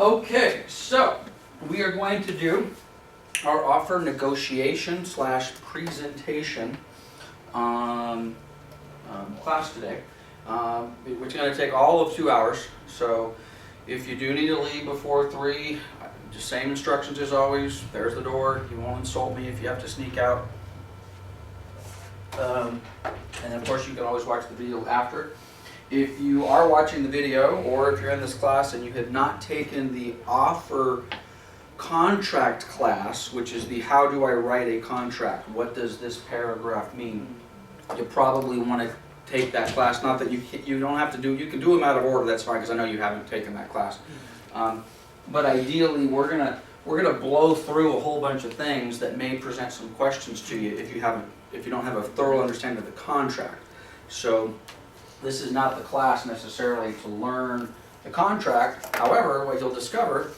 Okay, so we are going to do our offer negotiation / presentation class today, which is going to take all of 2 hours. So if you do need to leave before 3, just same instructions as always. There's the door. You won't insult me if you have to sneak out. And of course you can always watch the video after. If you are watching the video, or if you're in this class and you have not taken the offer contract class, which is the how do I write a contract, what does this paragraph mean, you probably want to take that class. Not that you don't have to do, you can do them out of order, that's fine, because I know you haven't taken that class. But ideally we're gonna blow through a whole bunch of things that may present some questions to you if you don't have a thorough understanding of the contract. So this is not the class necessarily to learn the contract. However, what you'll discover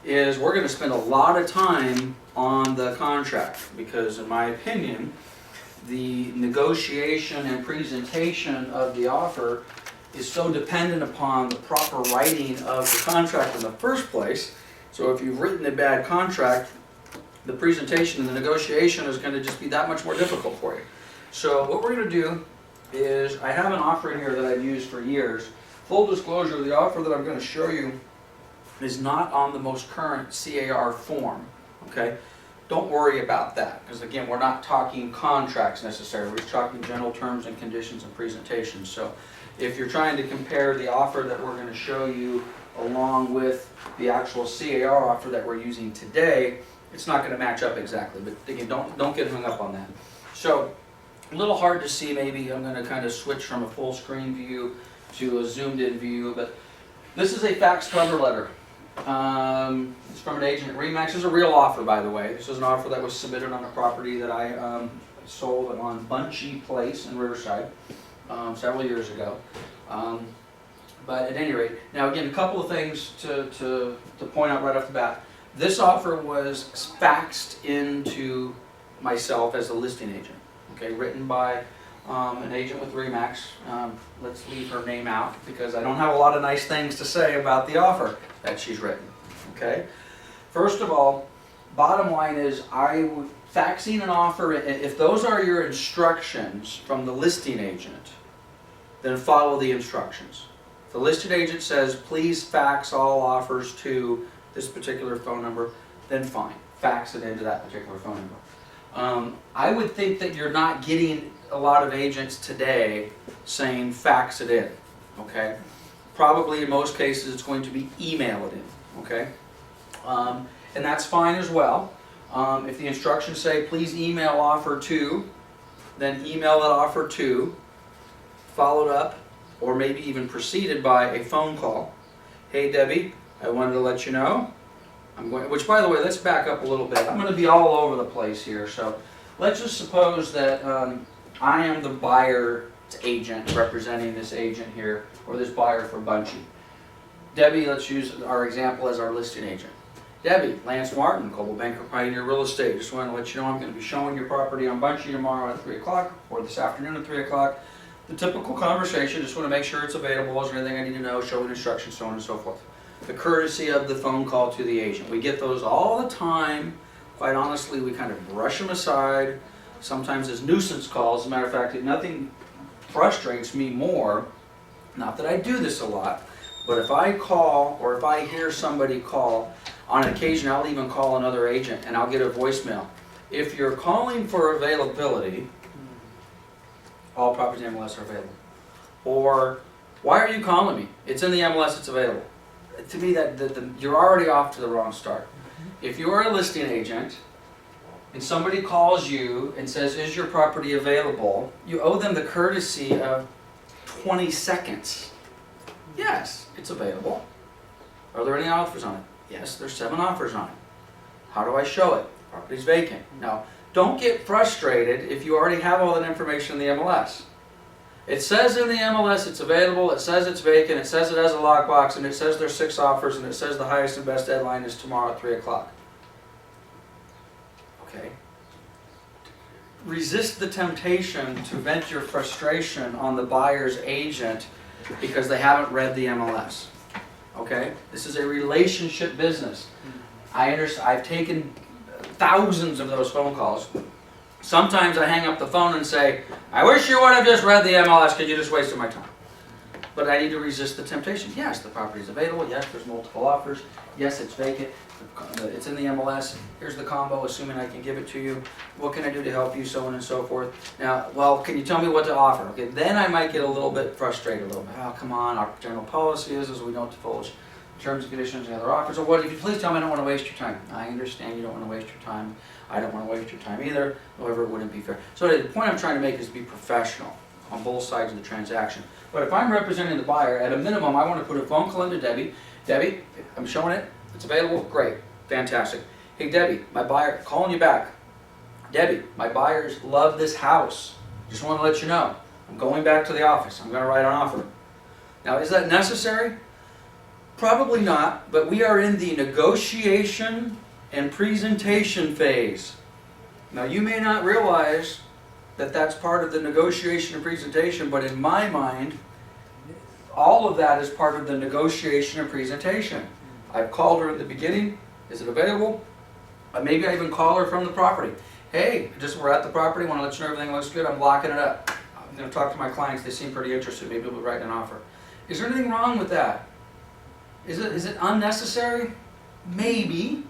is we're going to spend a lot of time on the contract, because in my opinion, the negotiation and presentation of the offer is so dependent upon the proper writing of the contract in the first place. So if you've written a bad contract, the presentation and the negotiation is going to just be that much more difficult for you. So what we're going to do is, I have an offer in here that I've used for years. Full disclosure, the offer that I'm going to show you is not on the most current CAR form, okay? Don't worry about that, because again, we're not talking contracts necessarily. We're talking general terms and conditions and presentations. So if you're trying to compare the offer that we're going to show you along with the actual CAR offer that we're using today, it's not going to match up exactly. But again, don't get hung up on that. So a little hard to see maybe. I'm going to kind of switch from a full screen view to a zoomed in view, but this is a fax cover letter. It's from an agent at RE/MAX. This is a real offer, by the way. This is an offer that was submitted on a property that I sold on Bunchy Place in Riverside several years ago. But at any rate, now again, a couple of things to point out right off the bat. This offer was faxed into myself as a listing agent. Okay, written by an agent with RE/MAX. Let's leave her name out because I don't have a lot of nice things to say about the offer that she's written. Okay, first of all, bottom line is faxing an offer. If those are your instructions from the listing agent, then follow the instructions. If the listing agent says please fax all offers to this particular phone number, then fine, fax it into that particular phone number. I would think that you're not getting a lot of agents today saying fax it in, okay? Probably in most cases it's going to be email it in, okay? And that's fine as well. If the instructions say please email offer to, then email that offer to, followed up or maybe even preceded by a phone call. Hey Debbie, I wanted to let you know, which by the way, let's back up a little bit. I'm going to be all over the place here. So let's just suppose that I am the buyer's agent representing this agent here, or this buyer for Bunchy. Debbie, let's use our example as our listing agent. Debbie, Lance Martin, Coldwell Banker Pioneer Real Estate. Just want to let you know I'm going to be showing your property on Bunchy tomorrow at 3 o'clock, or this afternoon at 3 o'clock. The typical conversation, just want to make sure it's available. Is there anything I need to know? Showing instructions, so on and so forth. The courtesy of the phone call to the agent. We get those all the time. Quite honestly, we kind of brush them aside, sometimes as nuisance calls. As a matter of fact, nothing frustrates me more, not that I do this a lot, but if I call or if I hear somebody call, on occasion I'll even call another agent and I'll get a voicemail. If you're calling for availability, all properties in MLS are available. Or, why are you calling me? It's in the MLS, it's available. To me, you're already off to the wrong start. If you're a listing agent and somebody calls you and says, is your property available? You owe them the courtesy of 20 seconds. Yes, it's available. Are there any offers on it? Yes, there's 7 offers on it. How do I show it? Property's vacant. Now, don't get frustrated if you already have all that information in the MLS. It says in the MLS it's available, it says it's vacant, it says it has a lockbox, and it says there's 6 offers, and it says the highest and best deadline is tomorrow at 3 o'clock. Okay. Resist the temptation to vent your frustration on the buyer's agent because they haven't read the MLS. okay? This is a relationship business. I understand. I've taken thousands of those phone calls. Sometimes I hang up the phone and say, I wish you would have just read the MLS because you just wasted my time. But I need to resist the temptation. Yes, the property is available. Yes, there's multiple offers. Yes, it's vacant. It's in the MLS. Here's the combo, assuming I can give it to you. What can I do to help you, so on and so forth. Now, well, can you tell me what to offer? Okay, then I might get a little bit frustrated, a little bit. Oh, come on, our general policy is we don't divulge terms and conditions and other offers. So what, if you please tell me I don't want to waste your time. I understand you don't want to waste your time. I don't want to waste your time either. However, it wouldn't be fair. So the point I'm trying to make is be professional on both sides of the transaction. But if I'm representing the buyer, at a minimum, I want to put a phone call into Debbie. Debbie, I'm showing it. It's available. Great. Fantastic. Hey, Debbie, my buyer, calling you back. Debbie, my buyers love this house. Just want to let you know. I'm going back to the office. I'm going to write an offer. Now, is that necessary? Probably not, but we are in the negotiation and presentation phase. Now, you may not realize that that's part of the negotiation and presentation, but in my mind, all of that is part of the negotiation and presentation. I've called her at the beginning. Is it available? Maybe I even call her from the property. Hey, we're at the property. Want to let you know everything looks good. I'm locking it up. I'm going to talk to my clients. They seem pretty interested. Maybe we'll write an offer. Is there anything wrong with that? Is it unnecessary? Maybe.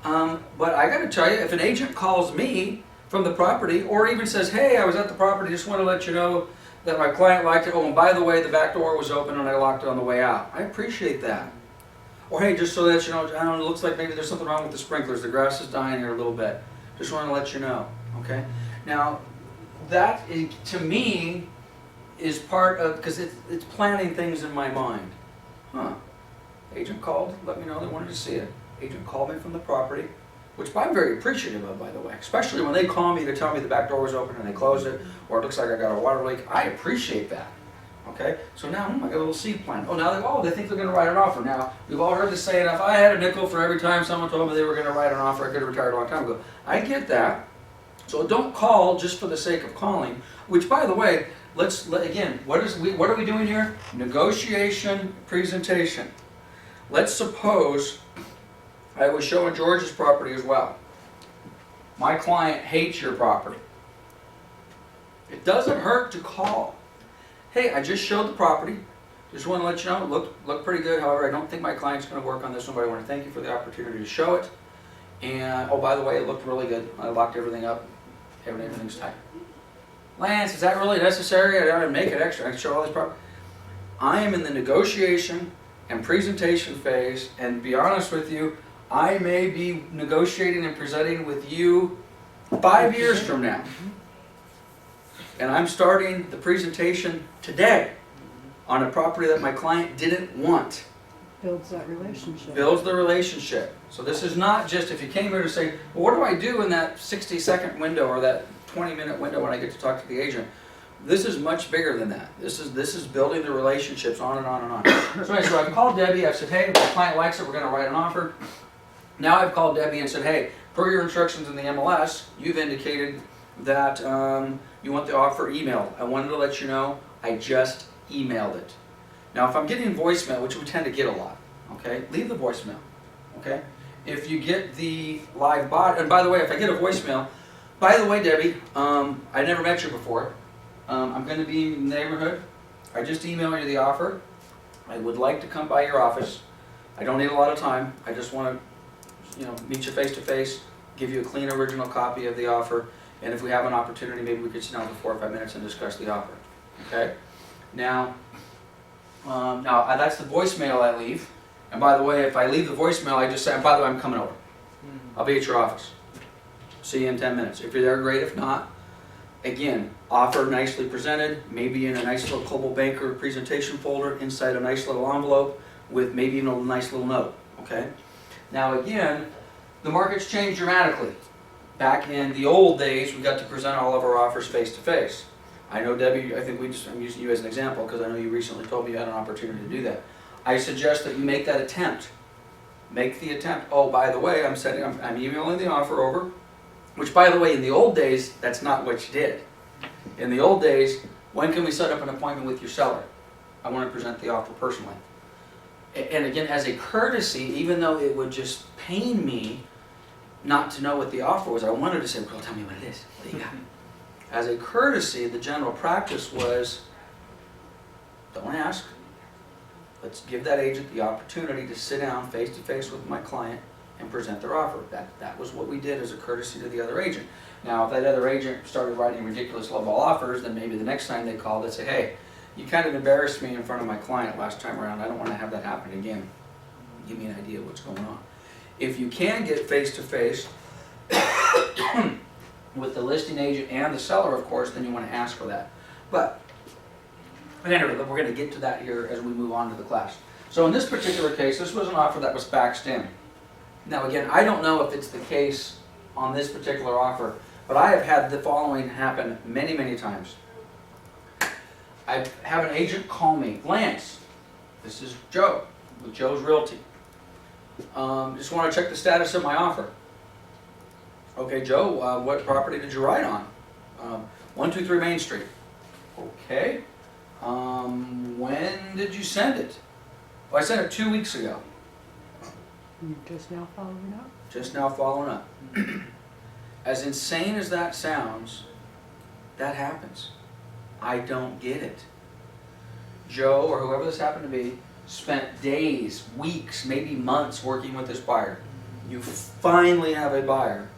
But I got to tell you, if an agent calls me from the property, or even says, hey, I was at the property, just want to let you know that my client liked it. Oh, and by the way, the back door was open and I locked it on the way out. I appreciate that. Or hey, just so that you know, I don't know, it looks like maybe there's something wrong with the sprinklers. The grass is dying here a little bit. Just want to let you know. Okay? Now, that is, to me, is part of, because it's planning things in my mind. Huh. Agent called, let me know they wanted to see it. Agent called me from the property, which I'm very appreciative of, by the way. Especially when they call me to tell me the back door was open and they closed it, or it looks like I got a water leak. I appreciate that. Okay? So now, I got a little seed plan. Oh, now they think they're going to write an offer. Now, we've all heard this saying, if I had a nickel for every time someone told me they were going to write an offer, I could have retired a long time ago. I get that. So don't call just for the sake of calling, which, by the way, again, what are we doing here? Negotiation, presentation. Let's suppose I was showing George's property as well. My client hates your property. It doesn't hurt to call. Hey, I just showed the property. Just want to let you know, it looked pretty good. However, I don't think my client's going to work on this one, but I want to thank you for the opportunity to show it. And, oh, by the way, it looked really good. I locked everything up. Everything's tight. Lance, is that really necessary? I gotta make it extra. I can show all this property. I am in the negotiation and presentation phase, and to be honest with you, I may be negotiating and presenting with you 5 years from now. And I'm starting the presentation today on a property that my client didn't want. Builds that relationship. Builds the relationship. So this is not just if you came here to say, well, what do I do in that 60-second window or that 20-minute window when I get to talk to the agent? This is much bigger than that. This is building the relationships on and on and on. So anyway, so I've called Debbie. I've said, hey, my client likes it. We're going to write an offer. Now I've called Debbie and said, hey, per your instructions in the MLS, you've indicated that you want the offer emailed. I wanted to let you know I just emailed it. Now if I'm getting voicemail, which we tend to get a lot, okay, leave the voicemail, okay? If you get the live bot, and by the way, if I get a voicemail, by the way, Debbie, I never met you before. I'm going to be in the neighborhood. I just emailed you the offer. I would like to come by your office. I don't need a lot of time. I just want to, meet you face to face, give you a clean original copy of the offer, and if we have an opportunity, maybe we could sit down for 4 or 5 minutes and discuss the offer. Okay? Now that's the voicemail I leave. And by the way, if I leave the voicemail, I just say, and by the way, I'm coming over. I'll be at your office. See you in 10 minutes. If you're there, great. If not, again, offer nicely presented, maybe in a nice little Coldwell Banker presentation folder, inside a nice little envelope with maybe even a nice little note. Okay? Now again, the market's changed dramatically. Back in the old days, we got to present all of our offers face to face. I know, Debbie, I'm using you as an example because I know you recently told me you had an opportunity to do that. I suggest that you make that attempt. Make the attempt. Oh, by the way, I'm emailing the offer over, which, by the way, in the old days, that's not what you did. In the old days, when can we set up an appointment with your seller? I want to present the offer personally. And again, as a courtesy, even though it would just pain me not to know what the offer was, I wanted to say, well, tell me what it is. What do you got? As a courtesy, the general practice was, don't ask. Let's give that agent the opportunity to sit down face to face with my client and present their offer. That was what we did as a courtesy to the other agent. Now, if that other agent started writing ridiculous lowball offers, then maybe the next time they called, they'd say, hey, you kind of embarrassed me in front of my client last time around. I don't want to have that happen again. Give me an idea of what's going on. If you can get face to face with the listing agent and the seller, of course, then you want to ask for that. But anyway, we're going to get to that here as we move on to the class. So in this particular case, this was an offer that was faxed in. Now again, I don't know if it's the case on this particular offer, but I have had the following happen many, many times. I have an agent call me, Lance, this is Joe, with Joe's Realty. Just want to check the status of my offer. Okay, Joe, what property did you write on? 123 Main Street. Okay. When did you send it? Well, I sent it 2 weeks ago. You're just now following up? Just now following up. As insane as that sounds, that happens. I don't get it. Joe, or whoever this happened to be, spent days, weeks, maybe months working with this buyer. You finally have a buyer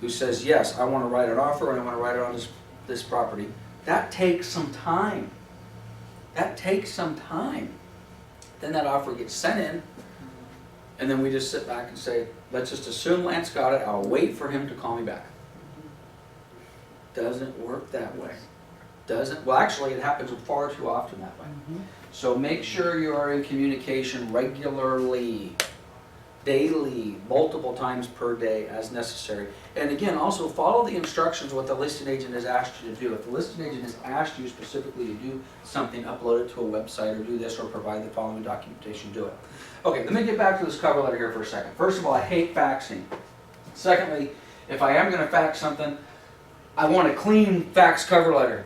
who says, yes, I want to write an offer and I want to write it on this property. That takes some time. That takes some time. Then that offer gets sent in, and then we just sit back and say, let's just assume Lance got it, I'll wait for him to call me back. Doesn't work that way. Well, actually, it happens far too often that way. So make sure you are in communication regularly, daily, multiple times per day as necessary. And again, also follow the instructions what the listing agent has asked you to do. If the listing agent has asked you specifically to do something, upload it to a website or do this or provide the following documentation, do it. Okay, let me get back to this cover letter here for a second. First of all, I hate faxing. Secondly, if I am going to fax something, I want a clean fax cover letter.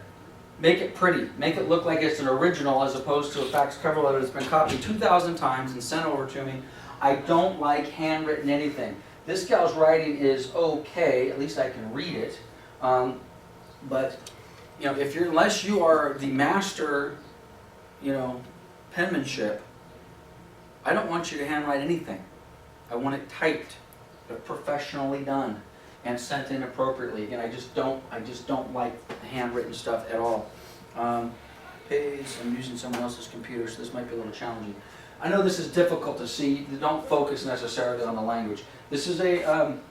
Make it pretty. Make it look like it's an original as opposed to a fax cover letter that's been copied 2,000 times and sent over to me. I don't like handwritten anything. This gal's writing is okay, at least I can read it. But you know, unless you are the master, penmanship, I don't want you to handwrite anything. I want it typed, professionally done, and sent in appropriately. Again, I just don't like handwritten stuff at all. Page, I'm using someone else's computer, so this might be a little challenging. I know this is difficult to see. Don't focus necessarily on the language. This is in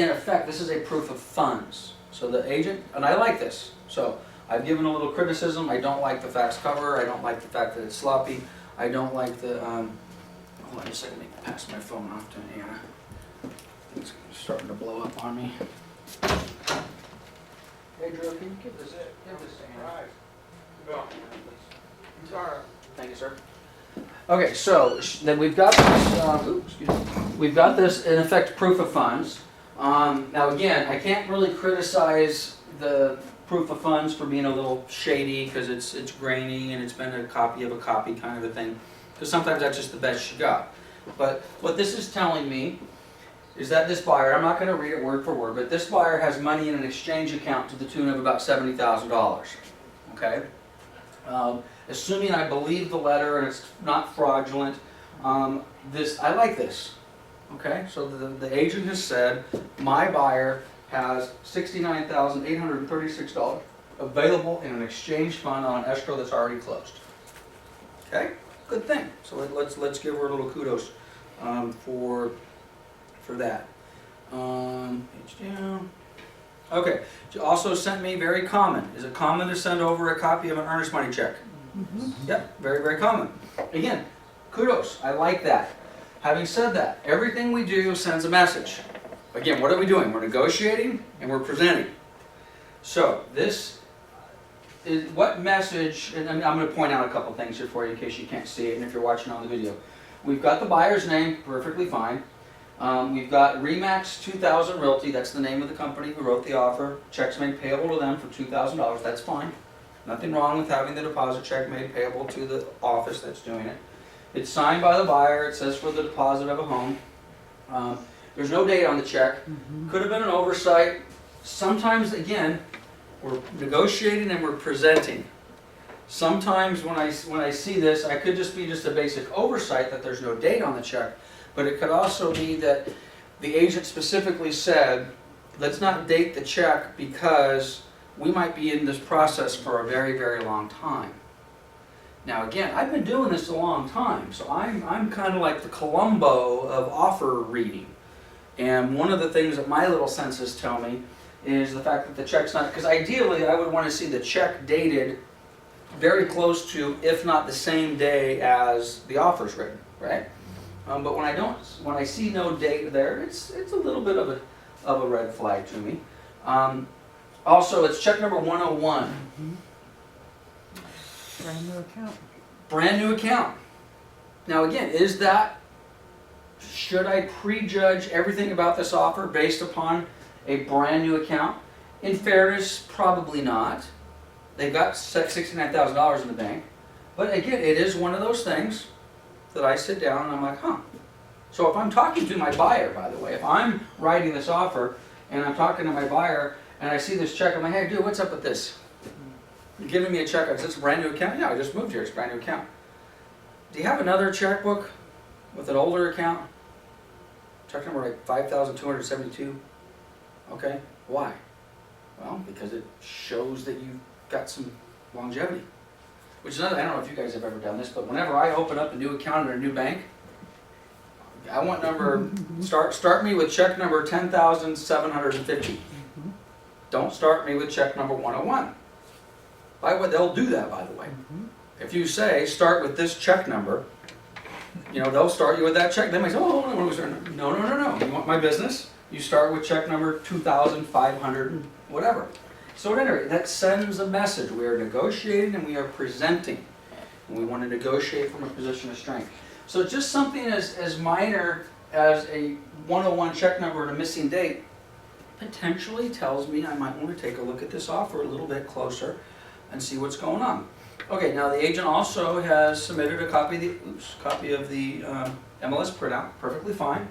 effect, this is a proof of funds. So the agent, and I like this. So I've given a little criticism. I don't like the fax cover. I don't like the fact that it's sloppy. I don't like the, hold on a second, let me pass my phone off to Anna. It's starting to blow up on me. Hey Drew, can you give this to Anna? No. Sorry. Thank you, sir. Okay, so then we've got this. We've got this in effect proof of funds. Now again, I can't really criticize the proof of funds for being a little shady because it's grainy and it's been a copy of a copy kind of a thing. Because sometimes that's just the best you got. But what this is telling me is that this buyer, I'm not going to read it word for word, but this buyer has money in an exchange account to the tune of about $70,000. Okay. Assuming I believe the letter and it's not fraudulent, I like this. Okay, so the agent has said my buyer has $69,836 available in an exchange fund on an escrow that's already closed. Okay, good thing. So let's give her a little kudos for that. Page down. Okay, she also sent me very common. Is it common to send over a copy of an earnest money check? Yep, very, very common. Again, kudos, I like that. Having said that, everything we do sends a message. Again, what are we doing? We're negotiating and we're presenting. So this is what message, and I'm going to point out a couple things here for you in case you can't see it and if you're watching on the video. We've got the buyer's name, perfectly fine. We've got Remax 2000 Realty, that's the name of the company who wrote the offer. Checks made payable to them for $2,000, that's fine. Nothing wrong with having the deposit check made payable to the office that's doing it. It's signed by the buyer, it says for the deposit of a home. There's no date on the check. Could have been an oversight. Sometimes, again, we're negotiating and we're presenting. Sometimes when I see this, I could just be just a basic oversight that there's no date on the check, but it could also be that the agent specifically said, let's not date the check because we might be in this process for a very, very long time. Now again, I've been doing this a long time, so I'm kind of like the Columbo of offer reading. And one of the things that my little senses tell me is the fact that the check's not, because ideally I would want to see the check dated very close to, if not the same day as the offer's written, right? But when I see no date there, it's a little bit of a red flag to me. Also, it's check number 101. Brand new account. Brand new account. Now again, should I prejudge everything about this offer based upon a brand new account? In fairness, probably not. They've got $69,000 in the bank. But again, it is one of those things that I sit down and I'm like, huh. So if I'm talking to my buyer, by the way, if I'm writing this offer and I'm talking to my buyer and I see this check, I'm like, hey dude, what's up with this? You're giving me a check, is this a brand new account? Yeah, I just moved here, it's a brand new account. Do you have another checkbook with an older account? Check number like 5,272. Okay, why? Well, because it shows that you've got some longevity. Which is another, I don't know if you guys have ever done this, but whenever I open up a new account at a new bank, I want start me with check number 10,750. Don't start me with check number 101. They'll do that, by the way. If you say, start with this check number, they'll start you with that check. They might say, oh, hold on, no. You want my business? You start with check number 2,500 and whatever. So at any rate, that sends a message. We are negotiating and we are presenting. And we want to negotiate from a position of strength. So just something as minor as a 101 check number and a missing date potentially tells me I might want to take a look at this offer a little bit closer and see what's going on. Okay, now the agent also has submitted a copy of the MLS printout, perfectly fine,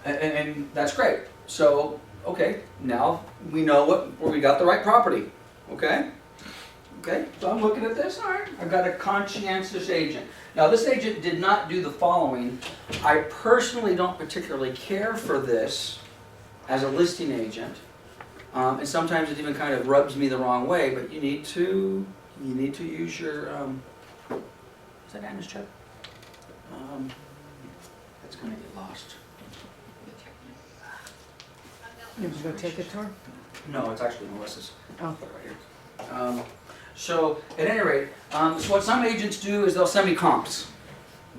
and that's great. So, okay, now we know where we got the right property, okay? Okay, so I'm looking at this, all right, I've got a conscientious agent. Now this agent did not do the following. I personally don't particularly care for this as a listing agent, and sometimes it even kind of rubs me the wrong way, but you need to use your, is that Anna's check? That's gonna get lost. You want to go take it to her? No, it's actually Melissa's. Oh. Put it right here. So at any rate, so what some agents do is they'll send me comps,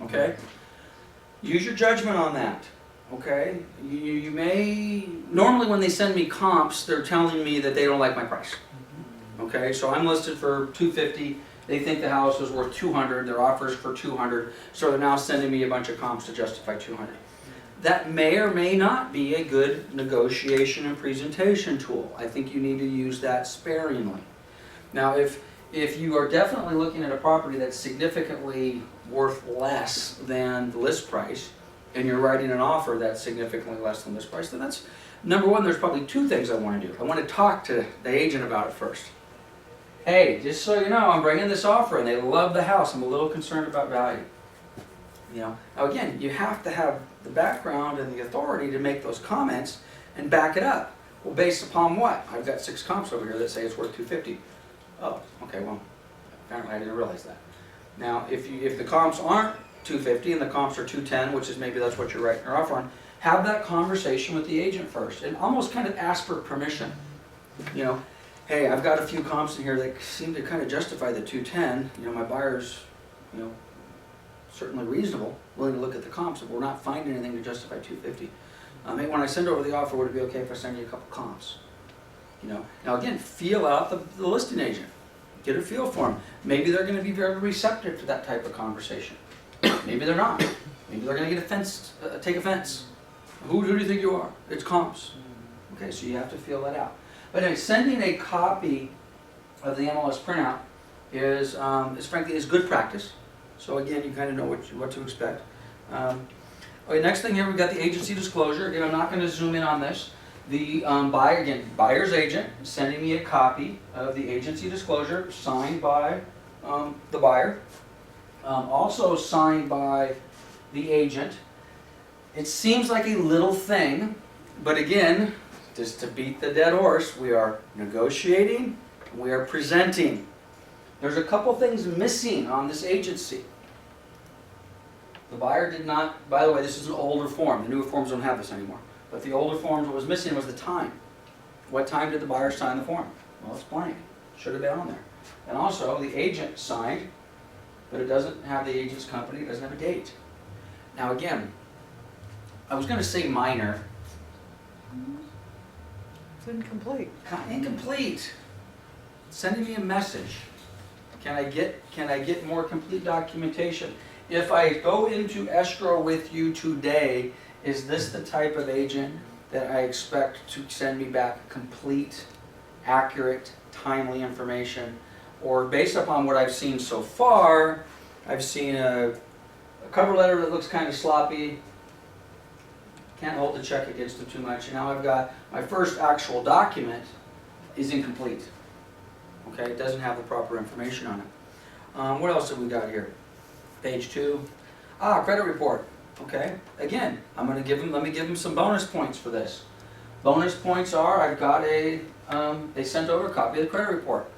okay? Use your judgment on that, okay? You may, normally when they send me comps, they're telling me that they don't like my price. Okay, so I'm listed for $250, they think the house is worth $200, their offer is for $200, so they're now sending me a bunch of comps to justify $200. That may or may not be a good negotiation and presentation tool. I think you need to use that sparingly. Now if you are definitely looking at a property that's significantly worth less than the list price, and you're writing an offer that's significantly less than list price, then that's, number one, there's probably two things I want to do. I want to talk to the agent about it first. Hey, just so you know, I'm bringing this offer and they love the house. I'm a little concerned about value. Now again, you have to have the background and the authority to make those comments and back it up. Well, based upon what? I've got 6 comps over here that say it's worth $250. Oh, okay, well, apparently I didn't realize that. Now, if the comps aren't $250 and the comps are $210, which is maybe that's what you're writing your offer on, have that conversation with the agent first and almost kind of ask for permission. Hey, I've got a few comps in here that seem to kind of justify the $210. My buyer's, certainly reasonable, willing to look at the comps, but we're not finding anything to justify $250. Hey, when I send over the offer, would it be okay if I send you a couple comps? Now again, feel out the listing agent. Get a feel for them. Maybe they're going to be very receptive to that type of conversation. Maybe they're not. Maybe they're going to take offense. Who do you think you are? It's comps. Okay, so you have to feel that out. But anyway, sending a copy of the MLS printout is frankly good practice. So again, you kind of know what to expect. Okay, next thing here, we've got the agency disclosure. Again, I'm not going to zoom in on this. The buyer's agent is sending me a copy of the agency disclosure signed by the buyer, also signed by the agent. It seems like a little thing, but again, just to beat the dead horse, we are negotiating, we are presenting. There's a couple things missing on this agency. The buyer did not, by the way, this is an older form. The newer forms don't have this anymore. But the older forms, what was missing was the time. What time did the buyer sign the form? Well, it's blank. Should have been on there. And also, the agent signed, but it doesn't have the agent's company, it doesn't have a date. Now again, I was going to say minor. It's incomplete. Incomplete. Sending me a message. Can I get more complete documentation? If I go into escrow with you today, is this the type of agent that I expect to send me back complete, accurate, timely information? Or based upon what I've seen so far, I've seen a cover letter that looks kind of sloppy, can't hold the check against it too much, and now I've got my first actual document is incomplete. Okay, it doesn't have the proper information on it. What else have we got here? Page 2. Credit report. Okay, again, let me give them some bonus points for this. Bonus points are, I've got they sent over a copy of the credit report.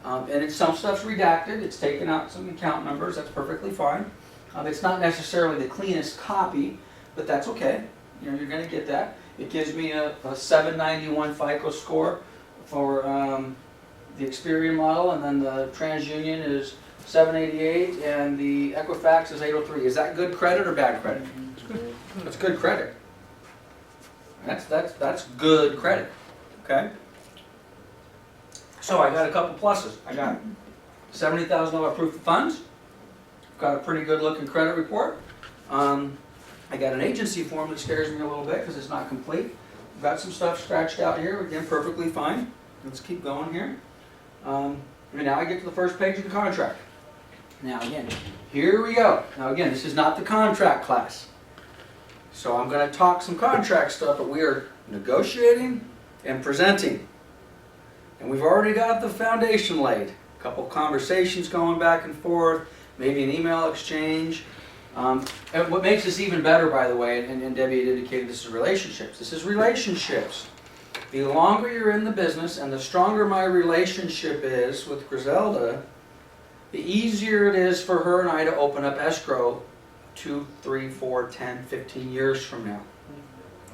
And some stuff's redacted, it's taken out some account numbers, that's perfectly fine. It's not necessarily the cleanest copy, but that's okay. You know, you're going to get that. It gives me a 791 FICO score for the Experian model, and then the TransUnion is 788, and the Equifax is 803. Is that good credit or bad credit? That's good credit. That's good credit. Okay. So I got a couple pluses. I got $70,000 proof of funds. Got a pretty good looking credit report. I got an agency form that scares me a little bit because it's not complete. Got some stuff scratched out here. Again, perfectly fine. Let's keep going here. And now I get to the first page of the contract. Now again, here we go. Now again, this is not the contract class. So I'm going to talk some contract stuff, but we are negotiating and presenting. And we've already got the foundation laid. A couple conversations going back and forth, maybe an email exchange. And what makes this even better, by the way, and Debbie had indicated this is relationships. This is relationships. The longer you're in the business and the stronger my relationship is with Griselda, the easier it is for her and I to open up escrow 2, 3, 4, 10, 15 years from now.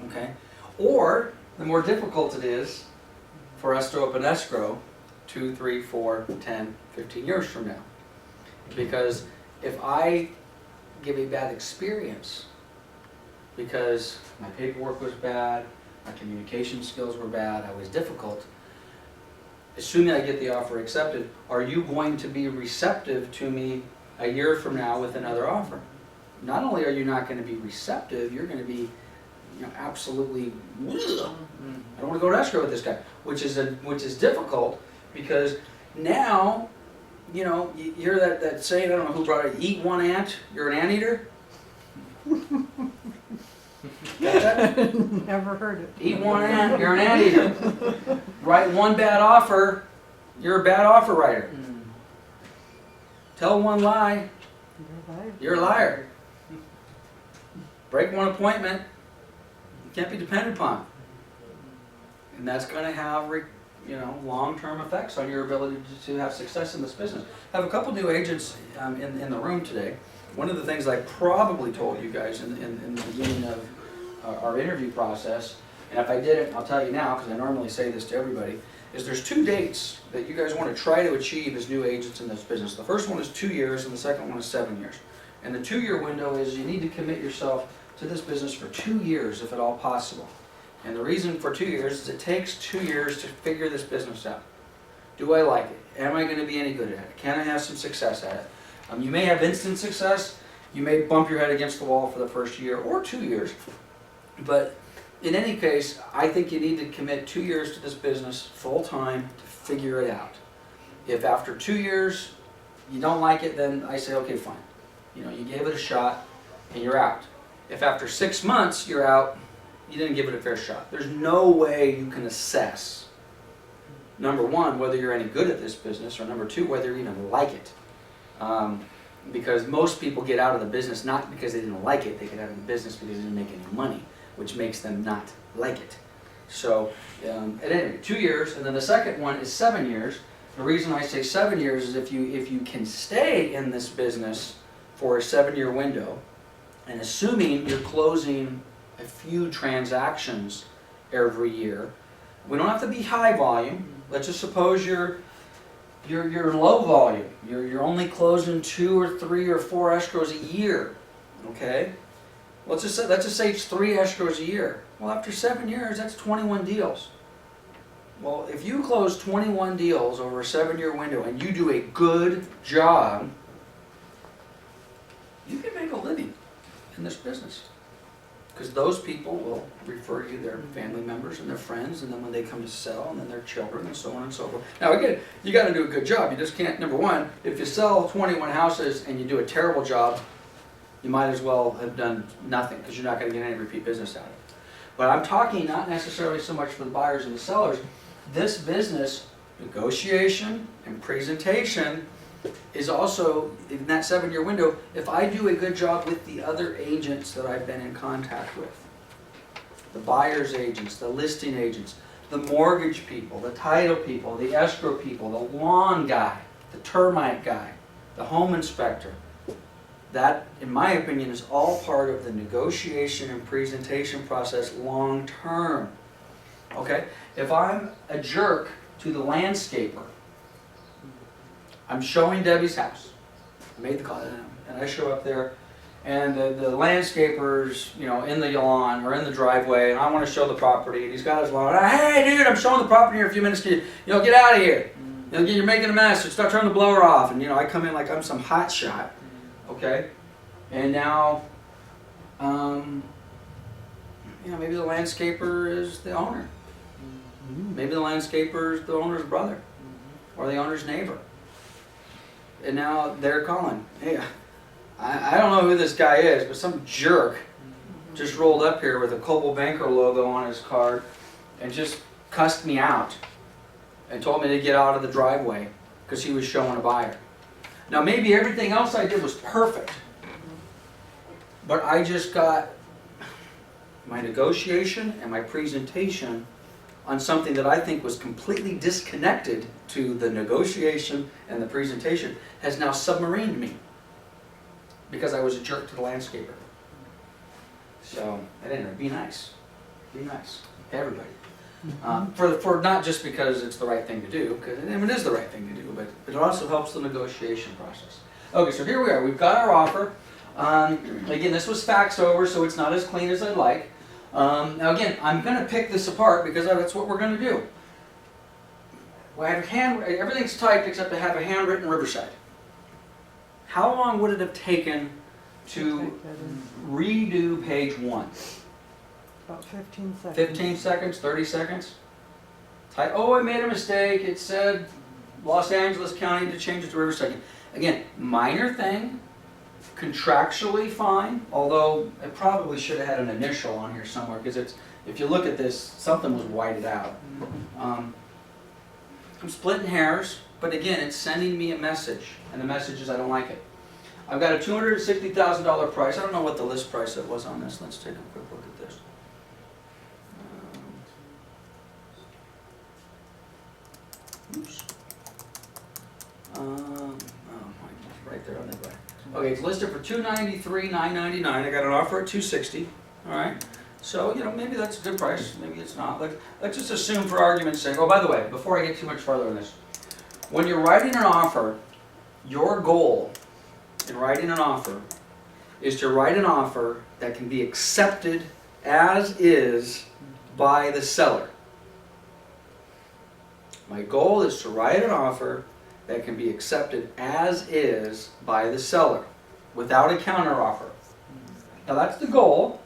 Okay? Or the more difficult it is for us to open escrow 2, 3, 4, 10, 15 years from now. Because if I give a bad experience because my paperwork was bad, my communication skills were bad, I was difficult, assuming I get the offer accepted, are you going to be receptive to me a year from now with another offer? Not only are you not going to be receptive, you're going to be absolutely, I don't want to go to escrow with this guy, which is difficult because now, you're that saying, I don't know who brought it, eat one ant, you're an anteater? Never heard it. Eat one ant, you're an anteater. Write one bad offer, you're a bad offer writer. Tell one lie, you're a liar. Break one appointment, you can't be depended upon. And that's going to have long-term effects on your ability to have success in this business. I have a couple new agents in the room today. One of the things I probably told you guys in the beginning of our interview process, and if I didn't, I'll tell you now because I normally say this to everybody, is there's 2 dates that you guys want to try to achieve as new agents in this business. The first one is 2 years and the second one is 7 years. And the 2-year window is you need to commit yourself to this business for 2 years if at all possible. And the reason for 2 years is it takes 2 years to figure this business out. Do I like it? Am I going to be any good at it? Can I have some success at it? You may have instant success. You may bump your head against the wall for the first year or 2 years. But in any case, I think you need to commit 2 years to this business full time to figure it out. If after 2 years you don't like it, then I say, okay, fine. You know, you gave it a shot and you're out. If after 6 months you're out, you didn't give it a fair shot. There's no way you can assess, number one, whether you're any good at this business, or number two, whether you even like it. Because most people get out of the business not because they didn't like it, they get out of the business because they didn't make any money, which makes them not like it. So, at any rate, 2 years, and then the second one is 7 years. The reason I say 7 years is if you can stay in this business for a 7-year window, and assuming you're closing a few transactions every year, we don't have to be high volume. Let's just suppose you're low volume. You're only closing 2 or 3 or 4 escrows a year. Okay? Let's just say it's 3 escrows a year. Well, after 7 years, that's 21 deals. Well, if you close 21 deals over a 7-year window and you do a good job, you can make a living in this business. Because those people will refer you their family members and their friends, and then when they come to sell, and then their children, and so on and so forth. Now again, you got to do a good job. You just can't, number one, if you sell 21 houses and you do a terrible job, you might as well have done nothing, because you're not going to get any repeat business out of it. But I'm talking not necessarily so much for the buyers and the sellers. This business, negotiation and presentation, is also, in that 7-year window, if I do a good job with the other agents that I've been in contact with, the buyer's agents, the listing agents, the mortgage people, the title people, the escrow people, the lawn guy, the termite guy, the home inspector, that, in my opinion, is all part of the negotiation and presentation process long term. Okay? If I'm a jerk to the landscaper, I'm showing Debbie's house. I made the call, and I show up there, and the landscaper's, you know, in the lawn or in the driveway, and I want to show the property, and he's got his lawn. Hey, dude, I'm showing the property here in a few minutes. You know, get out of here. You know, you're making a mess. So start turning the blower off, and you know, I come in like I'm some hot shot. Okay, and now, you know, maybe the landscaper is the owner. Maybe the landscaper is the owner's brother, or the owner's neighbor. And now they're calling. Hey, I don't know who this guy is, but some jerk just rolled up here with a Coldwell Banker logo on his card and just cussed me out and told me to get out of the driveway because he was showing a buyer. Now maybe everything else I did was perfect, but I just got my negotiation and my presentation on something that I think was completely disconnected to the negotiation and the presentation has now submarined me because I was a jerk to the landscaper. So, at any rate, be nice. Be nice to everybody. For not just because it's the right thing to do, because it is the right thing to do, but it also helps the negotiation process. Okay, so here we are. We've got our offer. Again, this was faxed over, so it's not as clean as I'd like. Now again, I'm going to pick this apart because that's what we're going to do. Well, I have everything's typed except I have a handwritten Riverside. How long would it have taken to redo page 1? About 15 seconds. 15 seconds, 30 seconds? Oh, I made a mistake. It said Los Angeles County to change it to Riverside. Again, minor thing, contractually fine, although I probably should have had an initial on here somewhere because it's, if you look at this, something was whited out. I'm splitting hairs, but again, it's sending me a message, and the message is I don't like it. I've got a $260,000 price. I don't know what the list price that was on this. Let's take a quick look at this. Oops. Oh, right there on the back. Okay, it's listed for $293,999. I got an offer at $260. All right. So, you know, maybe that's a good price. Maybe it's not. Let's just assume for argument's sake. Oh, by the way, before I get too much further on this, when you're writing an offer, your goal in writing an offer is to write an offer that can be accepted as is by the seller. My goal is to write an offer that can be accepted as is by the seller without a counteroffer. Now that's the goal.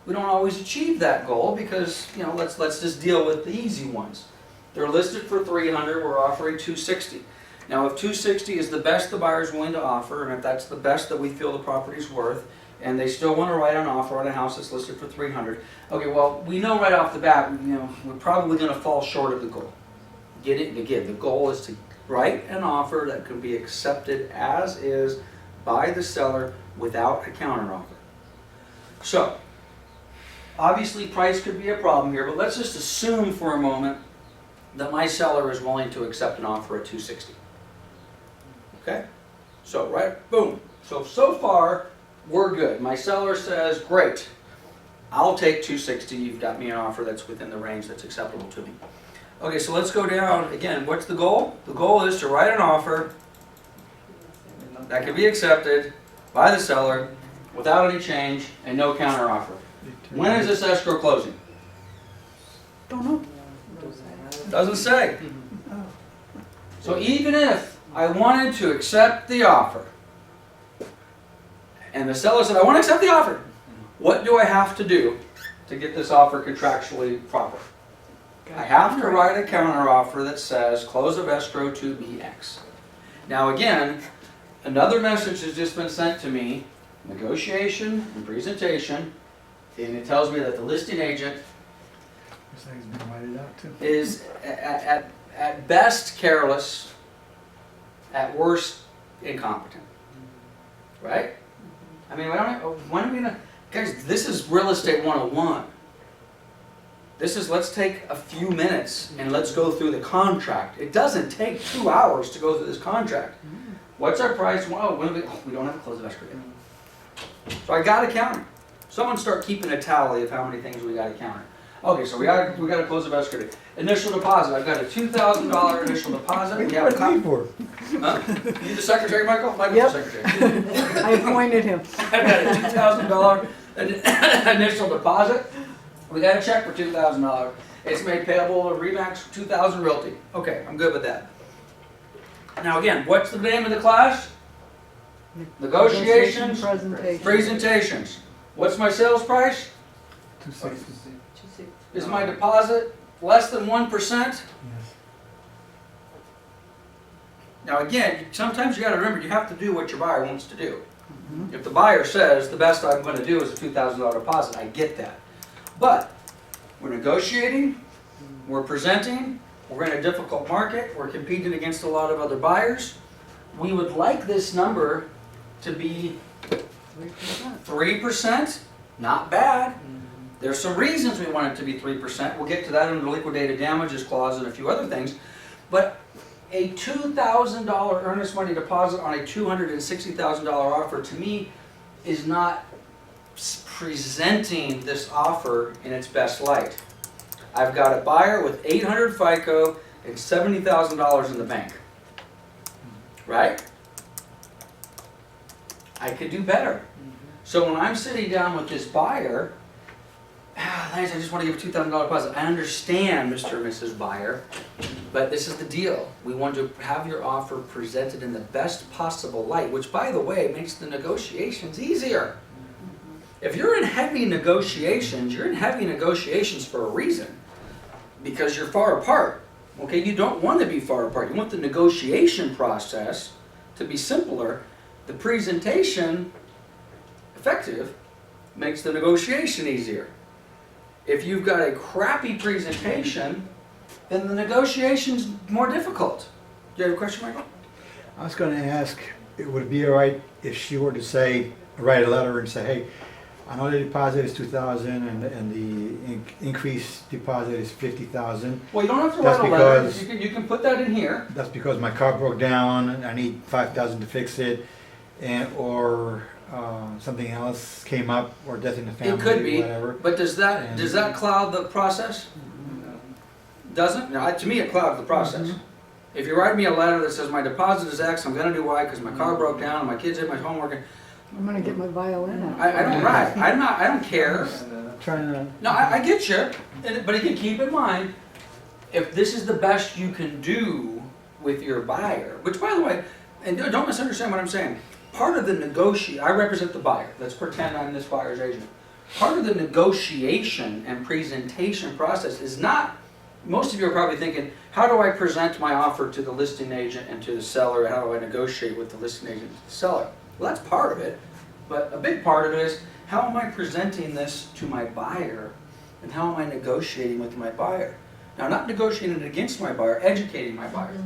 We don't always achieve that goal because, you know, let's just deal with the easy ones. They're listed for $300, we're offering $260. Now, if 260 is the best the buyer's willing to offer, and if that's the best that we feel the property's worth, and they still want to write an offer on a house that's listed for 300, okay, well, we know right off the bat, we're probably going to fall short of the goal. Get it? Again, the goal is to write an offer that can be accepted as is by the seller without a counteroffer. So, obviously price could be a problem here, but let's just assume for a moment that my seller is willing to accept an offer at 260. Okay? So, right, boom. So far, we're good. My seller says, great, I'll take 260, you've got me an offer that's within the range that's acceptable to me. Okay, so let's go down, again, what's the goal? The goal is to write an offer that can be accepted by the seller without any change and no counteroffer. When is this escrow closing? Don't know. Doesn't say. So even if I wanted to accept the offer, and the seller said, I want to accept the offer, what do I have to do to get this offer contractually proper? I have to write a counteroffer that says close of escrow to be X. Now again, another message has just been sent to me, negotiation and presentation, and it tells me that the listing agent This thing's been whited out too. is at best careless, at worst incompetent. Right? I mean, when are we gonna, guys, this is real estate 101. This is, let's take a few minutes and let's go through the contract. It doesn't take 2 hours to go through this contract. What's our price? Oh, we don't have a close of escrow yet. So I got to count it. Someone start keeping a tally of how many things we got to counter. Okay, so we got to close of escrow date. Initial deposit. I've got a $2,000 initial deposit. We have a copy. for? Huh? You the secretary, Michael? Michael's Yep. the secretary. I appointed him. I've got a $2,000 initial deposit. We got a check for $2,000. It's made payable to Remax 2000 Realty. Okay, I'm good with that. Now again, what's the name of the class? Negotiations, Presentation. presentations. What's my sales price? 260. Is my deposit less than 1%? Yes. Now again, sometimes you got to remember you have to do what your buyer wants to do. If the buyer says the best I'm going to do is a $2,000 deposit, I get that. But we're negotiating, we're presenting, we're in a difficult market, we're competing against a lot of other buyers. We would like this number to be 3%. 3%, not bad. There's some reasons we want it to be 3%. We'll get to that in the liquidated damages clause and a few other things. But a $2,000 earnest money deposit on a $260,000 offer to me is not presenting this offer in its best light. I've got a buyer with 800 FICO and $70,000 in the bank. Right? I could do better. So when I'm sitting down with this buyer, Lance, I just want to give a $2,000 deposit. I understand, Mr. and Mrs. Buyer, but this is the deal. We want to have your offer presented in the best possible light, which, by the way, makes the negotiations easier. If you're in heavy negotiations, you're in heavy negotiations for a reason, because you're far apart. Okay, you don't want to be far apart. You want the negotiation process to be simpler. The presentation, effective, makes the negotiation easier. If you've got a crappy presentation, then the negotiation's more difficult. Do you have a question, Michael? I was going to ask, would it be all right if she were to say, write a letter and say, hey, I know the deposit is 2,000 and the increased deposit is 50,000. Well, you don't have to That's write a letter. because- You can put that in here. That's because my car broke down and I need 5,000 to fix it, or something else came up, or death in the family, It could be, whatever. but does that cloud the process? Doesn't? No, to me, it clouds the process. If you write me a letter that says my deposit is X, I'm going to do Y because my car broke down and my kids did my homework, and I'm gonna get my violin out. I don't write. I don't care. Trying to. No, I get you, but again, keep in mind, if this is the best you can do with your buyer, which, by the way, and don't misunderstand what I'm saying, part of the I represent the buyer. Let's pretend I'm this buyer's agent. Part of the negotiation and presentation process is not most of you are probably thinking, how do I present my offer to the listing agent and to the seller? How do I negotiate with the listing agent and the seller? Well, that's part of it, but a big part of it is, how am I presenting this to my buyer, and how am I negotiating with my buyer? Now, not negotiating against my buyer, educating my buyer.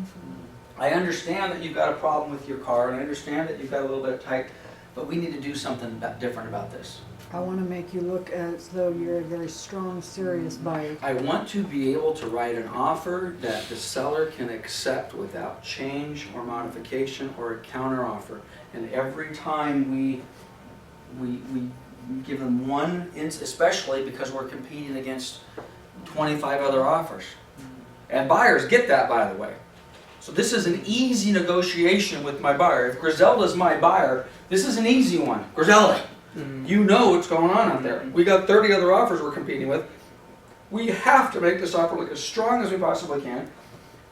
I understand that you've got a problem with your car, and I understand that you've got a little bit of tight, but we need to do something different about this. I want to make you look as though you're a very strong, serious buyer. I want to be able to write an offer that the seller can accept without change or modification or a counter offer. And every time we give them one, especially because we're competing against 25 other offers. And buyers get that, by the way. So this is an easy negotiation with my buyer. If Griselda's my buyer, this is an easy one. Griselda, you know what's going on out there. We got 30 other offers we're competing with. We have to make this offer look as strong as we possibly can.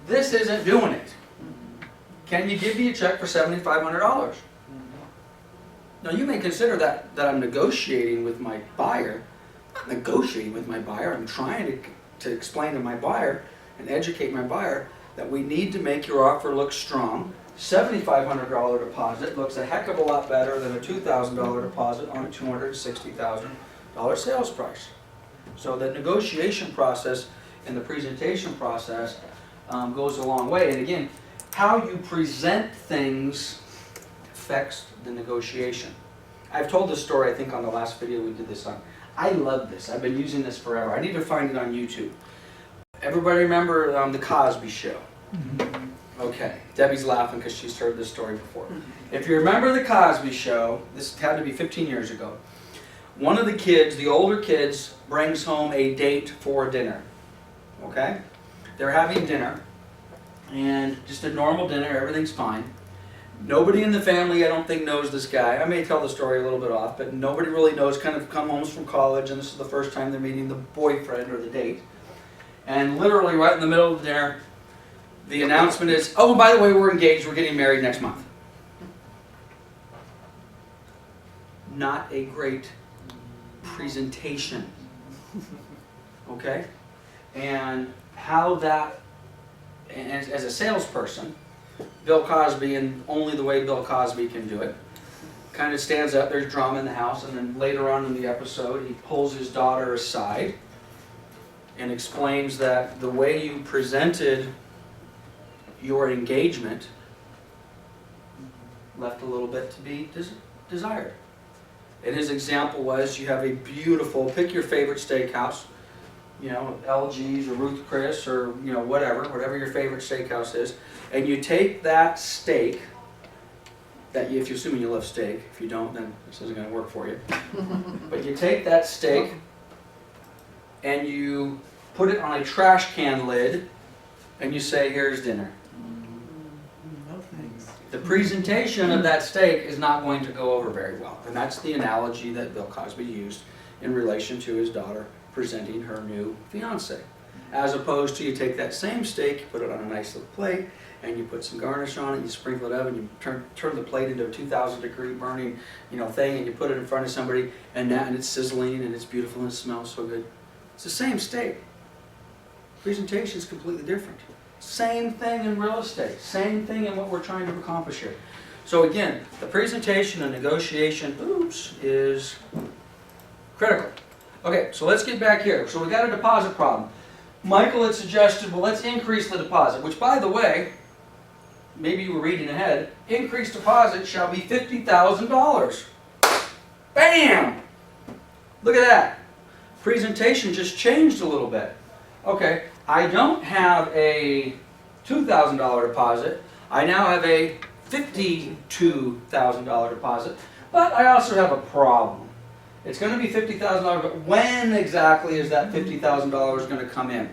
This isn't doing it. Can you give me a check for $7,500? Now you may consider that I'm negotiating with my buyer. I'm not negotiating with my buyer. I'm trying to explain to my buyer and educate my buyer that we need to make your offer look strong. $7,500 deposit looks a heck of a lot better than a $2,000 deposit on a $260,000 sales price. So the negotiation process and the presentation process goes a long way. And again, how you present things affects the negotiation. I've told this story, I think, on the last video we did this on. I love this. I've been using this forever. I need to find it on YouTube. Everybody remember The Cosby Show? Okay, Debbie's laughing because she's heard this story before. If you remember The Cosby Show, this had to be 15 years ago, one of the kids, the older kids, brings home a date for dinner. Okay? They're having dinner, and just a normal dinner, everything's fine. Nobody in the family, I don't think, knows this guy. I may tell the story a little bit off, but nobody really knows, kind of come home from college, and this is the first time they're meeting the boyfriend or the date. And literally right in the middle of the dinner, the announcement is, oh, by the way, we're engaged, we're getting married next month. Not a great presentation. Okay? And how that, as a salesperson, Bill Cosby, and only the way Bill Cosby can do it, kind of stands up, there's drama in the house, and then later on in the episode, he pulls his daughter aside and explains that the way you presented your engagement left a little bit to be desired. And his example was, you have a beautiful, pick your favorite steakhouse, you know, LG's or Ruth Chris or, you know, whatever your favorite steakhouse is, and you take that steak, that if you're assuming you love steak, if you don't, then this isn't going to work for you. But you take that steak and you put it on a trash can lid and you say, here's dinner. No thanks. The presentation of that steak is not going to go over very well. And that's the analogy that Bill Cosby used in relation to his daughter presenting her new fiance. As opposed to, you take that same steak, you put it on a nice little plate, and you put some garnish on it, you sprinkle it up, and you turn the plate into a 2,000-degree burning, you know, thing, and you put it in front of somebody, and it's sizzling, and it's beautiful, and it smells so good. It's the same steak. Presentation is completely different. Same thing in real estate. Same thing in what we're trying to accomplish here. So again, the presentation and negotiation, is critical. Okay, so let's get back here. So we got a deposit problem. Michael had suggested, well, let's increase the deposit, which, by the way, maybe you were reading ahead, increased deposit shall be $50,000. Bam! Look at that. Presentation just changed a little bit. Okay, I don't have a $2,000 deposit. I now have a $52,000 deposit, but I also have a problem. It's going to be $50,000, but when exactly is that $50,000 going to come in?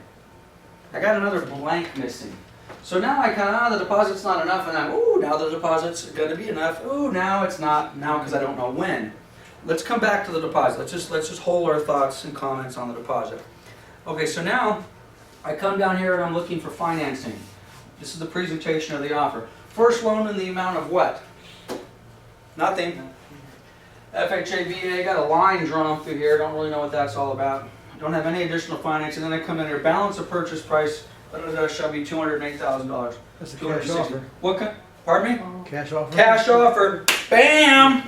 I got another blank missing. So now I kind of, the deposit's not enough, and now the deposit's going to be enough. Now it's not, now because I don't know when. Let's come back to the deposit. Let's just hold our thoughts and comments on the deposit. Okay, so now I come down here and I'm looking for financing. This is the presentation of the offer. First loan in the amount of what? Nothing. FHA, VA, got a line drawn through here. Don't really know what that's all about. don't have any additional financing, then I come in here, balance of purchase price, shall be $208,000. That's a cash 260. offer. What kind, pardon me? Cash offer? Cash offer, bam!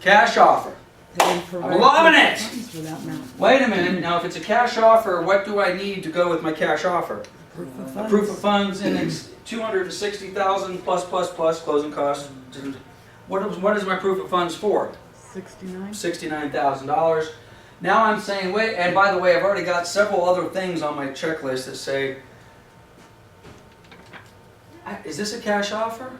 Cash offer. They provide loving it. funds for that amount. Wait a minute, now if it's a cash offer, what do I need to go with my cash offer? Proof of A funds. proof of funds in 260,000 plus closing costs. What is my proof of funds for? 69. $69,000. Now I'm saying, wait, and by the way, I've already got several other things on my checklist that say, is this a cash offer?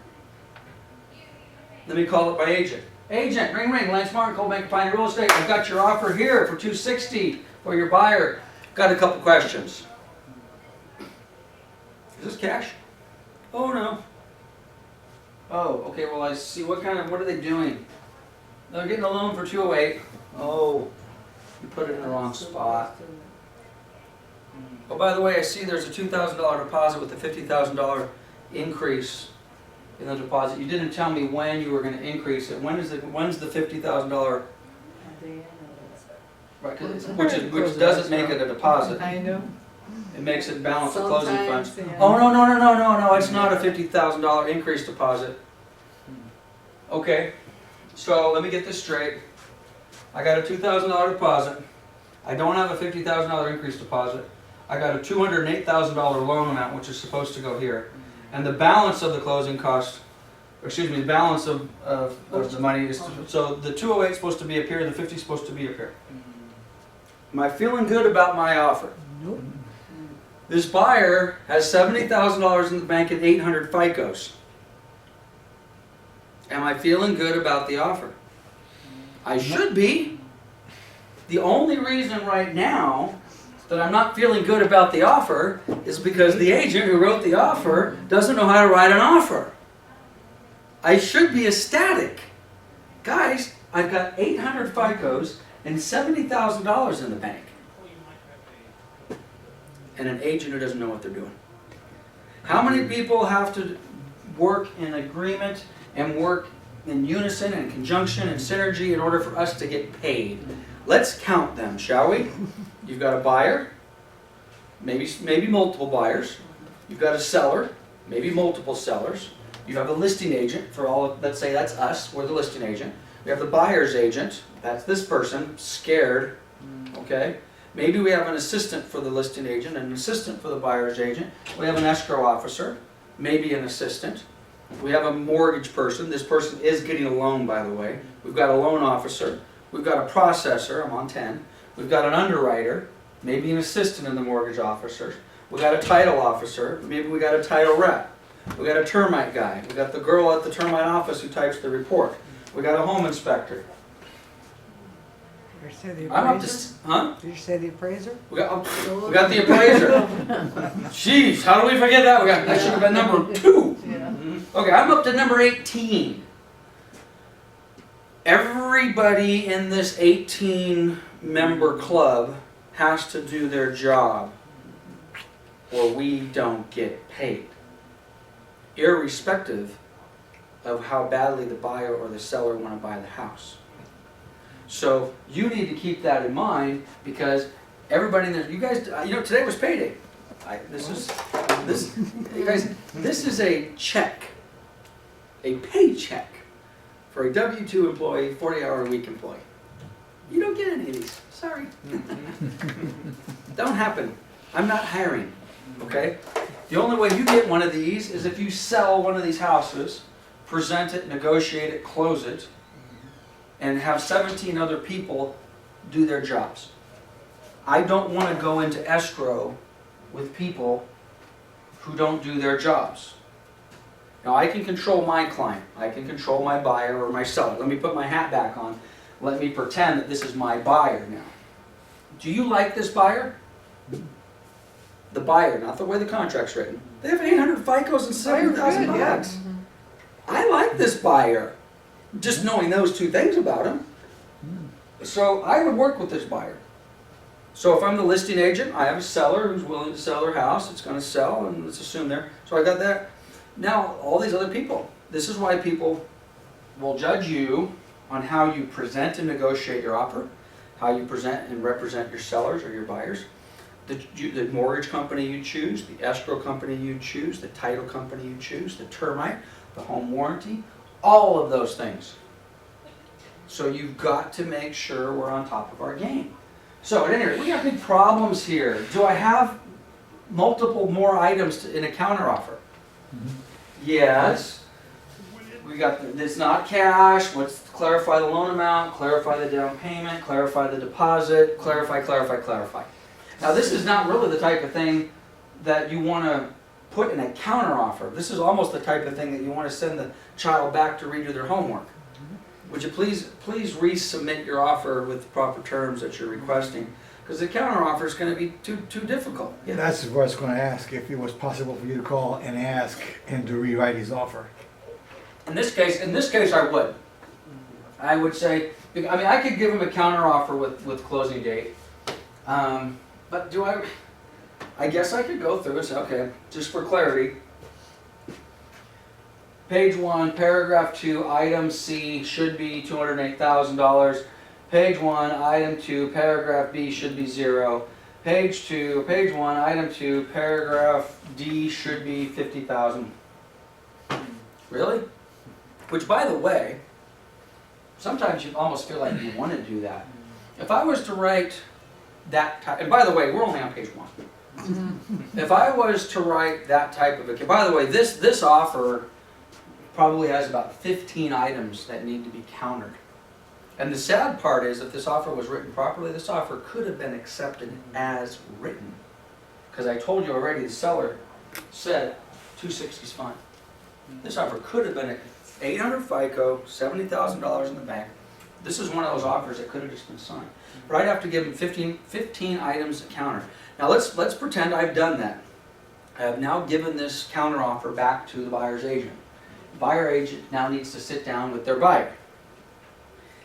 Let me call up my agent. Agent, ring ring, Lance Martin, Cold Bank Pioneer Real Estate. I've got your offer here for $260 for your buyer. Got a couple questions. Is this cash? Oh no. Oh, okay, well I see, what are they doing? They're getting a loan for 208. Oh, you put it in the wrong spot. Oh, by the way, I see there's a $2,000 deposit with a $50,000 increase in the deposit. You didn't tell me when you were going to increase it. When's the $50,000? Right, which doesn't make it a deposit. Kind of. It makes it balance the closing funds. Sometimes, yeah. Oh, no, it's not a $50,000 increase deposit. Okay, so let me get this straight. I got a $2,000 deposit. I don't have a $50,000 increase deposit. I got a $208,000 loan amount, which is supposed to go here. And the balance of the closing cost, excuse me, the balance of the money is, so the 208 is supposed to be up here, the 50 is supposed to be up here. Am I feeling good about my offer? Nope. This buyer has $70,000 in the bank and 800 FICOs. Am I feeling good about the offer? I should be. The only reason right now that I'm not feeling good about the offer is because the agent who wrote the offer doesn't know how to write an offer. I should be ecstatic. Guys, I've got 800 FICOs and $70,000 in the bank. And an agent who doesn't know what they're doing. How many people have to work in agreement and work in unison and conjunction and synergy in order for us to get paid? Let's count them, shall we? You've got a buyer, maybe multiple buyers. You've got a seller, maybe multiple sellers. You have the listing agent for all, let's say that's us, we're the listing agent. We have the buyer's agent, that's this person, scared, okay? Maybe we have an assistant for the listing agent, an assistant for the buyer's agent. We have an escrow officer, maybe an assistant. We have a mortgage person. This person is getting a loan, by the way. We've got a loan officer. We've got a processor, I'm on 10. We've got an underwriter, maybe an assistant in the mortgage officer. We've got a title officer, maybe we got a title rep. We got a termite guy. We got the girl at the termite office who types the report. We got a home inspector. Did you say the I'm up appraiser? to, huh? Did you say the appraiser? We got the appraiser. Jeez, how do we forget that? That should have been number 2. Okay, I'm up to number 18. Everybody in this 18-member club has to do their job, or we don't get paid, irrespective of how badly the buyer or the seller want to buy the house. So you need to keep that in mind, because everybody in there, you guys, today was payday. You guys, this is a check, a paycheck for a W-2 employee, 40-hour-a-week employee. You don't get any of these. Sorry. Don't happen. I'm not hiring. Okay? The only way you get one of these is if you sell one of these houses, present it, negotiate it, close it, and have 17 other people do their jobs. I don't want to go into escrow with people who don't do their jobs. Now I can control my client. I can control my buyer or my seller. Let me put my hat back on. Let me pretend that this is my buyer now. Do you like this buyer? The buyer, not the way the contract's written. They have 800 FICOs and $7,000. I like this buyer. Just knowing those two things about him. So I would work with this buyer. So if I'm the listing agent, I have a seller who's willing to sell their house. It's going to sell, and let's assume there. So I got that. Now, all these other people. This is why people will judge you on how you present and negotiate your offer, how you present and represent your sellers or your buyers, the mortgage company you choose, the escrow company you choose, the title company you choose, the termite, the home warranty, all of those things. So you've got to make sure we're on top of our game. So at any rate, we got big problems here. Do I have multiple more items in a counteroffer? Yes. We got, it's not cash, let's clarify the loan amount, clarify the down payment, clarify the deposit, clarify. Now this is not really the type of thing that you want to put in a counteroffer. This is almost the type of thing that you want to send the child back to redo their homework. Would you please resubmit your offer with the proper terms that you're requesting? Because the counteroffer is going to be too difficult. Yeah, that's what I was gonna ask, if it was possible for you to call and ask him to rewrite his offer. In this case, I would. I would say, I mean, I could give him a counteroffer with closing date. But do I guess I could go through and say, okay, just for clarity, page 1, paragraph 2, item C should be $208,000. Page 1, item 2, paragraph B should be 0. Page 1, item 2, paragraph D should be $50,000. Really? Which, by the way, sometimes you almost feel like you want to do that. If I was to write that type, and by the way, we're only on page 1. If I was to write that type of a, by the way, this offer probably has about 15 items that need to be countered. And the sad part is, if this offer was written properly, this offer could have been accepted as written. Because I told you already, the seller said 260 is fine. This offer could have been 800 FICO, $70,000 in the bank. This is one of those offers that could have just been signed. But I'd have to give him 15 items to counter. Now let's pretend I've done that. I have now given this counter offer back to the buyer's agent. The buyer agent now needs to sit down with their buyer.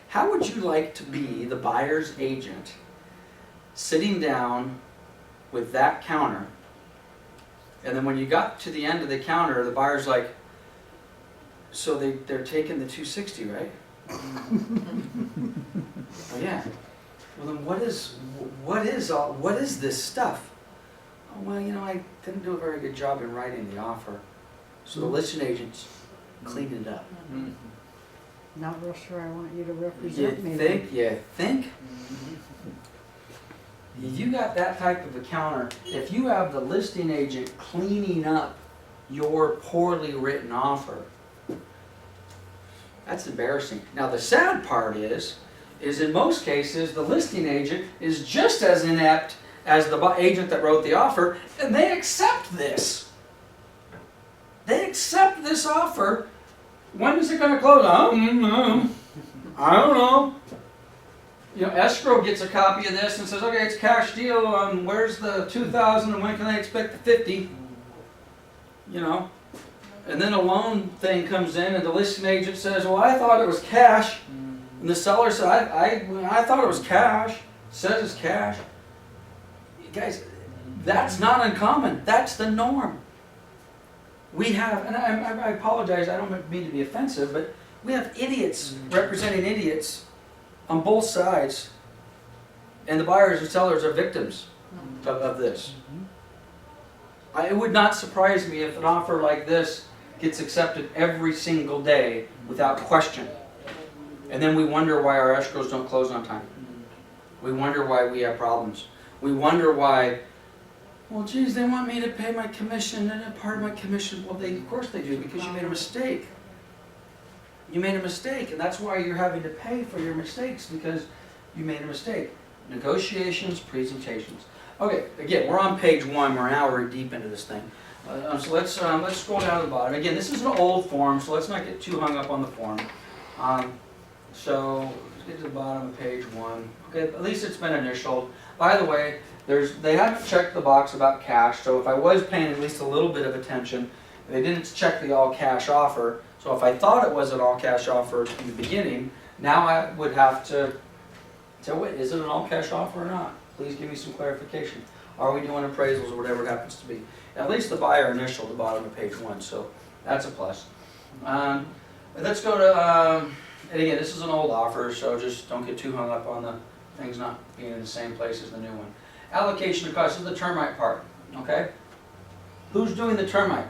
How would you like to be the buyer's agent sitting down with that counter, and then when you got to the end of the counter, the buyer's like, so they're taking the 260, right? Oh yeah. Well then what is this stuff? Oh well, you know, I didn't do a very good job in writing the offer. So the listing agents cleaned it up. Not real sure I want you to represent me. You think? You got that type of a counter. If you have the listing agent cleaning up your poorly written offer, that's embarrassing. Now the sad part is in most cases the listing agent is just as inept as the agent that wrote the offer, and they accept this. They accept this offer. When is it going to close? I don't know. You know, escrow gets a copy of this and says, okay, it's a cash deal. Where's the 2,000 and when can I expect the 50? You know, and then a loan thing comes in and the listing agent says, well, I thought it was cash. And the seller said, I thought it was cash. It says it's cash. Guys, that's not uncommon. That's the norm. We have, and I apologize, I don't mean to be offensive, but we have idiots representing idiots on both sides, and the buyers and sellers are victims of this. It would not surprise me if an offer like this gets accepted every single day without question. And then we wonder why our escrows don't close on time. We wonder why we have problems. We wonder why, well, geez, they want me to pay my commission and a part of my commission. Well, of course they do, because you made a mistake. You made a mistake, and that's why you're having to pay for your mistakes, because you made a mistake. Negotiations, presentations. Okay, again, we're on page 1. We're an hour deep into this thing. So let's scroll down to the bottom. Again, this is an old form, so let's not get too hung up on the form. So let's get to the bottom of page 1. Okay, at least it's been initialed. By the way, they haven't checked the box about cash, so if I was paying at least a little bit of attention, they didn't check the all-cash offer. So if I thought it was an all-cash offer in the beginning, now I would have to say, wait, is it an all-cash offer or not? Please give me some clarification. Are we doing appraisals or whatever it happens to be? At least the buyer initialed the bottom of page 1, so that's a plus. Let's go to, and again, this is an old offer, so just don't get too hung up on the things not being in the same place as the new one. Allocation of cost is the termite part, okay? Who's doing the termite?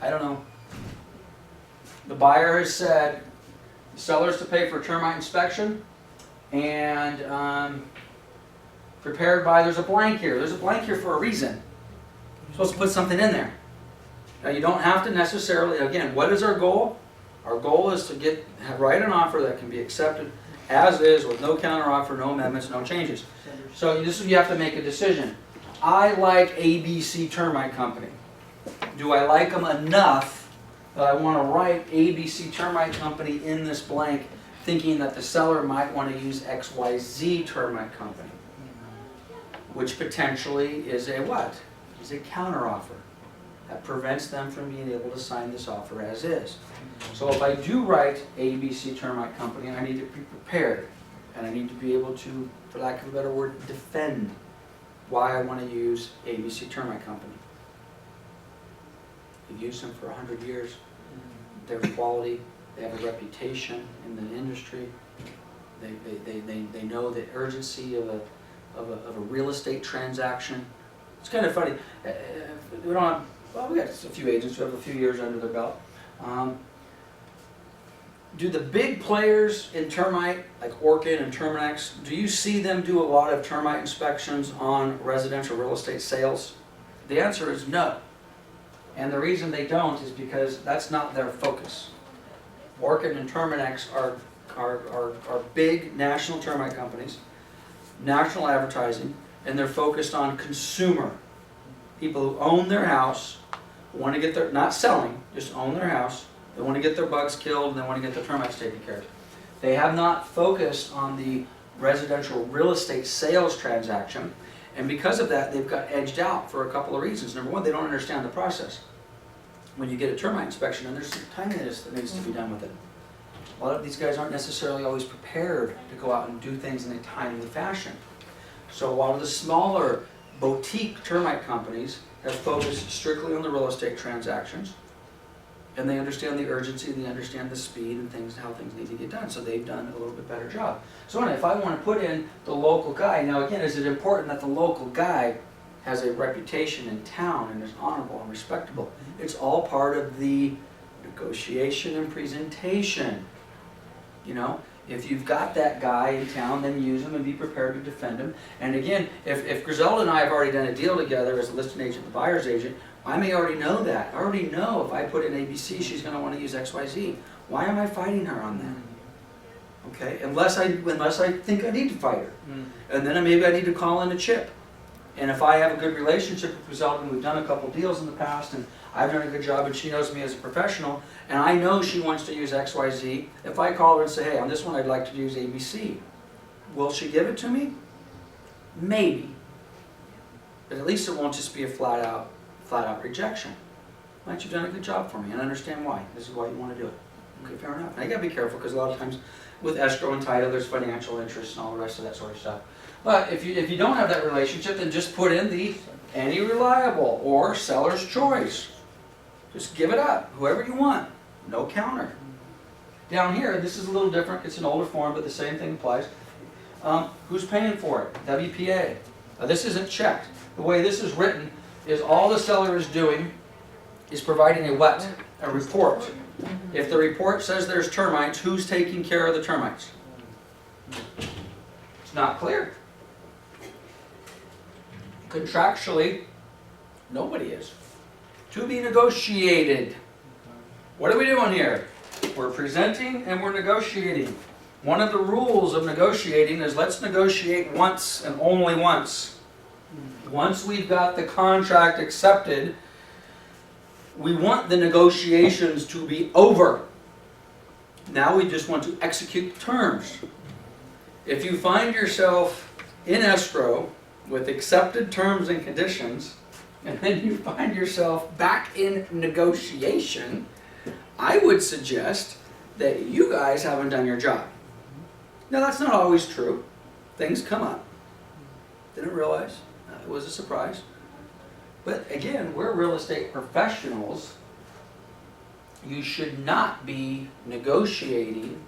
I don't know. The buyer has said the seller's to pay for termite inspection and prepared by, there's a blank here. There's a blank here for a reason. You're supposed to put something in there. Now you don't have to necessarily, again, what is our goal? Our goal is to write an offer that can be accepted as is with no counteroffer, no amendments, no changes. So this is, you have to make a decision. I like ABC Termite Company. Do I like them enough that I want to write ABC Termite Company in this blank, thinking that the seller might want to use XYZ Termite Company? Which potentially is a what? Is a counteroffer that prevents them from being able to sign this offer as is. So if I do write ABC Termite Company, I need to be prepared, and I need to be able to, for lack of a better word, defend why I want to use ABC Termite Company. I've used them for 100 years. They're quality. They have a reputation in the industry. They know the urgency of a real estate transaction. It's kind of funny. We don't have, well, we got a few agents who have a few years under their belt. Do the big players in termite, like Orchid and Terminex, do you see them do a lot of termite inspections on residential real estate sales? The answer is no. And the reason they don't is because that's not their focus. Orchid and Terminex are big national termite companies, national advertising, and they're focused on consumer. People who own their house, want to get their, not selling, just own their house. They want to get their bugs killed and they want to get their termites taken care of. They have not focused on the residential real estate sales transaction, and because of that they've got edged out for a couple of reasons. Number one, they don't understand the process. When you get a termite inspection, and there's some timeliness that needs to be done with it. A lot of these guys aren't necessarily always prepared to go out and do things in a timely fashion. So a lot of the smaller boutique termite companies have focused strictly on the real estate transactions, and they understand the urgency, they understand the speed and things, how things need to get done. So they've done a little bit better job. So if I want to put in the local guy, now again, is it important that the local guy has a reputation in town and is honorable and respectable? It's all part of the negotiation and presentation. You know, if you've got that guy in town, then use him and be prepared to defend him. And again, if Griselda and I have already done a deal together as a listing agent, the buyer's agent, I may already know that. I already know if I put in ABC, she's going to want to use XYZ. Why am I fighting her on that? Okay, unless I think I need to fight her. And then maybe I need to call in a chip. And if I have a good relationship with Griselda, and we've done a couple deals in the past, and I've done a good job, and she knows me as a professional, and I know she wants to use XYZ, if I call her and say, hey, on this one I'd like to use ABC, will she give it to me? Maybe. But at least it won't just be a flat out rejection. Right, you've done a good job for me, and I understand why. This is why you want to do it. Okay, fair enough. Now you gotta be careful, because a lot of times with escrow and title, there's financial interest and all the rest of that sort of stuff. But if you don't have that relationship, then just put in the any reliable or seller's choice. Just give it up, whoever you want. No counter. Down here, this is a little different. It's an older form, but the same thing applies. Who's paying for it? WPA. This isn't checked. The way this is written is all the seller is doing is providing a what? A report. If the report says there's termites, who's taking care of the termites? It's not clear. Contractually, nobody is. To be negotiated. What are we doing here? We're presenting and we're negotiating. One of the rules of negotiating is let's negotiate once and only once. Once we've got the contract accepted, we want the negotiations to be over. Now we just want to execute terms. If you find yourself in escrow with accepted terms and conditions, and then you find yourself back in negotiation, I would suggest that you guys haven't done your job. Now that's not always true. Things come up. Didn't realize. It was a surprise. But again, we're real estate professionals. You should not be negotiating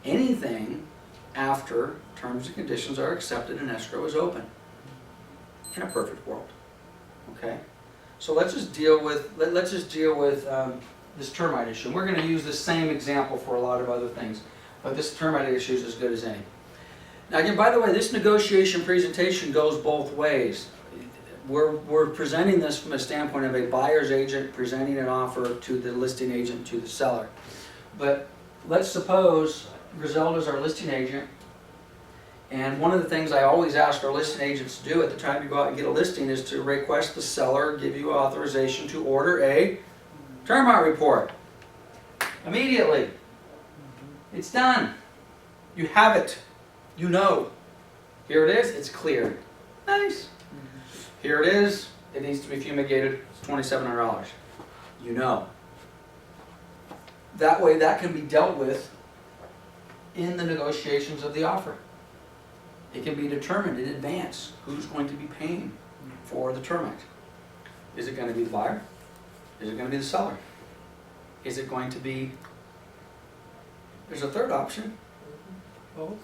anything after terms and conditions are accepted and escrow is open. In a perfect world, okay? So let's just deal with, this termite issue. We're going to use the same example for a lot of other things, but this termite issue is as good as any. Now again, by the way, this negotiation presentation goes both ways. We're presenting this from a standpoint of a buyer's agent presenting an offer to the listing agent to the seller. But let's suppose Griselda's our listing agent, and one of the things I always ask our listing agents to do at the time you go out and get a listing is to request the seller give you authorization to order a termite report. Immediately. It's done. You have it. You know. Here it is, it's cleared. Nice. Here it is, it needs to be fumigated, it's $2,700. You know. That way that can be dealt with in the negotiations of the offer. It can be determined in advance who's going to be paying for the termite. Is it going to be the buyer? Is it going to be the seller? Is it going to be... There's a third option. Both.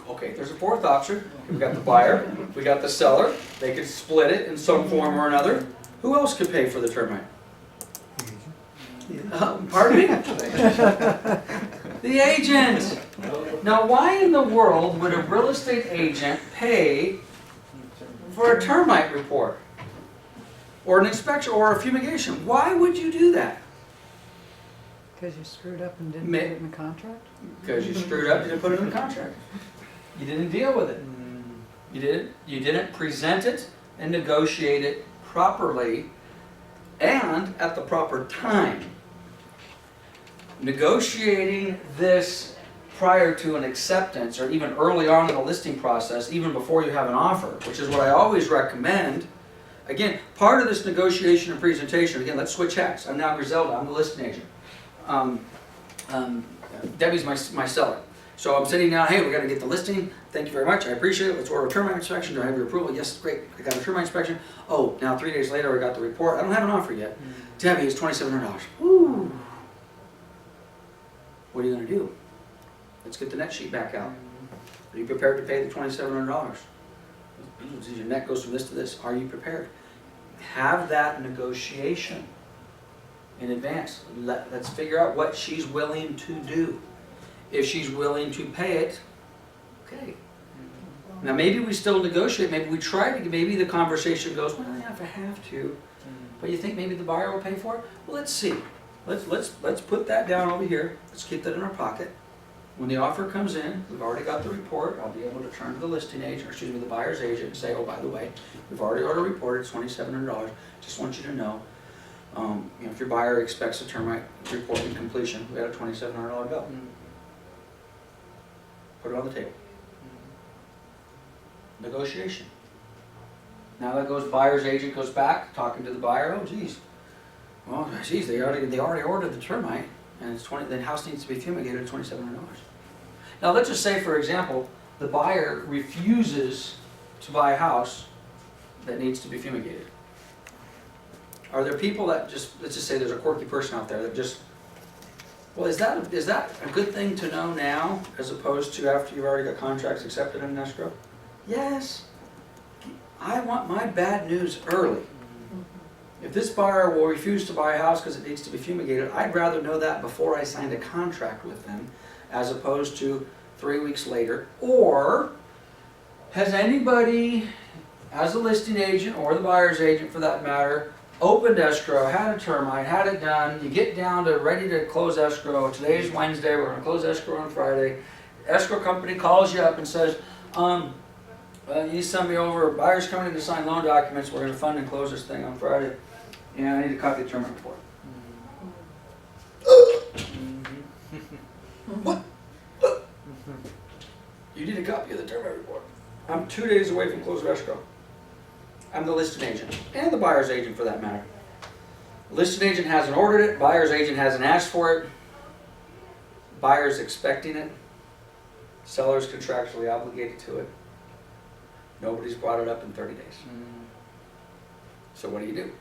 Okay, there's a fourth option. We've got the buyer, we got the seller. They could split it in some form or another. Who else could pay for the termite? Pardon me? The agent. Now, why in the world would a real estate agent pay for a termite report? Or an inspection, or a fumigation? Why would you do that? Because you screwed up and didn't put it in the contract? Because you screwed up, you didn't put it in the contract. You didn't deal with it. You didn't present it and negotiate it properly and at the proper time. Negotiating this prior to an acceptance or even early on in the listing process, even before you have an offer, which is what I always recommend. Again, part of this negotiation and presentation, again, let's switch hats. I'm now Griselda, I'm the listing agent. Debbie's my seller. So I'm sitting down, hey, we got to get the listing. Thank you very much, I appreciate it. Let's order a termite inspection. Do I have your approval? Yes, great. I got a termite inspection. Oh, now 3 days later I got the report. I don't have an offer yet. Debbie, it's $2,700. Woo! What are you going to do? Let's get the net sheet back out. Are you prepared to pay the $2,700? Your net goes from this to this. Are you prepared? Have that negotiation in advance. Let's figure out what she's willing to do. If she's willing to pay it, okay. Now maybe we still negotiate, maybe we try to, maybe the conversation goes, well, yeah, if I have to, but you think maybe the buyer will pay for it? Well, let's see. Let's put that down over here. Let's keep that in our pocket. When the offer comes in, we've already got the report. I'll be able to turn to the listing agent, or excuse me, the buyer's agent, and say, oh, by the way, we've already ordered a report. It's $2,700. Just want you to know, if your buyer expects a termite report in completion, we got a $2,700 bill. Put it on the table. Negotiation. Now that goes, buyer's agent goes back, talking to the buyer. Oh, geez. Well, geez, they already ordered the termite, and it's the house needs to be fumigated at $2,700. Now let's just say, for example, the buyer refuses to buy a house that needs to be fumigated. Are there people that just, let's just say there's a quirky person out there that just, well, is that a good thing to know now as opposed to after you've already got contracts accepted in escrow? Yes. I want my bad news early. If this buyer will refuse to buy a house because it needs to be fumigated, I'd rather know that before I signed a contract with them as opposed to 3 weeks later. Or has anybody, as a listing agent or the buyer's agent for that matter, opened escrow, had a termite, had it done, you get down to ready to close escrow, today's Wednesday, we're going to close escrow on Friday, escrow company calls you up and says, you send me over, buyer's coming in to sign loan documents, we're going to fund and close this thing on Friday, and I need a copy of the termite report. What? You need a copy of the termite report. I'm 2 days away from close of escrow. I'm the listing agent, and the buyer's agent for that matter. Listing agent hasn't ordered it, buyer's agent hasn't asked for it, buyer's expecting it, seller's contractually obligated to it. Nobody's brought it up in 30 days. So what do?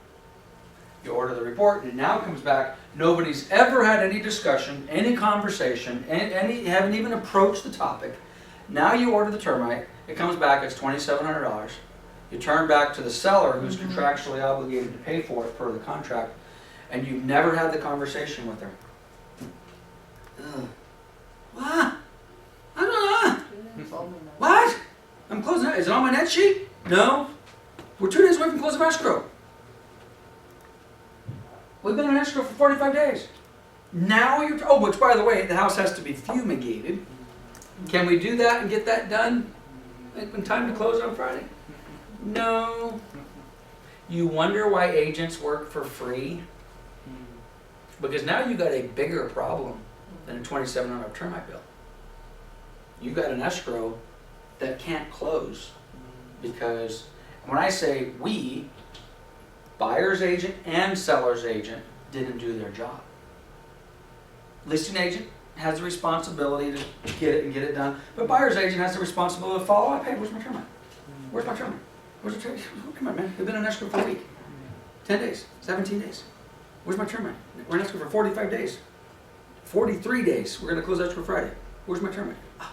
You order the report, and it now comes back, nobody's ever had any discussion, any conversation, haven't even approached the topic. Now you order the termite, it comes back, it's $2,700. You turn back to the seller who's contractually obligated to pay for it per the contract, and you've never had the conversation with her. Ugh. What? I don't know. What? I'm closing it. Is it on my net sheet? No. We're 2 days away from close of escrow. We've been in escrow for 45 days. Now you're, oh, which by the way, the house has to be fumigated. Can we do that and get that done in time to close on Friday? No. You wonder why agents work for free? Because now you've got a bigger problem than a $2,700 termite bill. You've got an escrow that can't close because when I say we, buyer's agent and seller's agent didn't do their job. Listing agent has the responsibility to get it and get it done, but buyer's agent has the responsibility to follow up. Hey, where's my termite? Where's my termite? Where's the termite? Oh, come on, man. We've been in escrow for a week. 10 days, 17 days. Where's my termite? We're in escrow for 45 days. 43 days. We're going to close escrow Friday. Where's my termite? Oh.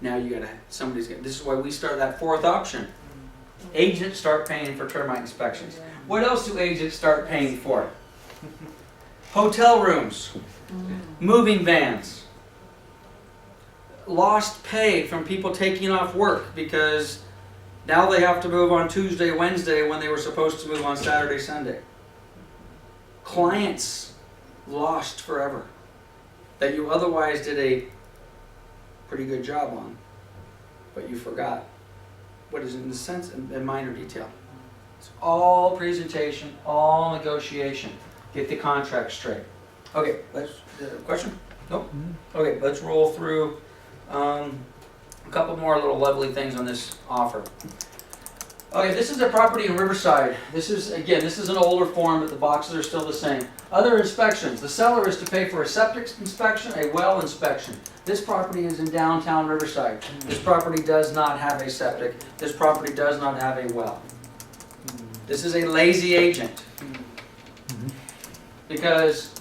Now you gotta, somebody's got, this is why we start that fourth option. Agents start paying for termite inspections. What else do agents start paying for? Hotel rooms, moving vans, lost pay from people taking off work because now they have to move on Tuesday, Wednesday when they were supposed to move on Saturday, Sunday. Clients lost forever that you otherwise did a pretty good job on, but you forgot what is in the sense in minor detail. It's all presentation, all negotiation. Get the contract straight. Okay, let's, question? Nope? Okay, let's roll through a couple more little lovely things on this offer. Okay, this is a property in Riverside. This is, again, this is an older form, but the boxes are still the same. Other inspections. The seller is to pay for a septic inspection, a well inspection. This property is in downtown Riverside. This property does not have a septic. This property does not have a well. This is a lazy agent. Because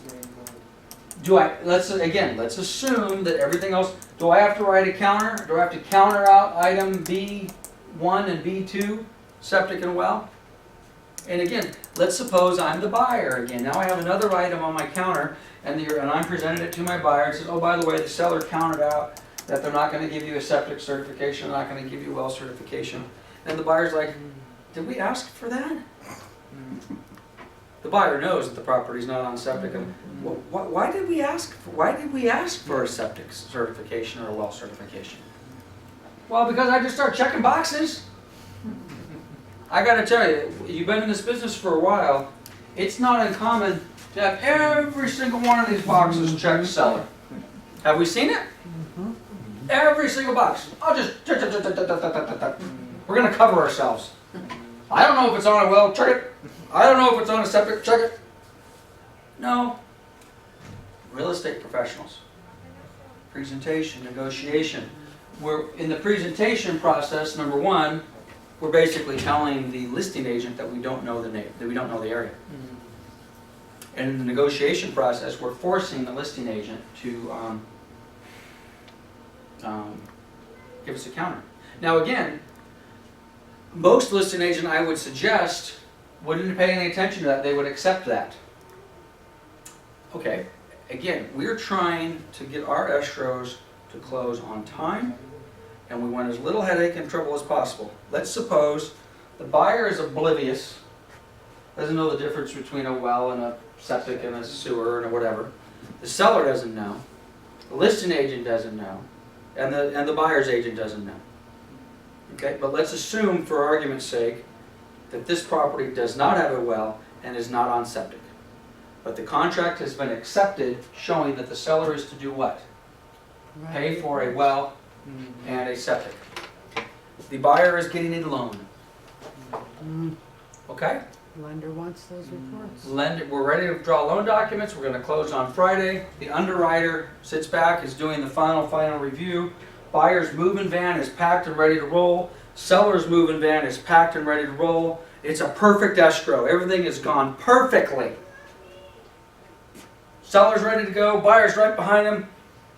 let's assume that everything else, do I have to write a counter? Do I have to counter out item B1 and B2, septic and well? And again, let's suppose I'm the buyer again. Now I have another item on my counter and I'm presenting it to my buyer and says, oh, by the way, the seller countered out that they're not going to give you a septic certification, they're not going to give you well certification. And the buyer's like, did we ask for that? The buyer knows that the property's not on septic, and why did we ask for a septic certification or a well certification? Well, because I just start checking boxes. I got to tell you, you've been in this business for a while. It's not uncommon to have every single one of these boxes checked seller. Have we seen it? Every single box. I'll just we're going to cover ourselves. I don't know if it's on a well. Check it. I don't know if it's on a septic, check it. No. Real estate professionals. Presentation, negotiation. We're in the presentation process, number one, we're basically telling the listing agent that we don't know the name, that we don't know the area. And in the negotiation process, we're forcing the listing agent to give us a counter. Now again, most listing agent I would suggest wouldn't pay any attention to that, they would accept that. Okay, again, we're trying to get our escrows to close on time, and we want as little headache and trouble as possible. Let's suppose the buyer is oblivious, doesn't know the difference between a well and a septic and a sewer and whatever. The seller doesn't know, the listing agent doesn't know, and the buyer's agent doesn't know. Okay, but let's assume for argument's sake that this property does not have a well and is not on septic. But the contract has been accepted showing that the seller is to do what? Pay for a well and a septic. The buyer is getting a loan. Okay? Lender wants those reports. Lender, we're ready to draw loan documents. We're going to close on Friday. The underwriter sits back, is doing the final review. Buyer's moving van is packed and ready to roll. Seller's moving van is packed and ready to roll. It's a perfect escrow. Everything has gone perfectly. Seller's ready to go. Buyer's right behind him.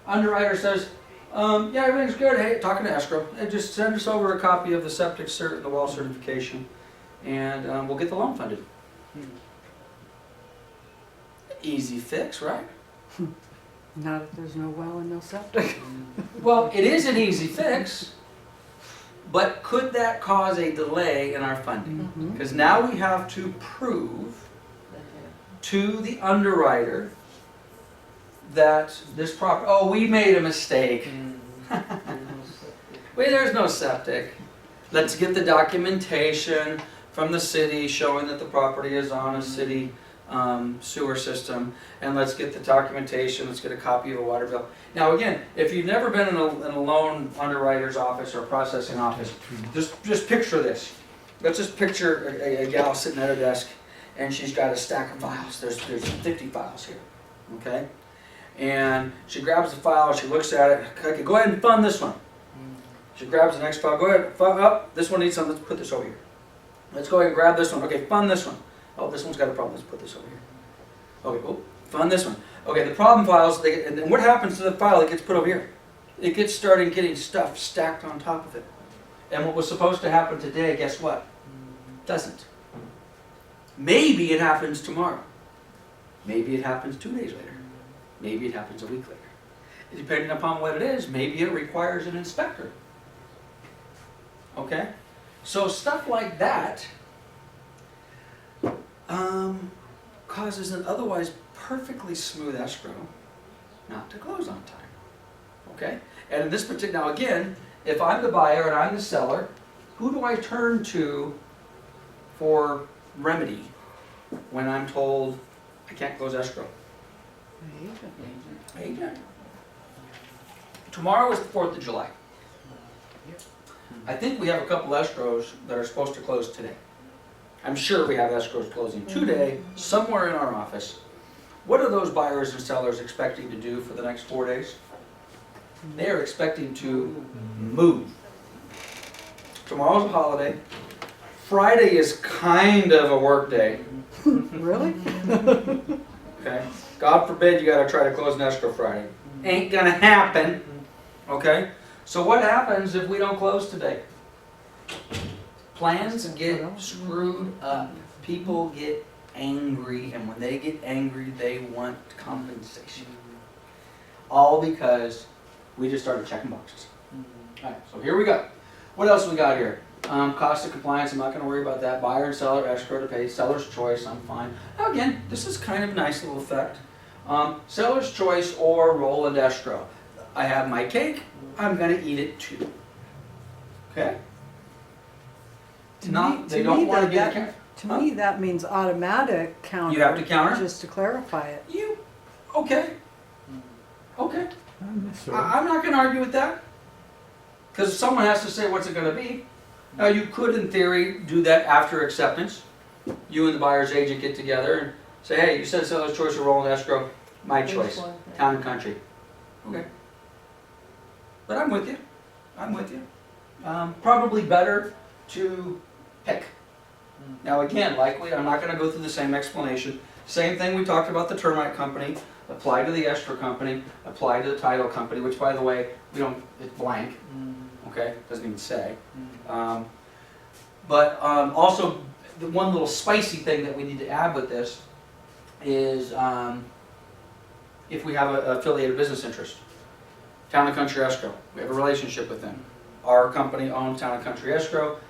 underwriter says, yeah, everything's good, hey, talking to escrow, just send us over a copy of the septic cert and the well certification, and we'll get the loan funded. Easy fix, right? Not if there's no well and no septic. Well, it is an easy fix, but could that cause a delay in our funding? Mhm. Because now we have to prove to the underwriter that this property, oh, we made a mistake. Wait, there's no septic. Let's get the documentation from the city showing that the property is on a city sewer system, and let's get the documentation, let's get a copy of a water bill. Now again, if you've never been in a loan underwriter's office or processing office, just picture this. Let's just picture a gal sitting at her desk, and she's got a stack of files. There's 50 files here, okay? And she grabs the file, she looks at it, okay, go ahead and fund this one. She grabs the next file, go ahead, fund up, this one needs something, let's put this over here. Let's go ahead and grab this one, okay, fund this one. Oh, this one's got a problem, let's put this over here. Okay, oh, fund this one. Okay, the problem files, and then what happens to the file that gets put over here? It gets started getting stuff stacked on top of it. And what was supposed to happen today, guess what? Doesn't. Maybe it happens tomorrow. Maybe it happens 2 days later. Maybe it happens a week later. Depending upon what it is, maybe it requires an inspector. Okay? So stuff like that causes an otherwise perfectly smooth escrow not to close on time. Okay? And in this particular, now again, if I'm the buyer and I'm the seller, who do I turn to for remedy when I'm told I can't close escrow? Agent. Tomorrow is the 4th of July. I think we have a couple escrows that are supposed to close today. I'm sure we have escrows closing today, somewhere in our office. What are those buyers and sellers expecting to do for the next 4 days? They are expecting to move. Tomorrow's a holiday. Friday is kind of a work day. Really? Okay? God forbid you gotta try to close an escrow Friday. Ain't gonna happen. Okay? So what happens if we don't close today? Plans get screwed up. People get angry, and when they get angry, they want compensation. All because we just started checking boxes. Alright, so here we go. What else we got here? Cost of compliance, I'm not going to worry about that. Buyer and seller, escrow to pay. Seller's choice, I'm fine. Now again, this is kind of a nice little effect. Seller's choice or roll and escrow. I have my cake, I'm going to eat it too. Okay? They don't want to get a counter. To me, that means automatic counter. You have to counter? Just to clarify it. Okay. Okay. I'm not going to argue with that. Because someone has to say what's it going to be. Now you could, in theory, do that after acceptance. You and the buyer's agent get together and say, hey, you said seller's choice or roll and escrow. My choice. Town and country. Okay. But I'm with you. I'm with you. Probably better to pick. Now again, likely, I'm not going to go through the same explanation. Same thing we talked about the termite company. Apply to the escrow company. Apply to the title company, which by the way, it's blank. Okay, doesn't even say. But also, the one little spicy thing that we need to add with this is if we have an affiliated business interest. Town and Country Escrow, we have a relationship with them. Our company owns Town and Country Escrow.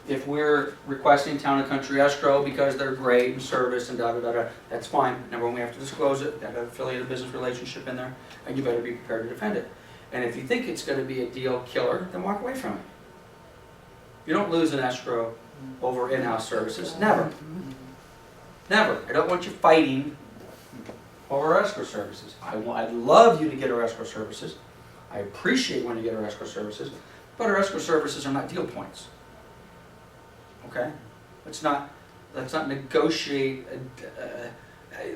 If we're requesting Town and Country Escrow because they're great in service and da-da-da-da, that's fine. Number one, we have to disclose it, that affiliated business relationship in there, and you better be prepared to defend it. And if you think it's going to be a deal killer, then walk away from it. You don't lose an escrow over in-house services. Never. Never. I don't want you fighting over our escrow services. I'd love you to get our escrow services. I appreciate when you get our escrow services, but our escrow services are not deal points. Okay? Let's not negotiate.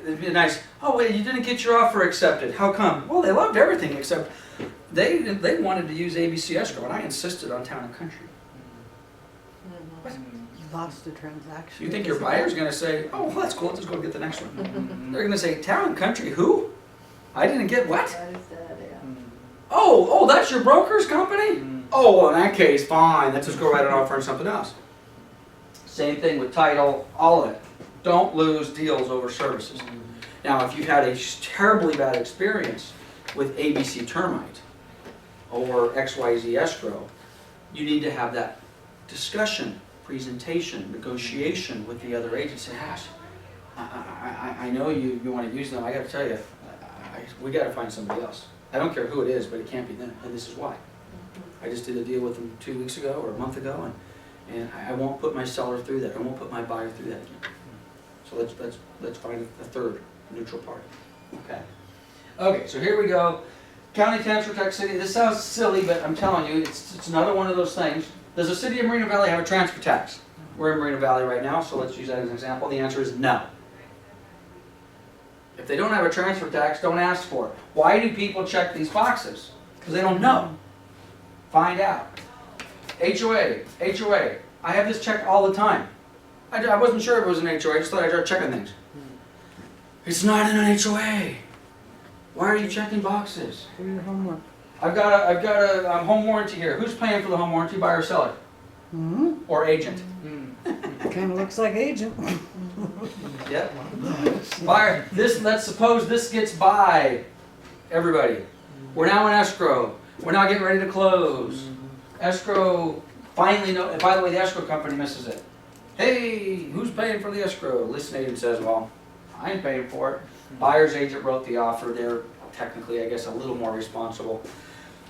It'd be nice. Oh wait, you didn't get your offer accepted. How come? Well, they loved everything except they wanted to use ABC Escrow, and I insisted on Town and Country. What? You lost a transaction. You think your buyer's going to say, "Oh, well, that's cool. Let's just go get the next one." They're going to say, "Town and Country, who? I didn't get what?" Oh, that's your broker's company? Oh, well, in that case, fine, let's just go right on offering something else. Same thing with title, all of it. Don't lose deals over services. Now, if you've had a terribly bad experience with ABC Termite or XYZ Escrow, you need to have that discussion, presentation, negotiation with the other agent. Say, Hash, I know you want to use them. I got to tell you, we got to find somebody else. I don't care who it is, but it can't be them, and this is why. I just did a deal with them 2 weeks ago or a month ago, and I won't put my seller through that. I won't put my buyer through that again. So let's find a third neutral party. Okay. Okay. So here we go. County tax for Tax City. This sounds silly, but I'm telling you, it's another one of those things. Does the city of Moreno Valley have a transfer tax? We're in Moreno Valley right now, so let's use that as an example. The answer is no. If they don't have a transfer tax, don't ask for it. Why do people check these boxes? Because they don't know. Find out. HOA. I have this checked all the time. I wasn't sure if it was an HOA, I just thought I'd start checking things. It's not in an HOA. Why are you checking boxes? For your homework. I've got a home warranty here. Who's paying for the home warranty, buyer or seller? Hmm? Or agent? Kind of looks like agent. Yep. Buyer, let's suppose this gets by everybody. We're now in escrow. We're now getting ready to close. Escrow finally and by the way, the escrow company misses it. Hey, who's paying for the escrow? Listing agent says, well, I ain't paying for it. Buyer's agent wrote the offer. They're technically, I guess, a little more responsible.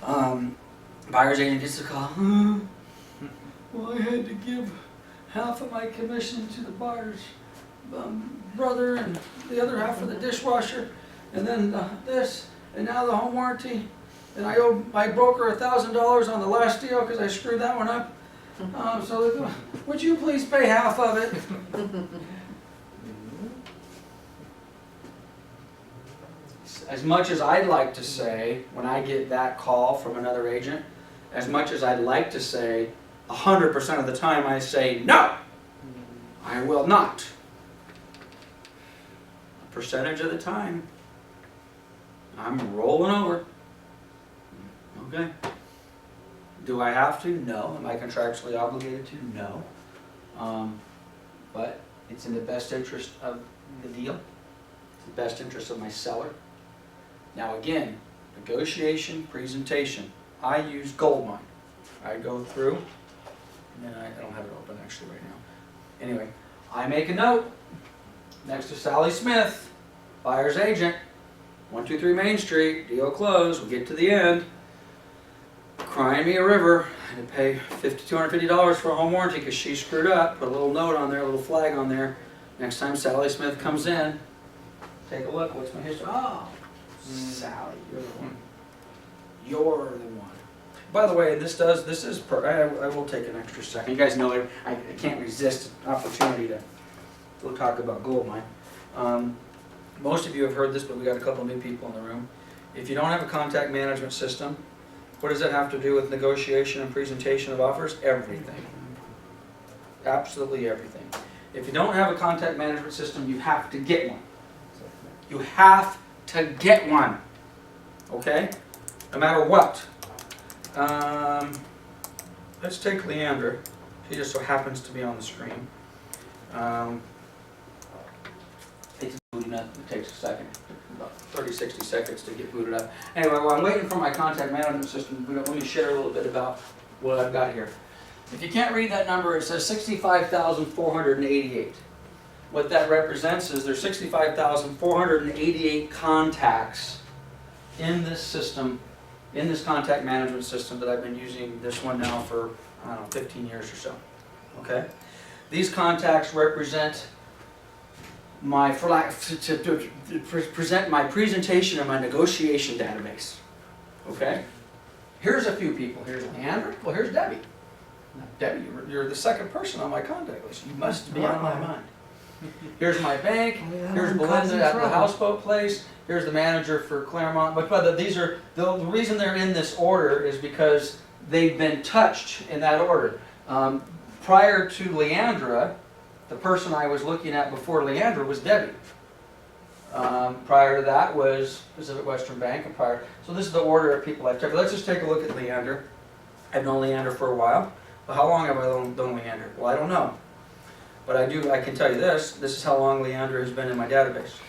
Buyer's agent gets the call. Well, I had to give half of my commission to the buyer's brother and the other half for the dishwasher, and then this, and now the home warranty, and I owe my broker $1,000 on the last deal because I screwed that one up. So would you please pay half of it? As much as I'd like to say, when I get that call from another agent, as much as I'd like to say, 100% of the time I say, no, I will not. A percentage of the time, I'm rolling over. Okay. Do I have to? No. Am I contractually obligated to? No. But it's in the best interest of the deal. It's the best interest of my seller. Now again, negotiation, presentation. I use Goldmine. I go through, and I don't have it open actually right now. Anyway, I make a note next to Sally Smith, buyer's agent, 123 Main Street, deal closed, we get to the end. Crying me a river. I had to pay $250 for a home warranty because she screwed up. Put a little note on there, a little flag on there. Next time Sally Smith comes in, take a look. What's my history? Oh, Sally, you're the one. You're the one. By the way, I will take an extra second. You guys know I can't resist an opportunity to talk about Goldmine. Most of you have heard this, but we got a couple new people in the room. If you don't have a contact management system, what does that have to do with negotiation and presentation of offers? Everything. Absolutely everything. If you don't have a contact management system, you have to get one. You have to get one. Okay? No matter what. Let's take Leandra. She just so happens to be on the screen. It's booting up. It takes a second. About 30, 60 seconds to get booted up. Anyway, while I'm waiting for my contact management system, let me share a little bit about what I've got here. If you can't read that number, it says 65,488. What that represents is there's 65,488 contacts in this system, in this contact management system that I've been using this one now for, I don't know, 15 years or so. Okay? These contacts represent to present my presentation and my negotiation database. Okay? Here's a few people. Here's Leandra. Well, here's Debbie. Now, Debbie, you're the second person on my contact list. You must be on my mind. Here's my bank. Here's Belinda at the houseboat place. Here's the manager for Claremont. But these are the reason they're in this order is because they've been touched in that order. Prior to Leandra, the person I was looking at before Leandra was Debbie. Prior to that was Pacific Western Bank, and prior, so this is the order of people I've taken. Let's just take a look at Leander. I've known Leander for a while. But how long have I known Leander? Well, I don't know. But I can tell you this is how long Leander has been in my database.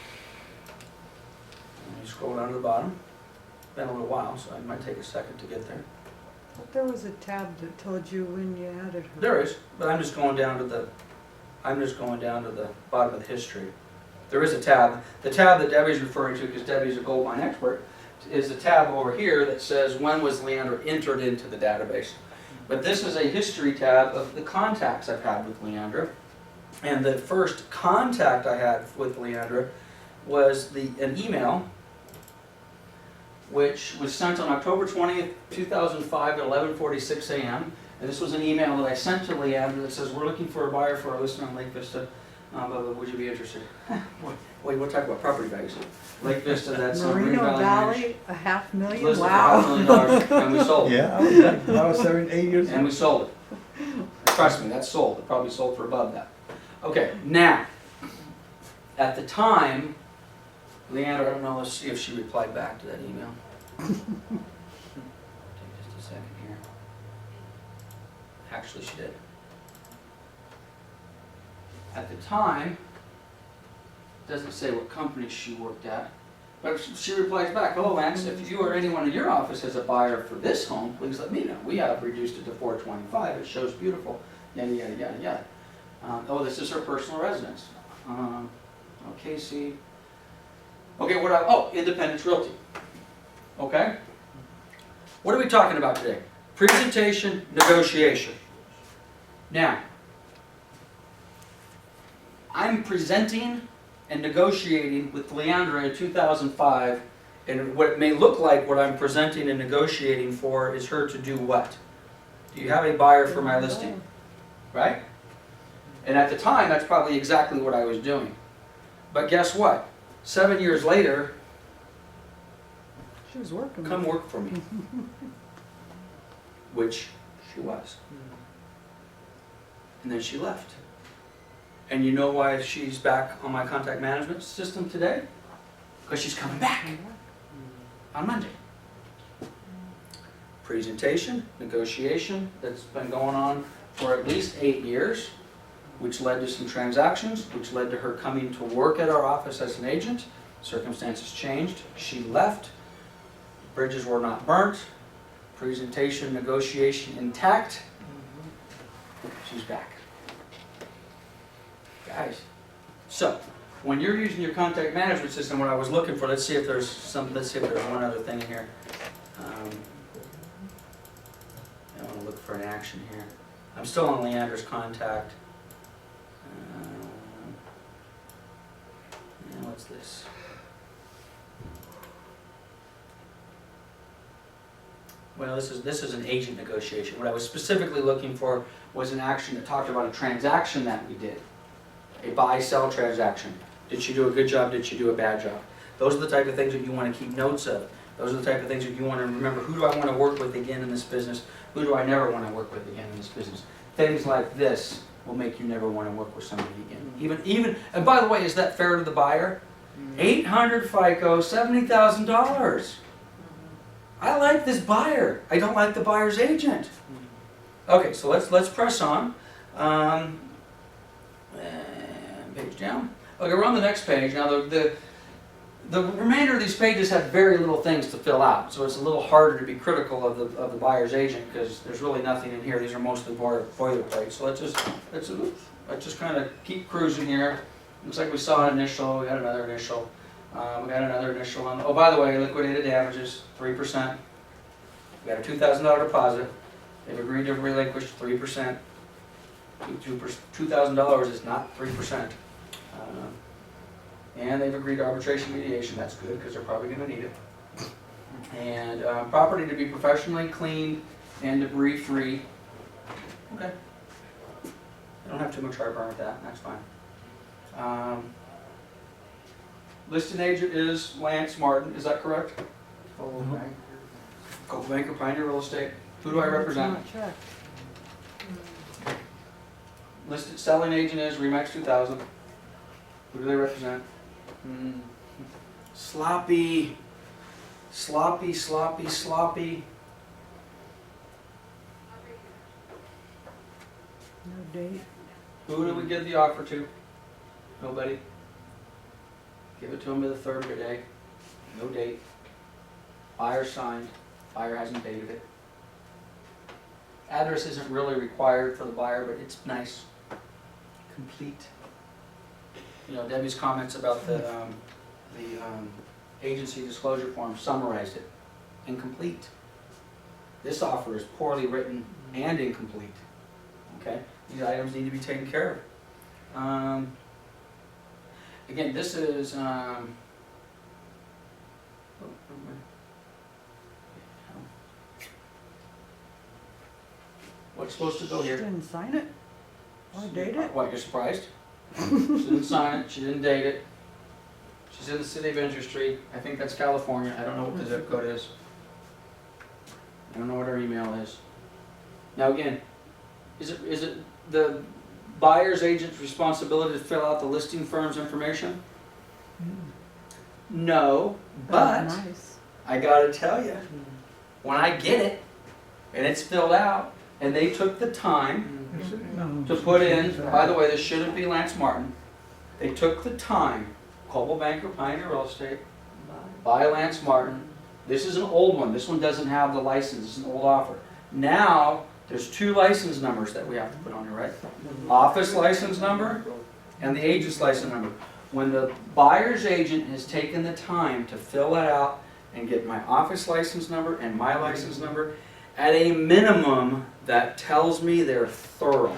And you scroll down to the bottom. It's been a little while, so it might take a second to get there. But there was a tab that told you when you added her. There is, but I'm just going down to the bottom of the history. There is a tab. The tab that Debbie's referring to, because Debbie's a gold mine expert, is a tab over here that says when was Leander entered into the database. But this is a history tab of the contacts I've had with Leander. And the first contact I had with Leander was an email which was sent on October 20th, 2005 at 11:46 a.m. And this was an email that I sent to Leander that says, we're looking for a buyer for our listing on Lake Vista. Would you be interested? Wait, we'll talk about property values. Lake Vista, that's Merino Green Valley, Ranch. $500,000, Listed for wow. $5 million, and we sold it. Yeah, I was 7, 8 years And we sold it. Trust me, that's sold. It probably sold for above that. Okay, now, at the time, Leander, I don't know, let's see if she replied back to that email. Take just a second here. Actually, she did. At the time, doesn't say what company she worked at, but she replies back, hello Lance, if you or anyone in your office has a buyer for this home, please let me know. We have reduced it to $425. It shows beautiful, yada, yada, yada, yada. Oh, this is her personal residence. Casey. Okay, Independence Realty. Okay? What are we talking about today? Presentation, negotiation. Now, I'm presenting and negotiating with Leander in 2005, and what it may look like what I'm presenting and negotiating for is her to do what? Do you have a buyer for my listing? Right? And at the time, that's probably exactly what I was doing. But guess what? 7 years later, She was working. come work for me. Which she was. And then she left. And you know why she's back on my contact management system today? Because she's coming back on Monday. Presentation, negotiation, that's been going on for at least 8 years, which led to some transactions, which led to her coming to work at our office as an agent. Circumstances changed. She left. Bridges were not burnt. Presentation, negotiation intact. She's back. Guys, so when you're using your contact management system, what I was looking for, let's see if there's one other thing in here. I want to look for an action here. I'm still on Leander's contact. And what's this? Well, this is an agent negotiation. What I was specifically looking for was an action that talked about a transaction that we did. A buy-sell transaction. Did she do a good job? Did she do a bad job? Those are the type of things that you want to keep notes of. Those are the type of things that you want to remember. Who do I want to work with again in this business? Who do I never want to work with again in this business? Things like this will make you never want to work with somebody again. Even, and by the way, is that fair to the buyer? 800 FICO, $70,000. I like this buyer. I don't like the buyer's agent. Okay, so let's press on. And page down. Okay, we're on the next page. Now the remainder of these pages have very little things to fill out, so it's a little harder to be critical of the buyer's agent because there's really nothing in here. These are mostly boilerplate. So let's just kind of keep cruising here. Looks like we saw an initial. We got another initial. We got another initial on. Oh, by the way, liquidated damages 3%. We got a $2,000 deposit. They've agreed to relinquish 3%. $2,000 is not 3%. And they've agreed to arbitration mediation. That's good because they're probably going to need it. And property to be professionally cleaned and debris free. Okay. I don't have too much heartburn with that. That's fine. Listing agent is Lance Martin. Is that correct? Coldwell Banker, Pioneer Real Estate. Who do I represent? Not checked. Listed selling agent is Remax 2000. Who do they represent? sloppy. No date. Who do we give the offer to? Nobody. Give it to them by the third of the day. No date. Buyer signed. Buyer hasn't dated it. Address isn't really required for the buyer, but it's nice. Complete. You know, Debbie's comments about the agency disclosure form summarized it. Incomplete. This offer is poorly written and incomplete. Okay? These items need to be taken care of. Again, this is, what's supposed to go She here? didn't sign it or date it? What, you're surprised? She didn't sign it, she didn't date it. She's in the city of Industry. I think that's California. I don't know what the zip code is. I don't know what her email is. Now again, is it the buyer's agent's responsibility to fill out the listing firm's information? No, but Nice. I gotta tell you, when I get it and it's filled out and they took the time to put in, by the way, this shouldn't be Lance Martin. They took the time, Coldwell Banker Pioneer Real Estate, by Lance Martin. This is an old one. This one doesn't have the license. It's an old offer. Now, there's two license numbers that we have to put on here, right? Office license number and the agent's license number. When the buyer's agent has taken the time to fill that out and get my office license number and my license number, at a minimum, that tells me they're thorough.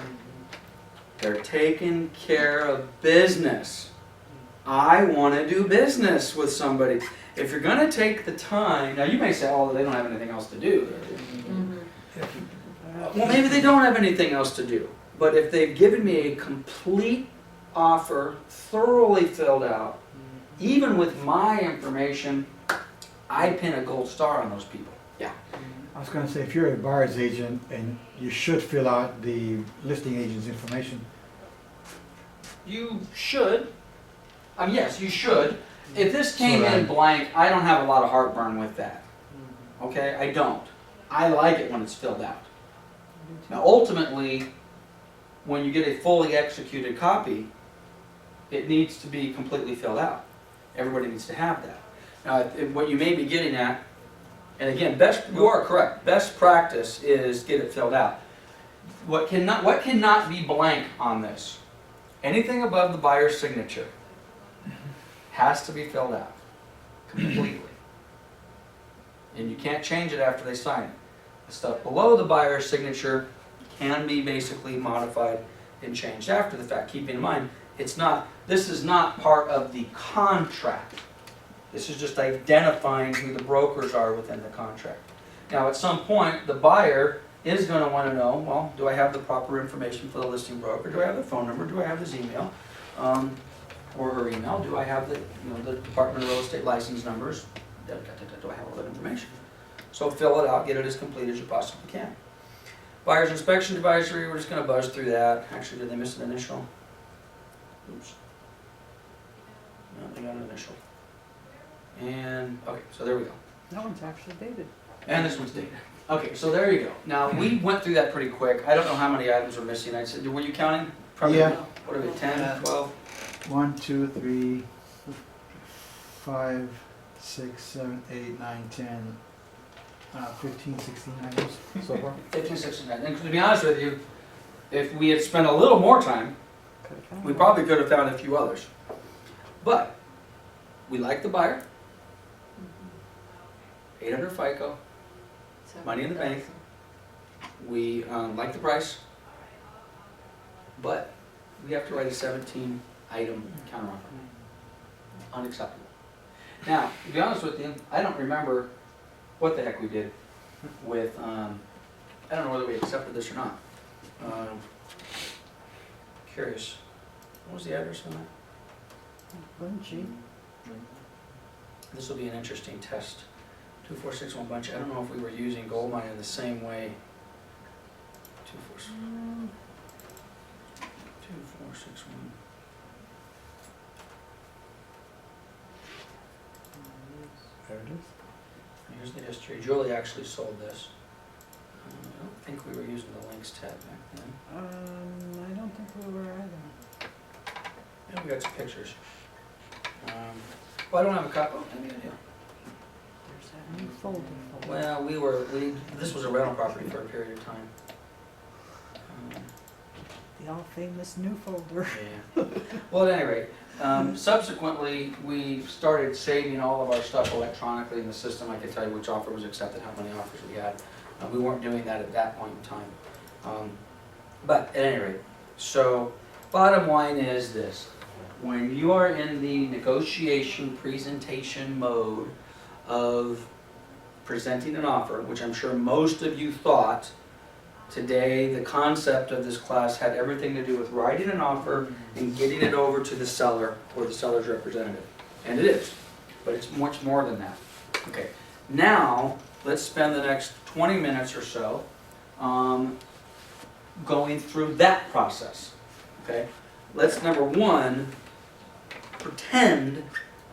They're taking care of business. I want to do business with somebody. If you're going to take the time, now you may say, oh, they don't have anything else to do. Well, maybe they don't have anything else to do. But if they've given me a complete offer, thoroughly filled out, even with my information, I pin a gold star on those people. Yeah. I was gonna say, if you're a buyer's agent and you should fill out the listing agent's information. You should. Yes, you should. If this came So in then- blank, I don't have a lot of heartburn with that. Okay, I don't. I like it when it's filled out. Now, ultimately, when you get a fully executed copy, it needs to be completely filled out. Everybody needs to have that. Now, what you may be getting at, and again, you are correct. Best practice is get it filled out. What cannot be blank on this? Anything above the buyer's signature has to be filled out completely. And you can't change it after they sign it. The stuff below the buyer's signature can be basically modified and changed after the fact. Keeping in mind, this is not part of the contract. This is just identifying who the brokers are within the contract. Now, at some point, the buyer is going to want to know, well, do I have the proper information for the listing broker? Do I have the phone number? Do I have his email? Or her email? Do I have the Department of Real Estate license numbers? Do I have all that information? So fill it out, get it as complete as you possibly can. Buyer's inspection advisory, we're just going to buzz through that. Actually, did they miss an initial? Oops. No, they got an initial. And, okay, so there we go. That one's actually dated. And this one's dated. Okay, so there you go. Now, we went through that pretty quick. I don't know how many items were missing. I said, were you counting? Probably. Yeah. What are we, 10, 12? 1, 2, 3, 5, 6, 7, 8, 9, 10, 15, 16 items so far. 15, 16, 19. And to be honest with you, if we had spent a little more time, we probably could have found a few others. But we like the buyer, 800 FICO, money in the bank. We like the price, but we have to write a 17-item counteroffer. Unacceptable. Now, to be honest with you, I don't remember what the heck we did with, I don't know whether we accepted this or not. Curious. What was the address on that? Bunchy. This will be an interesting test. 2461 Bunch. I don't know if we were using gold mine in the same way. 2461. here's the history. Julie actually sold this. I don't think we were using the links tab back then. I don't think we were either. Yeah, we got some pictures. Well, I don't have a copy. Oh, maybe I do. There's that new folder. Well, this was a rental property for a period of time. The all famous new folder. Yeah. Well, at any rate, subsequently, we started saving all of our stuff electronically in the system. I could tell you which offer was accepted, how many offers we had. We weren't doing that at that point in time. But at any rate, so bottom line is this. When you are in the negotiation presentation mode of presenting an offer, which I'm sure most of you thought today, the concept of this class had everything to do with writing an offer and getting it over to the seller or the seller's representative. And it is, but it's much more than that. Okay, now let's spend the next 20 minutes or so going through that process. Okay, let's number one, pretend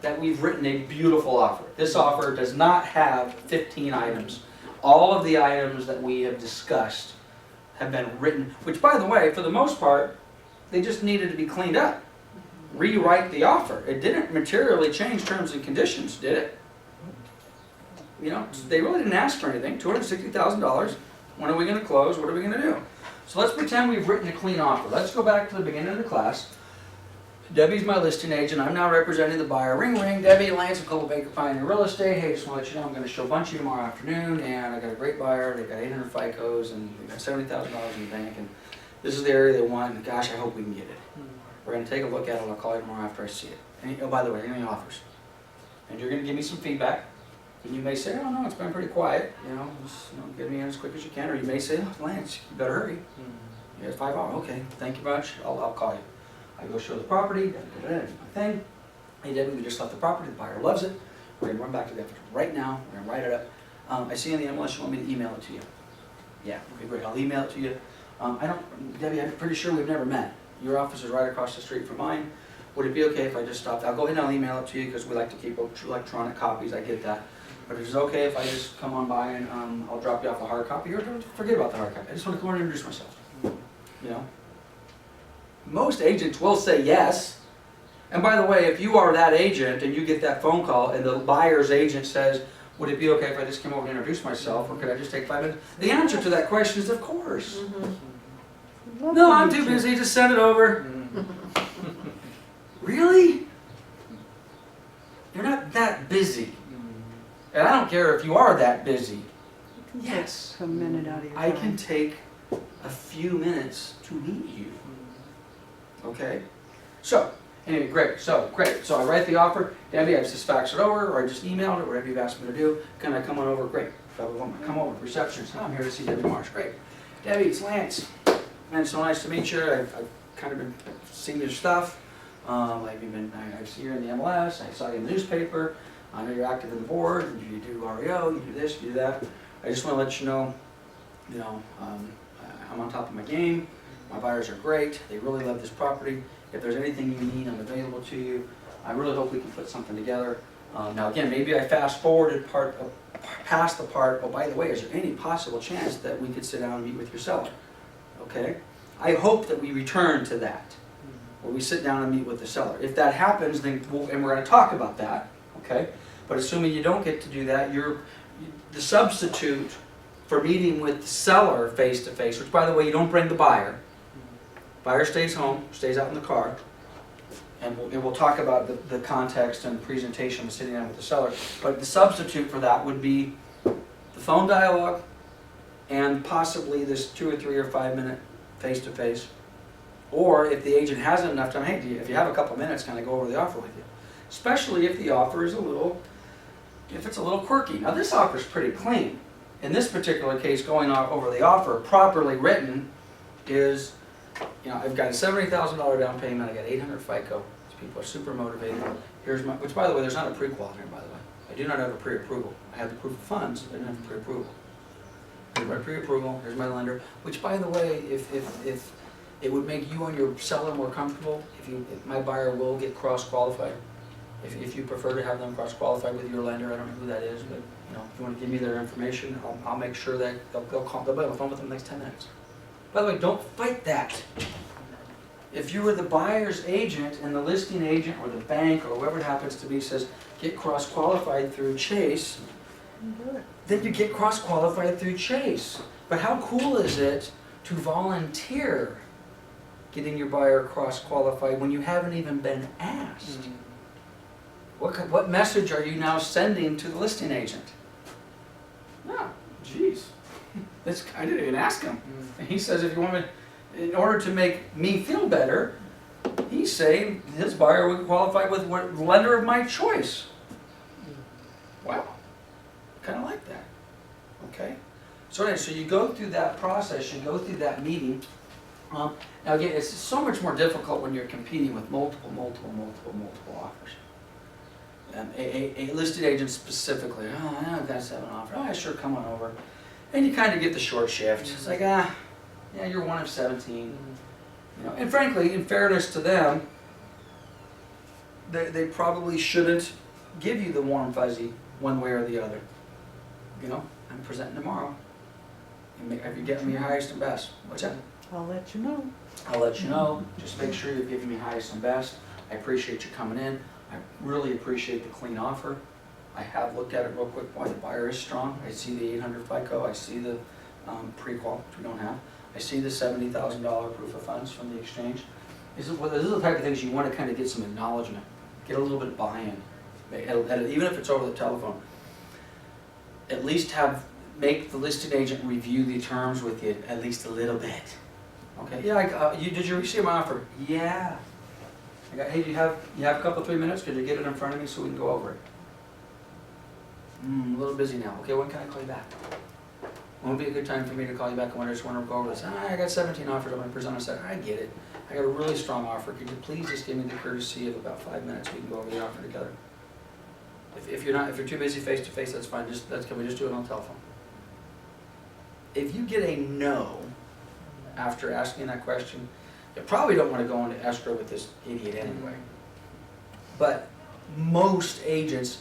that we've written a beautiful offer. This offer does not have 15 items. All of the items that we have discussed have been written, which by the way, for the most part, they just needed to be cleaned up. Rewrite the offer. It didn't materially change terms and conditions, did it? You know, they really didn't ask for anything. $260,000. When are we going to close? What are we going to do? So let's pretend we've written a clean offer. Let's go back to the beginning of the class. Debbie's my listing agent. I'm now representing the buyer. Ring, ring. Debbie, Lance, and Cole Baker Pioneer Real Estate. Hey, just want to let you know I'm going to show a bunch of you tomorrow afternoon, and I got a great buyer. They got 800 FICOs, and they got $70,000 in the bank, and this is the area they want, and gosh, I hope we can get it. We're going to take a look at it. I'll call you tomorrow after I see it. And, oh, by the way, any offers? And you're going to give me some feedback. And you may say, oh, no, it's been pretty quiet. Just, get me in as quick as you can. Or you may say, oh, Lance, you better hurry. You have 5 hours. Okay, thank you much. I'll call you. I go show the property, my thing. Hey Debbie, we just left the property, the buyer loves it. We're gonna run back to the office right now, we're gonna write it up. I see in the MLS you want me to email it to you. Yeah, okay, great, I'll email it to you. Debbie, I'm pretty sure we've never met. Your office is right across the street from mine. Would it be okay if I just stopped? I'll go ahead and I'll email it to you because we like to keep electronic copies, I get that. But is it okay if I just come on by and I'll drop you off a hard copy? Or forget about the hard copy, I just want to come and introduce myself. You know? Most agents will say yes. And by the way, if you are that agent and you get that phone call and the buyer's agent says, would it be okay if I just came over and introduced myself, or could I just take 5 minutes? The answer to that question is of course. No, I'm too busy, just send it over. Really? You're not that busy. And I don't care if you are that busy. Yes. A minute out of your I time. can take a few minutes to meet you. Okay? So, anyway, great. So I write the offer. Debbie, I just fax it over, or I just emailed it, whatever you've asked me to do. Can I come on over? Great. Come over. Reception. Oh, I'm here to see Debbie Marsh. Great. Debbie, it's Lance. Man, it's so nice to meet you. I've kind of been seeing your stuff. I see you in the MLS. I saw you in the newspaper. I know you're active in the board. You do REO. You do this. You do that. I just want to let you know, I'm on top of my game. My buyers are great. They really love this property. If there's anything you need, I'm available to you. I really hope we can put something together. Now again, maybe I fast forwarded past the part, oh, by the way, is there any possible chance that we could sit down and meet with your seller? Okay? I hope that we return to that, where we sit down and meet with the seller. If that happens, then and we're going to talk about that, okay? But assuming you don't get to do that, the substitute for meeting with the seller face-to-face, which by the way, you don't bring the buyer. Buyer stays home, stays out in the car, and we'll talk about the context and the presentation of sitting down with the seller. But the substitute for that would be the phone dialogue and possibly this 2 or 3 or 5 minute face-to-face. Or if the agent hasn't enough time, hey, if you have a couple minutes, can I go over the offer with you? Especially if the offer is if it's a little quirky. Now this offer is pretty clean. In this particular case, going over the offer properly written is, I've got a $70,000 down payment, I got 800 FICO. These people are super motivated. Which by the way, there's not a pre-qual here, by the way. I do not have a pre-approval. I have the proof of funds, but I don't have a pre-approval. Here's my pre-approval, here's my lender. Which by the way, if it would make you and your seller more comfortable, if my buyer will get cross-qualified. If you prefer to have them cross-qualified with your lender, I don't know who that is, but, you know, if you wanna give me their information, I'll make sure that they'll be on the phone with them in the next 10 minutes. By the way, don't fight that. If you were the buyer's agent and the listing agent or the bank or whoever it happens to be says, get cross-qualified through Chase, Do it. then you get cross-qualified through Chase. But how cool is it to volunteer getting your buyer cross-qualified when you haven't even been asked? What message are you now sending to the listing agent? No, jeez, I didn't even ask him. And he says, if you want me, in order to make me feel better, he's saying his buyer would qualify with what lender of my choice. Wow, kind of like that. Okay, so anyway, so you go through that process, you go through that meeting. Now again, it's so much more difficult when you're competing with multiple offers. A listed agent specifically, oh, I've got 7 offers. Oh, yeah, sure, come on over. And you kind of get the short shift. It's like, yeah, you're one of 17. You know, and frankly, in fairness to them, they probably shouldn't give you the warm fuzzy one way or the other. You know, I'm presenting tomorrow. If you get me your highest and best, what's that? I'll let you know. I'll let you know. Just make sure you're giving me highest and best. I appreciate you coming in. I really appreciate the clean offer. I have looked at it real quick. Why the buyer is strong. I see the 800 FICO. I see the pre-qual, which we don't have. I see the $70,000 proof of funds from the exchange. This is the type of things you want to kind of get some acknowledgement, get a little bit of buy-in, even if it's over the telephone. At least make the listed agent review the terms with you at least a little bit. Okay. Yeah. Did you receive my offer? Yeah. Hey, do you have a couple 3 minutes? Could you get it in front of me so we can go over it? A little busy now. Okay, when can I call you back? When would be a good time for me to call you back? I just want to go over this. I got 17 offers. I'm going to present a set. I get it. I got a really strong offer. Could you please just give me the courtesy of about 5 minutes? We can go over the offer together. If you're too busy face to face, that's fine. Can we just do it on the telephone? If you get a no after asking that question, you probably don't want to go into escrow with this idiot anyway. But most agents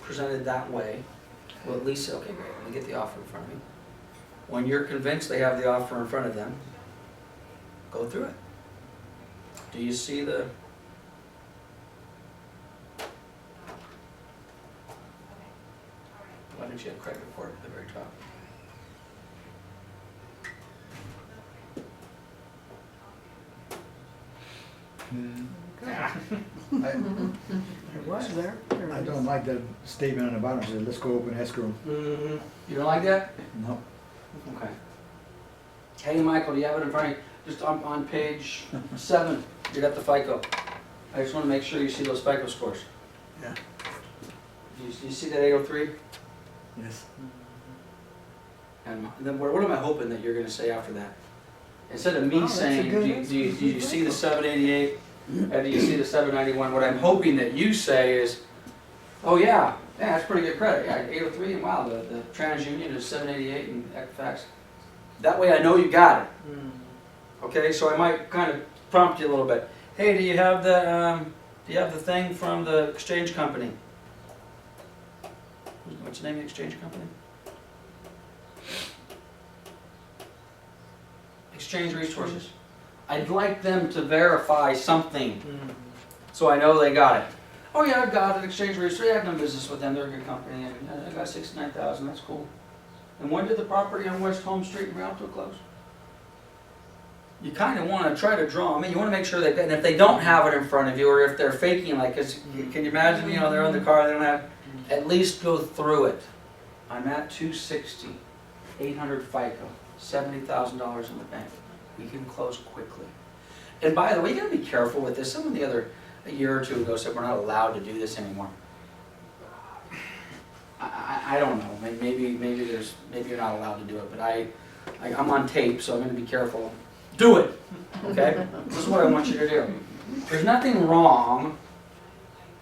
presented that way will at least say, okay, great, let me get the offer in front of me. When you're convinced they have the offer in front of them, go through it. Do you see the... Why don't you have credit report at the very top? It was there. There I it don't is. like that statement on the bottom, says, let's go open escrow. You don't like that? No. Okay. Hey, Michael, do you have it in front of you? Just on page 7, you got the FICO. I just want to make sure you see those FICO scores. Yeah. You see that 803? Yes. And then what am I hoping that you're going to say after that? Instead of me Oh, that's a saying, good do answer. you see the 788 and do you see the 791? What I'm hoping that you say is, oh yeah, that's pretty good credit. Yeah, 803 and wow, the TransUnion is 788 and Equifax. That way I know you got it. Okay, so I might kind of prompt you a little bit. Hey, do you have the thing from the exchange company? What's the name of the exchange company? Exchange Resources. I'd like them to verify something, so I know they got it. Oh yeah, I've got it, Exchange Resources. I've done business with them. They're a good company, and I got 69,000. That's cool. And when did the property on West Home Street in Rialto close? You kind of want to try to draw them in. You want to make sure and if they don't have it in front of you, or if they're faking, like, can you imagine? You know, they're in the car, they don't have. At least go through it. I'm at 260, 800 FICO, $70,000 in the bank. We can close quickly. And by the way, you gotta be careful with this. Someone a year or two ago said we're not allowed to do this anymore. I don't know. Maybe you're not allowed to do it, but I'm on tape, so I'm gonna be careful. Do it. Okay? This is what I want you to do. There's nothing wrong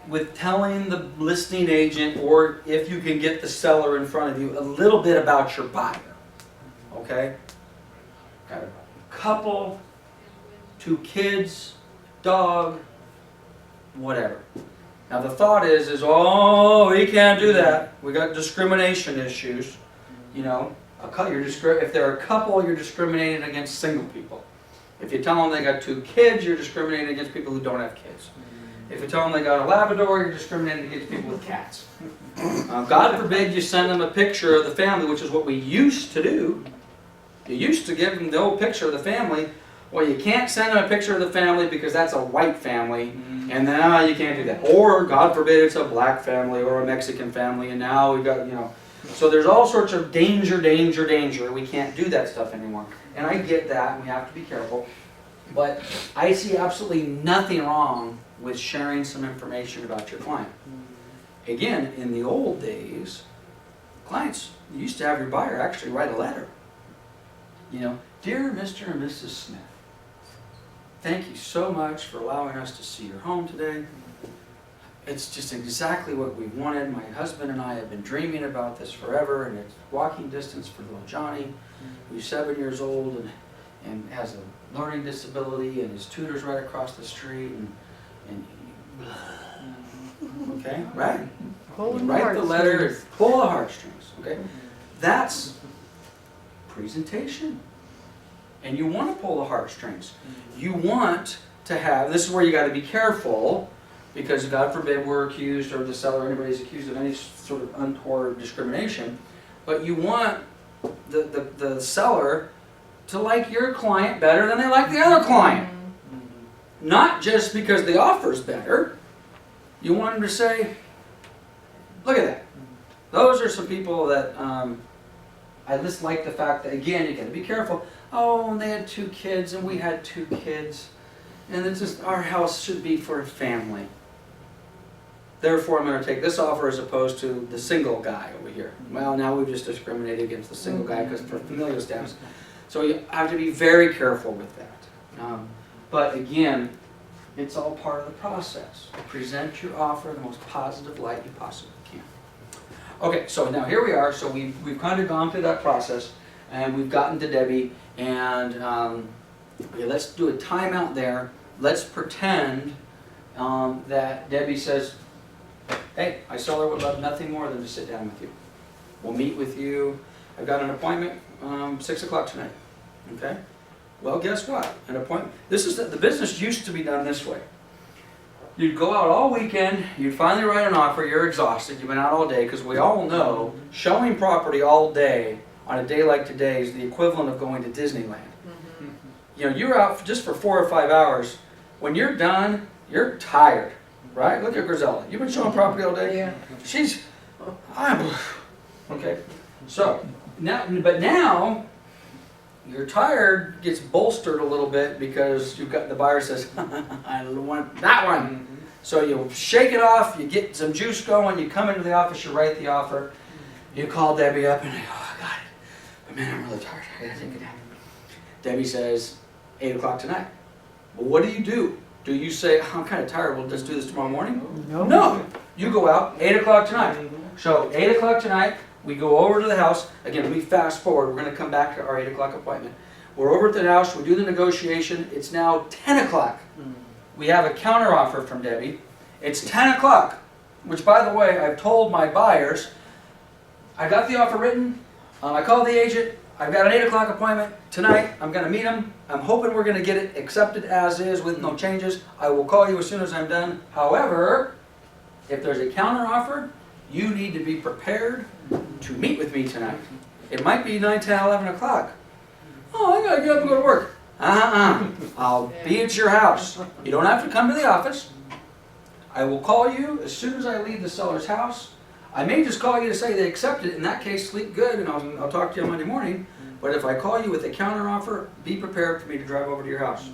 with telling the listing agent, or if you can get the seller in front of you, a little bit about your buyer. Okay? Got a couple, 2 kids, dog, whatever. Now the thought is, oh, we can't do that. We got discrimination issues. You know, if they're a couple, you're discriminating against single people. If you tell them they got 2 kids, you're discriminating against people who don't have kids. If you tell them they got a Labrador, you're discriminating against people with cats. God forbid you send them a picture of the family, which is what we used to do. You used to give them the old picture of the family. Well, you can't send them a picture of the family because that's a white family, and now you can't do that. Or, God forbid, it's a black family or a Mexican family, and now we've got, you know. So there's all sorts of danger. We can't do that stuff anymore. And I get that, and we have to be careful. But I see absolutely nothing wrong with sharing some information about your client. Again, in the old days, clients used to have your buyer actually write a letter. You know, dear Mr. and Mrs. Smith, thank you so much for allowing us to see your home today. It's just exactly what we wanted. My husband and I have been dreaming about this forever, and it's walking distance for little Johnny, who's 7 years old and has a learning disability, and his tutor's right across the street, and okay, right? You write the letter, and pull the heartstrings, okay? That's presentation. And you want to pull the heartstrings. You want to have, this is where you got to be careful, because God forbid we're accused, or the seller or anybody's accused of any sort of untoward discrimination, but you want the seller to like your client better than they like the other client. Not just because the offer's better. You want them to say, look at that. Those are some people that I just like the fact that, again, you got to be careful. Oh, and they had 2 kids, and we had 2 kids, and it's just our house should be for a family. Therefore, I'm going to take this offer as opposed to the single guy over here. Well, now we've just discriminated against the single guy because for familial status. So you have to be very careful with that. But again, it's all part of the process. Present your offer in the most positive light you possibly can. Okay, so now here we are. So we've kind of gone through that process, and we've gotten to Debbie, and okay, let's do a timeout there. Let's pretend that Debbie says, hey, I seller would love nothing more than to sit down with you. We'll meet with you. I've got an appointment 6 o'clock tonight. Okay? Well, guess what? An appointment. This is the business used to be done this way. You'd go out all weekend, you'd finally write an offer, you're exhausted, you've been out all day, because we all know showing property all day on a day like today is the equivalent of going to Disneyland. You know, you're out just for 4 or 5 hours. When you're done, you're tired, right? Look at Grisella. You've been showing property all day? Yeah. Okay. So, now, your tired gets bolstered a little bit because you've got the buyer says, I want that one. So you shake it off, you get some juice going, you come into the office, you write the offer, you call Debbie up and you go, oh, I got it. But man, I'm really tired. I gotta take a nap. Debbie says, 8 o'clock tonight. Well, what do? Do you say, I'm kind of tired, we'll just do this tomorrow morning? No. You go out, 8 o'clock tonight. So 8 o'clock tonight, we go over to the house. Again, let me fast forward. We're going to come back to our 8 o'clock appointment. We're over at the house. We do the negotiation. It's now 10 o'clock. We have a counteroffer from Debbie. It's 10 o'clock, which, by the way, I've told my buyers, I got the offer written. I called the agent. I've got an 8 o'clock appointment tonight. I'm going to meet him. I'm hoping we're going to get it accepted as is with no changes. I will call you as soon as I'm done. However, if there's a counteroffer, you need to be prepared to meet with me tonight. It might be 9, 10, 11 o'clock. Oh, I gotta get up and go to work. I'll be at your house. You don't have to come to the office. I will call you as soon as I leave the seller's house. I may just call you to say they accepted it. In that case, sleep good, and I'll talk to you on Monday morning. But if I call you with a counteroffer, be prepared for me to drive over to your house.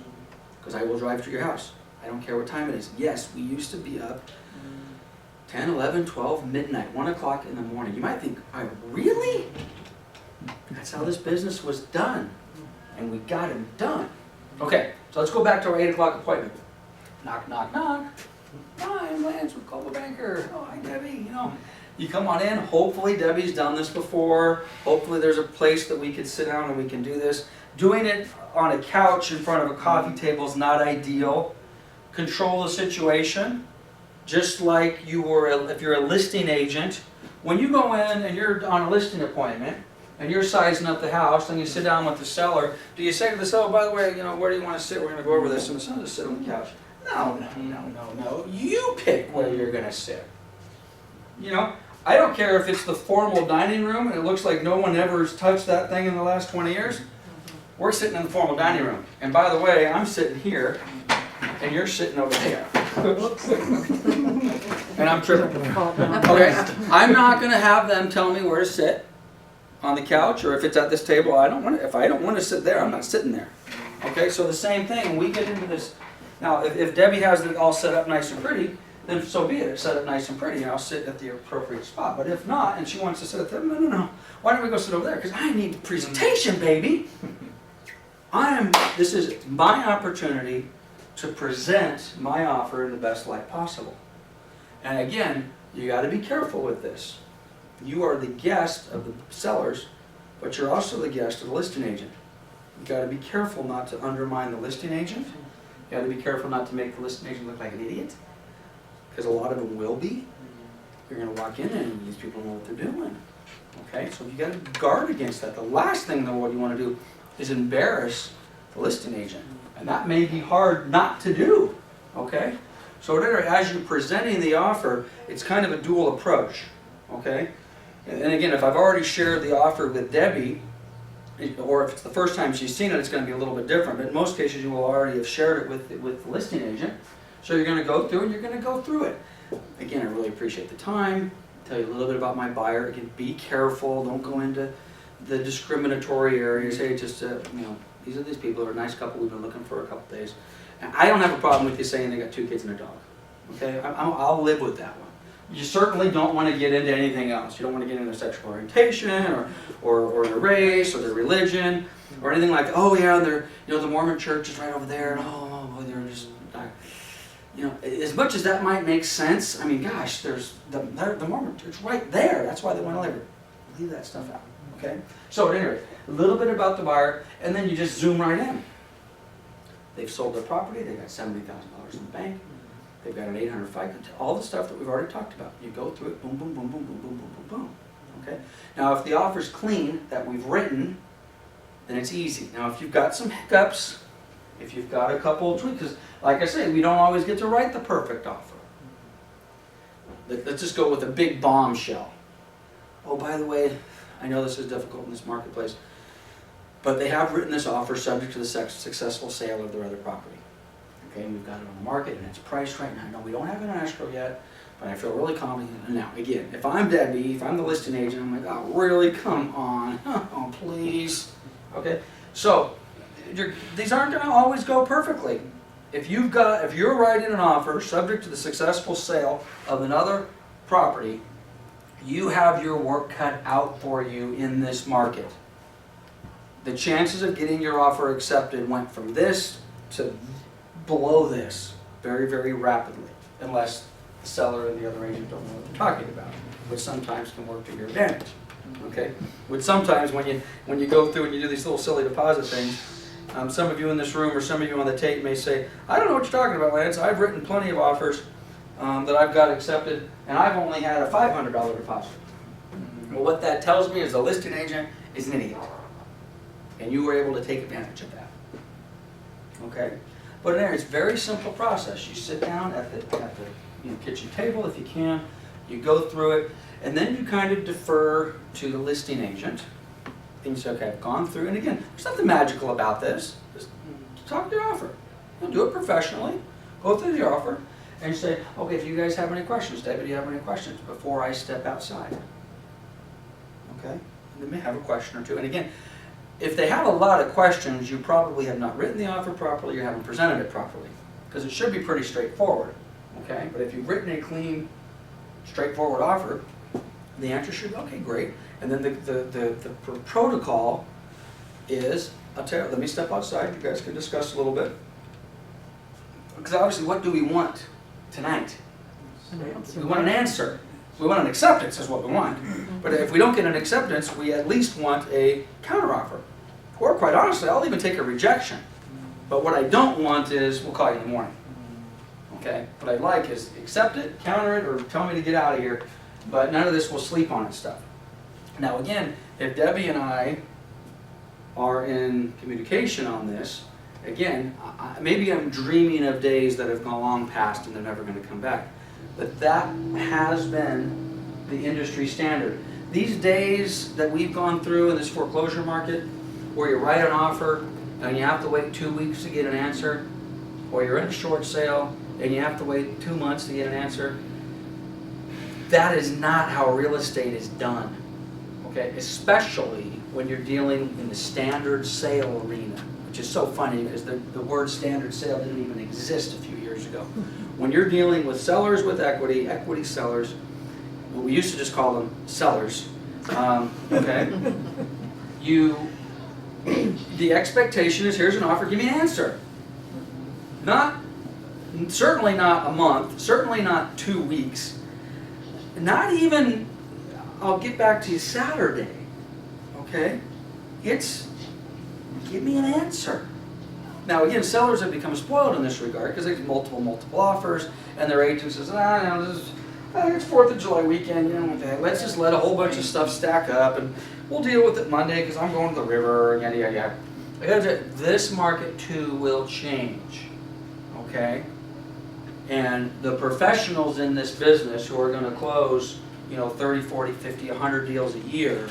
Because I will drive to your house. I don't care what time it is. Yes, we used to be up 10, 11, 12, midnight, 1 o'clock in the morning. You might think, really? That's how this business was done. And we got it done. Okay, so let's go back to our 8 o'clock appointment. Knock, knock, knock. Hi, I'm Lance with Coldwell Banker. Oh, hi, Debbie. You come on in. Hopefully, Debbie's done this before. Hopefully, there's a place that we can sit down and we can do this. Doing it on a couch in front of a coffee table is not ideal. Control the situation. just like you were, if you're a listing agent, when you go in and you're on a listing appointment, and you're sizing up the house, and you sit down with the seller, do you say to the seller, by the way, where do you want to sit? We're going to go over this, and the seller just sit on the couch. No. You pick where you're going to sit. I don't care if it's the formal dining room, and it looks like no one ever has touched that thing in the last 20 years. We're sitting in the formal dining room. And by the way, I'm sitting here, and you're sitting over there. And I'm tripping. Okay, I'm not going to have them tell me where to sit on the couch, or if it's at this table, if I don't want to sit there, I'm not sitting there. Okay, so the same thing, when we get into this, now if Debbie has it all set up nice and pretty, then so be it, it's set up nice and pretty, and I'll sit at the appropriate spot. But if not, and she wants to sit at there, no, why don't we go sit over there? Because I need presentation, baby. This is my opportunity to present my offer in the best light possible. And again, you got to be careful with this. You are the guest of the sellers, but you're also the guest of the listing agent. You got to be careful not to undermine the listing agent. You got to be careful not to make the listing agent look like an idiot, because a lot of them will be. You're going to walk in and these people know what they're doing. Okay, so you got to guard against that. The last thing though, what you want to do is embarrass the listing agent, and that may be hard not to do. Okay, so as you're presenting the offer, it's kind of a dual approach. Okay. And again, if I've already shared the offer with Debbie, or if it's the first time she's seen it, it's going to be a little bit different. But in most cases, you will already have shared it with the listing agent. So you're going to go through, and you're going to go through it. Again, I really appreciate the time. Tell you a little bit about my buyer. Again, be careful. Don't go into the discriminatory areas. Hey, just these are these people who are a nice couple. We've been looking for a couple days. And I don't have a problem with you saying they got 2 kids and a dog. Okay, I'll live with that one. You certainly don't want to get into anything else. You don't want to get into their sexual orientation or their race or their religion or anything like, oh yeah, they're, the Mormon church is right over there, and oh boy, they're just, as much as that might make sense, I mean, gosh, there's the Mormon church right there. That's why they want to leave that stuff out. Okay. So at any rate, a little bit about the buyer, and then you just zoom right in. They've sold their property. They got $70,000 in the bank. They've got an 800 FICO, all the stuff that we've already talked about. You go through it, boom, boom, boom, boom, boom, boom, boom, boom, boom. Okay? Now, if the offer's clean, that we've written, then it's easy. Now, if you've got some hiccups, if you've got a couple of tweaks, because like I say, we don't always get to write the perfect offer. Let's just go with a big bombshell. Oh, by the way, I know this is difficult in this marketplace, but they have written this offer subject to the successful sale of their other property. Okay, we've got it on the market and it's priced right now. No, we don't have it on escrow yet, but I feel really confident. Now, again, if I'm Debbie, if I'm the listing agent, I'm like, oh, really? Come on. Oh, please. Okay, so these aren't going to always go perfectly. If you're writing an offer subject to the successful sale of another property, you have your work cut out for you in this market. The chances of getting your offer accepted went from this to below this very, very rapidly, unless the seller and the other agent don't know what they're talking about, which sometimes can work to your advantage. Okay, which sometimes when you go through and you do these little silly deposit things, some of you in this room or some of you on the tape may say, I don't know what you're talking about, Lance. I've written plenty of offers that I've got accepted, and I've only had a $500 deposit. Well, what that tells me is the listing agent is an idiot, and you were able to take advantage of that. Okay. But it's a very simple process. You sit down at the kitchen table if you can, you go through it, and then you kind of defer to the listing agent. And you say, okay, I've gone through, and again, there's nothing magical about this. Just talk to your offer. You'll do it professionally. Go through the offer, and you say, okay, do you guys have any questions? David, do you have any questions before I step outside? Okay? And they may have a question or two. And again, if they have a lot of questions, you probably have not written the offer properly, you haven't presented it properly. Because it should be pretty straightforward. Okay? But if you've written a clean, straightforward offer, the answer should be, okay, great. And then the protocol is, I'll tell you, let me step outside, you guys can discuss a little bit. Because obviously, what do we want tonight? We want an answer. We want an acceptance is what we want. But if we don't get an acceptance, we at least want a counteroffer. Or quite honestly, I'll even take a rejection. But what I don't want is, we'll call you in the morning. Okay, what I'd like is accept it, counter it, or tell me to get out of here, but none of this will sleep on it stuff. Now again, if Debbie and I are in communication on this, again, maybe I'm dreaming of days that have gone long past and they're never going to come back. But that has been the industry standard. These days that we've gone through in this foreclosure market, where you write an offer and you have to wait 2 weeks to get an answer, or you're in a short sale and you have to wait 2 months to get an answer, that is not how real estate is done. Okay, especially when you're dealing in the standard sale arena, which is so funny because the word standard sale didn't even exist a few years ago. When you're dealing with sellers with equity, equity sellers, we used to just call them sellers, okay? The expectation is, here's an offer, give me an answer. Certainly not a month, certainly not 2 weeks, not even, I'll get back to you Saturday, okay? It's, give me an answer. Now again, sellers have become spoiled in this regard because they get multiple offers, and their agent says, it's 4th of July weekend, you know, okay, let's just let a whole bunch of stuff stack up, and we'll deal with it Monday because I'm going to the river, yada, yada, yada. I gotta tell you, this market too will change, okay? And the professionals in this business who are going to close, 30, 40, 50, 100 deals a year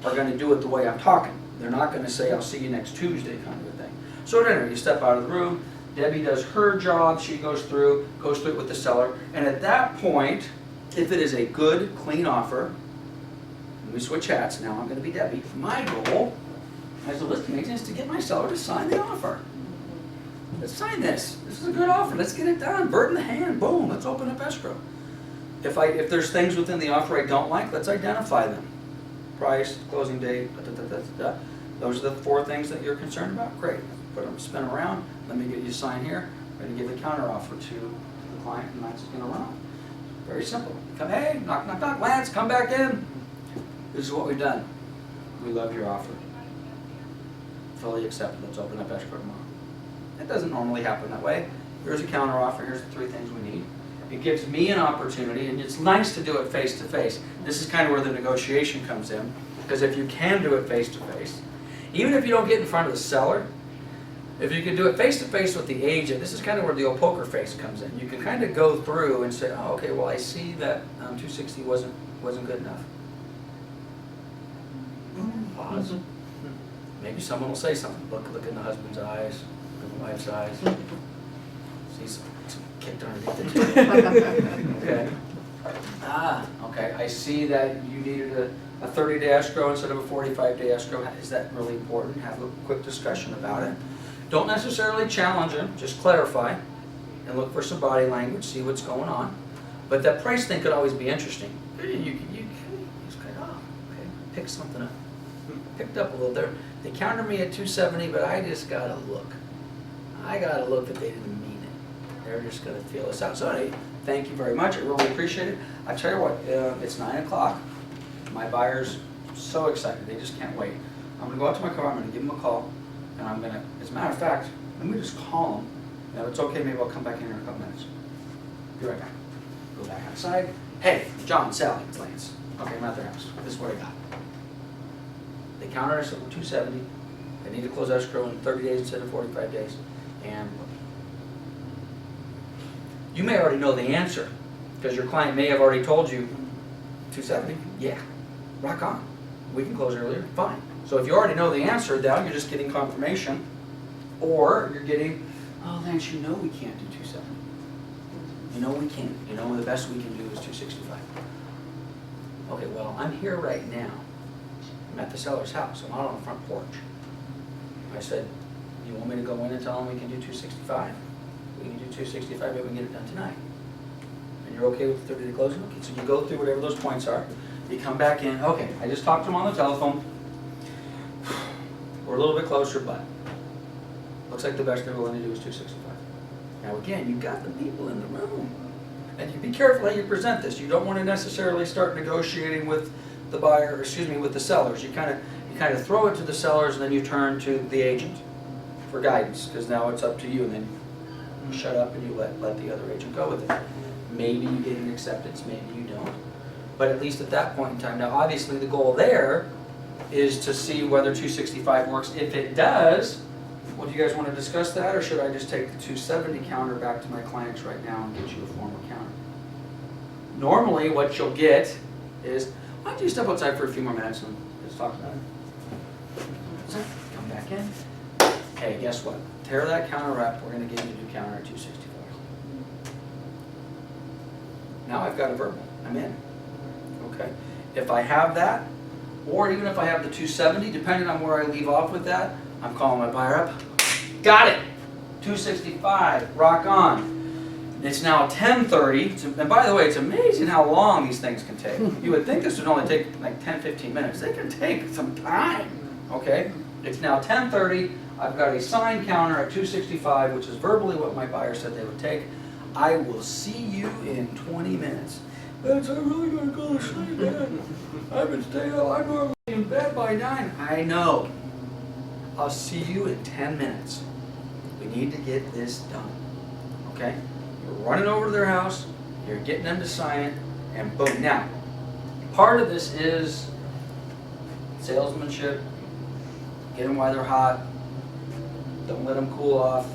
are going to do it the way I'm talking. They're not going to say, I'll see you next Tuesday kind of a thing. So anyway, you step out of the room, Debbie does her job, she goes through it with the seller, and at that point, if it is a good, clean offer, we switch hats, now I'm going to be Debbie. My goal as a listing agent is to get my seller to sign the offer. Let's sign this. This is a good offer. Let's get it done. Bird in the hand. Boom. Let's open up escrow. If there's things within the offer I don't like, let's identify them. Price, closing date, Those are the 4 things that you're concerned about. Great. Put them, spin them around. Let me get you to sign here. I'm going to give the counter offer to the client, and that's going to run. Very simple. Come, hey, knock, knock, knock. Lance, come back in. This is what we've done. We love your offer. Fully accepted. Let's open up escrow tomorrow. It doesn't normally happen that way. Here's a counter offer. Here's the 3 things we need. It gives me an opportunity, and it's nice to do it face to face. This is kind of where the negotiation comes in, because if you can do it face to face, even if you don't get in front of the seller, if you can do it face to face with the agent, this is kind of where the old poker face comes in. You can kind of go through and say, oh, okay, well, I see that 260 wasn't good enough. Pause. Maybe someone will say something. Look in the husband's eyes, look in the wife's eyes. See some kicked underneath it. Okay. Okay. I see that you needed a 30-day escrow instead of a 45-day escrow. Is that really important? Have a quick discussion about it. Don't necessarily challenge them. Just clarify and look for some body language. See what's going on. But that price thing could always be interesting. You just kind of, okay, pick something up. Picked up a little there. They countered me at 270, but I just got to look. I got to look that they didn't mean it. They're just going to feel us out. So anyway, thank you very much. I really appreciate it. I tell you what, it's 9 o'clock. My buyer's so excited. They just can't wait. I'm going to go out to my car. I'm going to give them a call. And I'm going to, as a matter of fact, let me just call them. And if it's okay, maybe I'll come back in here in a couple minutes. Be right back. Go back outside. Hey, John, Sally, it's Lance. Okay, I'm at their house. This is what I got. They countered us at 270. They need to close escrow in 30 days instead of 45 days. And you may already know the answer because your client may have already told you 270. Yeah, rock on. We can close earlier. Fine. So if you already know the answer, now you're just getting confirmation, or you're getting, oh, Lance, you know we can't do 270. You know we can't. You know the best we can do is 265. Okay, well, I'm here right now. I'm at the seller's house. I'm out on the front porch. I said, you want me to go in and tell them we can do 265? We can do 265, maybe we can get it done tonight. And you're okay with the 30-day closing? Okay, so you go through whatever those points are. You come back in. Okay, I just talked to them on the telephone. We're a little bit closer, but looks like the best they're willing to do is 265. Now again, you've got the people in the room. And you be careful how you present this. You don't want to necessarily start negotiating with the buyer, with the sellers. You kind of throw it to the sellers and then you turn to the agent for guidance, because now it's up to you. And then You shut up and you let the other agent go with it. Maybe you get an acceptance, maybe you don't. But at least at that point in time, now obviously the goal there is to see whether 265 works. If it does, well, do you guys want to discuss that, or should I just take the 270 counter back to my clients right now and get you a formal counter? Normally what you'll get is, why don't you step outside for a few more minutes and let's talk about it. Come back in. Hey, guess what? Tear that counter up, we're going to give you a new counter at 265. Now I've got a verbal, I'm in. Okay. If I have that, or even if I have the 270, depending on where I leave off with that, I'm calling my buyer up. Got it! 265, rock on. It's now 10:30, and by the way, it's amazing how long these things can take. You would think this would only take like 10, 15 minutes. They can take some time, okay? It's now 10:30, I've got a signed counter at 265, which is verbally what my buyer said they would take. I will see you in 20 minutes. Vince, I'm really gonna go to sleep, man. I've been staying up, I'm normally in bed by 9. I know. I'll see you in 10 minutes. We need to get this done, okay? You're running over to their house, you're getting them to sign it, and boom. Now, part of this is salesmanship. Get them while they're hot. Don't let them cool off.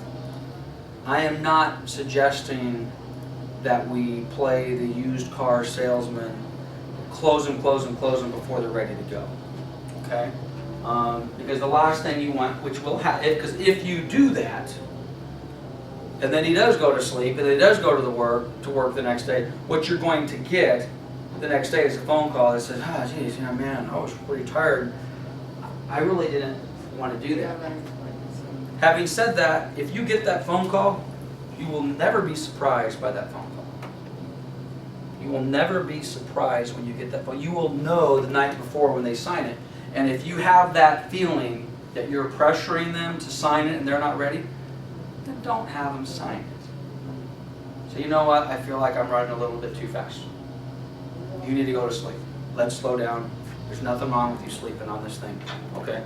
I am not suggesting that we play the used car salesman, close them before they're ready to go, okay? Because the last thing you want, which will happen, because if you do that, and then he does go to sleep, and he does go to work the next day, what you're going to get the next day is a phone call that says, "Ah, geez, you know, man, I was pretty tired. I really didn't want to do that." Having said that, if you get that phone call, you will never be surprised by that phone call. You will never be surprised when you get that phone. You will know the night before when they sign it. And if you have that feeling that you're pressuring them to sign it and they're not ready, then don't have them sign it. So you know what? I feel like I'm running a little bit too fast. You need to go to sleep. Let's slow down. There's nothing wrong with you sleeping on this thing, okay?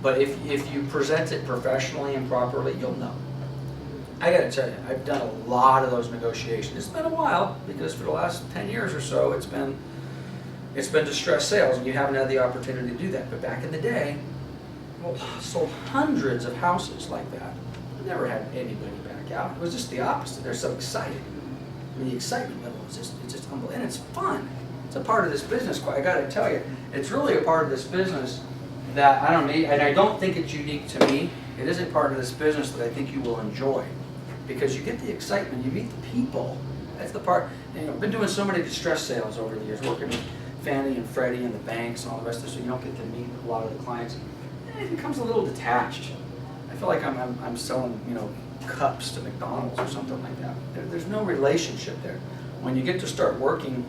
But if you present it professionally and properly, you'll know. I gotta tell you, I've done a lot of those negotiations. It's been a while, because for the last 10 years or so, it's been distressed sales, and you haven't had the opportunity to do that. But back in the day, well, sold hundreds of houses like that. I never had anybody back out. It was just the opposite. They're so excited. I mean, the excitement level is just unbelievable, and it's fun. It's a part of this business. I gotta tell you, it's really a part of this business that I don't need, and I don't think it's unique to me. It is a part of this business that I think you will enjoy, because you get the excitement, you meet the people. That's the part. You know, I've been doing so many distress sales over the years, working with Fannie and Freddie and the banks and all the rest of it, so you don't get to meet a lot of the clients. It becomes a little detached. I feel like I'm selling, you know, cups to McDonald's or something like that. There's no relationship there. When you get to start working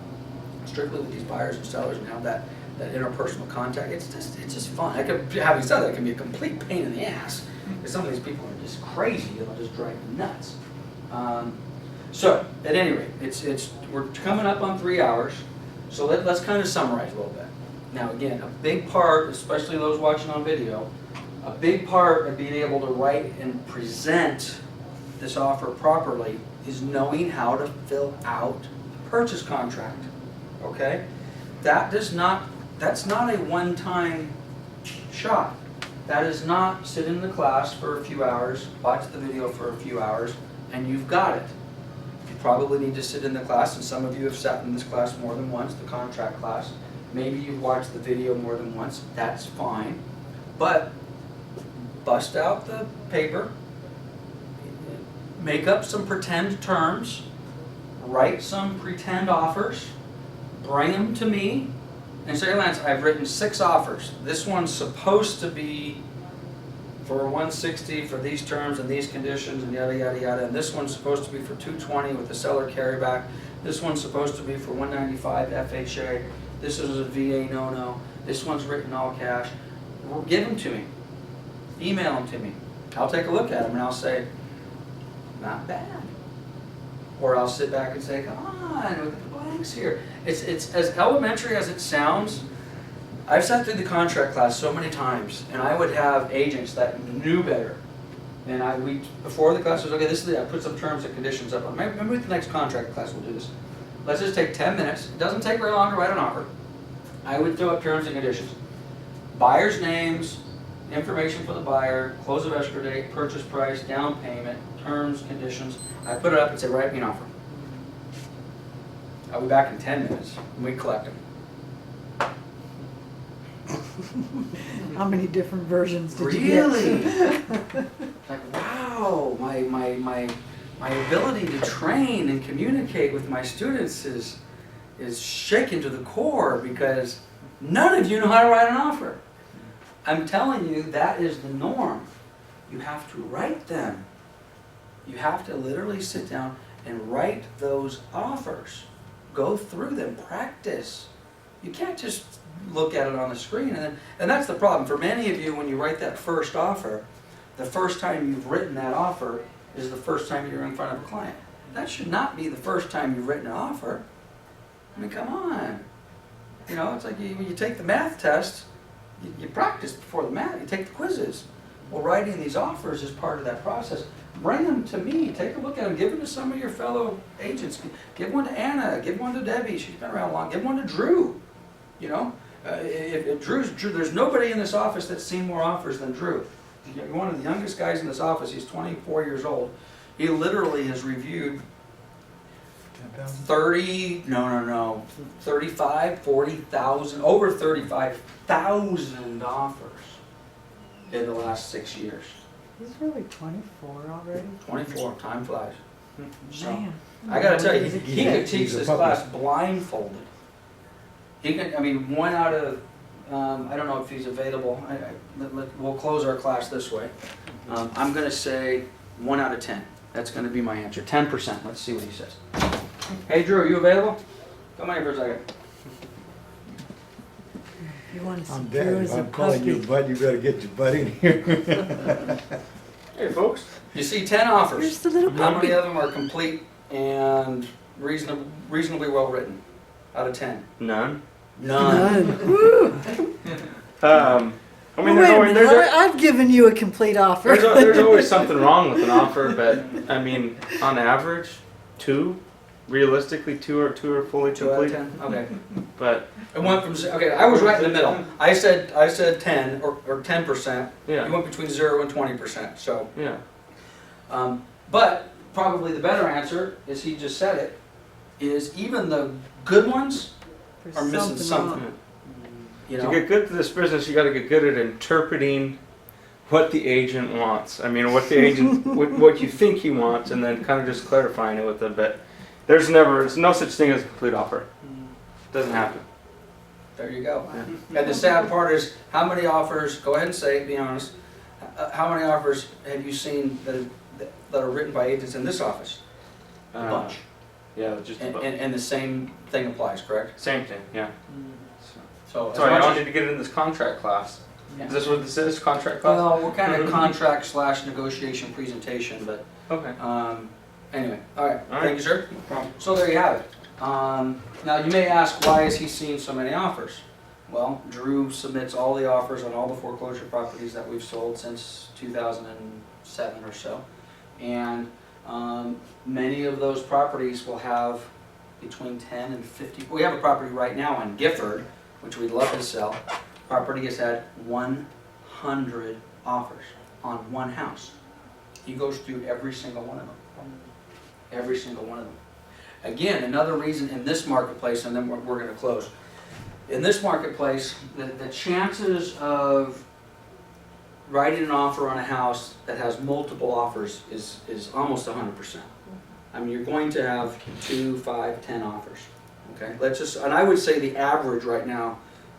strictly with these buyers and sellers and have that interpersonal contact, it's just fun. Having said that, it can be a complete pain in the ass, because some of these people are just crazy. They'll just drive you nuts. So at any rate, we're coming up on 3 hours. So let's kind of summarize a little bit. Now again, a big part, especially those watching on video, a big part of being able to write and present this offer properly is knowing how to fill out the purchase contract. Okay? That's not a one-time shot. That is not sit in the class for a few hours, watch the video for a few hours, and you've got it. You probably need to sit in the class, and some of you have sat in this class more than once, the contract class. Maybe you've watched the video more than once, that's fine. But bust out the paper, make up some pretend terms, write some pretend offers, bring them to me, and say, Lance, I've written 6 offers. This one's supposed to be for 160 for these terms and these conditions and yada yada yada, and this one's supposed to be for 220 with the seller carryback. This one's supposed to be for 195 FHA. This is a VA no-no. This one's written all cash. Well, give them to me. Email them to me. I'll take a look at them and I'll say, not bad. Or I'll sit back and say, come on, look at the blanks here. It's as elementary as it sounds. I've sat through the contract class so many times, and I would have agents that knew better And before the class was, okay, I put some terms and conditions up. Maybe the next contract class we'll do this. Let's just take 10 minutes. It doesn't take very long to write an offer. I would throw up terms and conditions. Buyer's names, information for the buyer, close of escrow date, purchase price, down payment, terms, conditions. I put it up and say, write me an offer. I'll be back in 10 minutes, and we collect them. How many different versions did you Really? get? Like, wow, my ability to train and communicate with my students is shaken to the core because none of you know how to write an offer. I'm telling you, that is the norm. You have to write them. You have to literally sit down and write those offers. Go through them, practice. You can't just look at it on the screen. And that's the problem. For many of you, when you write that first offer, the first time you've written that offer is the first time you're in front of a client. That should not be the first time you've written an offer. I mean, come on. You know, it's like when you take the math test, you practice before the math, you take the quizzes. Well, writing these offers is part of that process. Bring them to me, take a look at them, give them to some of your fellow agents. Give one to Anna, give one to Debbie, she's been around long, give one to Drew. You know, if Drew, there's nobody in this office that's seen more offers than Drew. You're one of the youngest guys in this office, he's 24 years old. He literally has reviewed 35, 40,000, over 35,000 offers in the last 6 years. He's really 24 already? 24, time flies. So, Man. I gotta tell you, He's a he kid. could teach He's a this puppy. class blindfolded. He can, I mean, one out of, I don't know if he's available. We'll close our class this way. I'm gonna say 1 out of 10. That's gonna be my answer, 10%. Let's see what he says. Hey Drew, are you available? Come on here for a second. You want to see I'm Drew dead. as If a I'm calling you puppy. bud, you better get your butt in here. Hey folks. You see 10 offers. Here's the little How puppy. many of them are complete and reasonably well written? Out of 10? None. None. None. Woo. I mean, Well, wait a minute, there's, I've given you a complete offer. there's always something wrong with an offer, but I mean, on average, 2. Realistically, 2 are fully 2 out of complete. 10? Okay. But It went from, okay, I was right in the middle. I said 10 or 10%. You yeah, went between 0 and 20%, so. yeah. But probably the better answer, as he just said it, is even the good ones There's are missing something. wrong. You To know? get good at this business, you got to get good at interpreting what the agent wants. I mean, what the agent, what you think he wants, and then kind of just clarifying it with a bit. There's no such thing as a complete offer. Doesn't happen. There you go. And the sad part is, how many offers, go ahead and say it, be honest, how many offers have you seen that are written by agents in this office? A bunch. Yeah, just And, about. and the same thing applies, correct? Same thing. Yeah. So as Sorry, much I as- wanted to get it in this contract class. Yeah. Is this what this is? Contract class? Well, we're kind of contract / negotiation presentation, but Okay. anyway, all right, All right. thank you, sir. No problem. So there you have it. Now you may ask, why is he seeing so many offers? Well, Drew submits all the offers on all the foreclosure properties that we've sold since 2007 or so. And many of those properties will have between 10 and 50. We have a property right now in Gifford, which we'd love to sell. Property has had 100 offers on one house. He goes through every single one of them. Every single one of them. Again, another reason in this marketplace, and then we're going to close. In this marketplace, the chances of writing an offer on a house that has multiple offers is almost 100%. I mean, you're going to have 2, 5, 10 offers. Okay, and I would say the average right now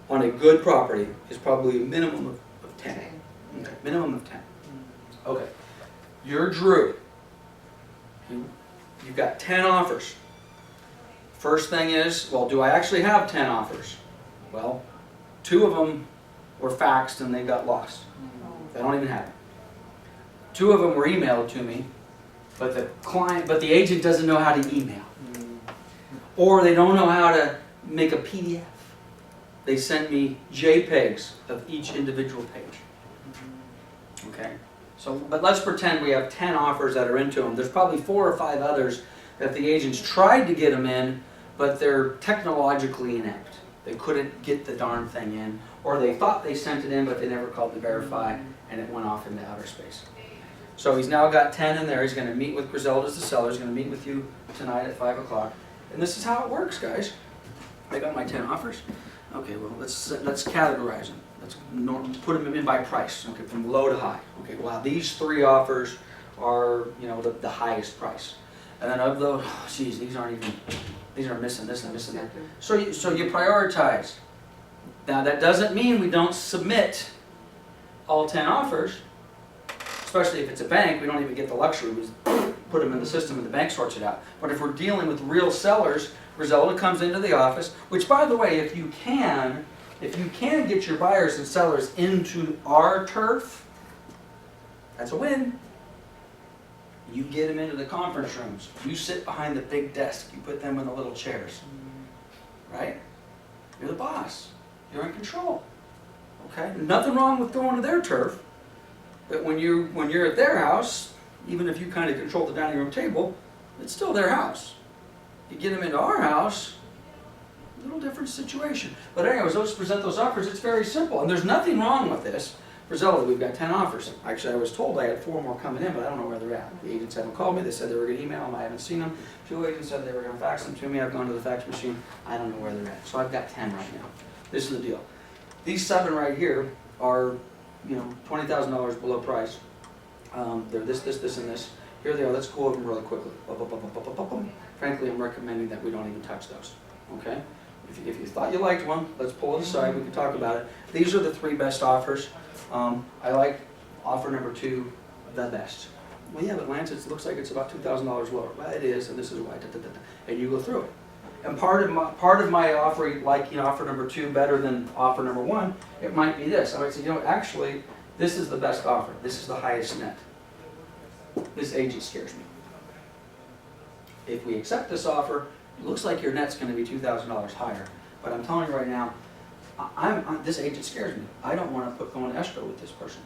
on a good property is probably a minimum of 10. Okay, minimum of 10. Okay, you're Drew. You've got 10 offers. First thing is, well, do I actually have 10 offers? Well, 2 of them were faxed and they got lost. I don't even have it. 2 of them were emailed to me, but the agent doesn't know how to email. Or they don't know how to make a PDF. They sent me JPEGs of each individual page. Okay? So, but let's pretend we have 10 offers that are into them. There's probably 4 or 5 others that the agents tried to get them in, but they're technologically inept. They couldn't get the darn thing in, or they thought they sent it in, but they never called to verify, and it went off into outer space. So he's now got 10 in there. He's going to meet with Griselda's the seller. He's going to meet with you tonight at 5 o'clock. And this is how it works, guys. I got my 10 offers. Okay, well, let's categorize them. Let's put them in by price, okay, from low to high. Okay, wow, these 3 offers are, you know, the highest price. And then of those, oh, geez, these are missing this and missing that. So you prioritize. Now that doesn't mean we don't submit all 10 offers, especially if it's a bank. We don't even get the luxury. We just put them in the system and the bank sorts it out. But if we're dealing with real sellers, Griselda comes into the office, which by the way, if you can get your buyers and sellers into our turf, that's a win. You get them into the conference rooms. You sit behind the big desk. You put them in the little chairs. Right? You're the boss. You're in control. Okay? Nothing wrong with going to their turf. But when you're at their house, even if you kind of control the dining room table, it's still their house. You get them into our house, a little different situation. But anyways, those present those offers. It's very simple. And there's nothing wrong with this. For Zelda, we've got 10 offers. Actually, I was told I had 4 more coming in, but I don't know where they're at. The agents haven't called me. They said they were going to email them. I haven't seen them. 2 agents said they were going to fax them to me. I've gone to the fax machine. I don't know where they're at. So I've got 10 right now. This is the deal. These 7 right here are, you know, $20,000 below price. They're this, and this. Here they are. Let's go over them really quickly. Frankly, I'm recommending that we don't even touch those. Okay? If you thought you liked one, let's pull it aside. We can talk about it. These are the 3 best offers. I like offer number 2 the best. Well, yeah, but Lance, it looks like it's about $2,000 lower. Well, it is, and this is why. And you go through it. And part of my offering, liking offer number 2 better than offer number 1, it might be this. I might say, you know, actually, this is the best offer. This is the highest net. This agent scares me. If we accept this offer, it looks like your net's going to be $2,000 higher. But I'm telling you right now, this agent scares me. I don't want to go in escrow with this person.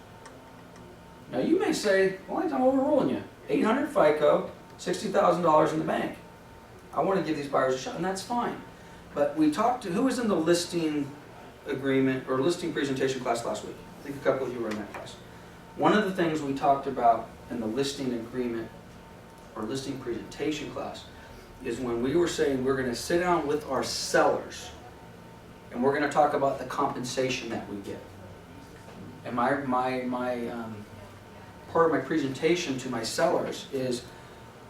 Now you may say, well, I'm overruling you. 800 FICO, $60,000 in the bank. I want to give these buyers a shot, and that's fine. But we talked to, who was in the listing agreement or listing presentation class last week? I think a couple of you were in that class. One of the things we talked about in the listing agreement or listing presentation class is when we were saying we're going to sit down with our sellers and we're going to talk about the compensation that we get. And part of my presentation to my sellers is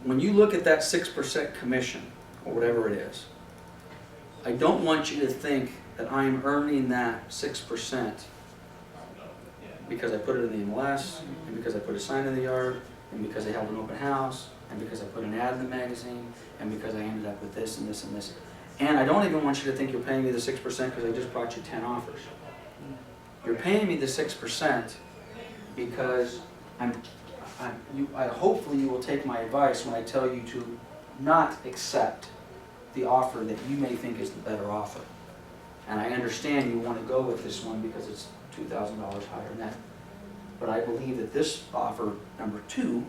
when you look at that 6% commission or whatever it is, I don't want you to think that I'm earning that 6% because I put it in the MLS, and because I put a sign in the yard, and because I held an open house, and because I put an ad in the magazine, and because I ended up with this and this and this. And I don't even want you to think you're paying me the 6% because I just brought you 10 offers. You're paying me the 6% because hopefully you will take my advice when I tell you to not accept the offer that you may think is the better offer. And I understand you want to go with this one because it's $2,000 higher net. But I believe that this offer, number 2,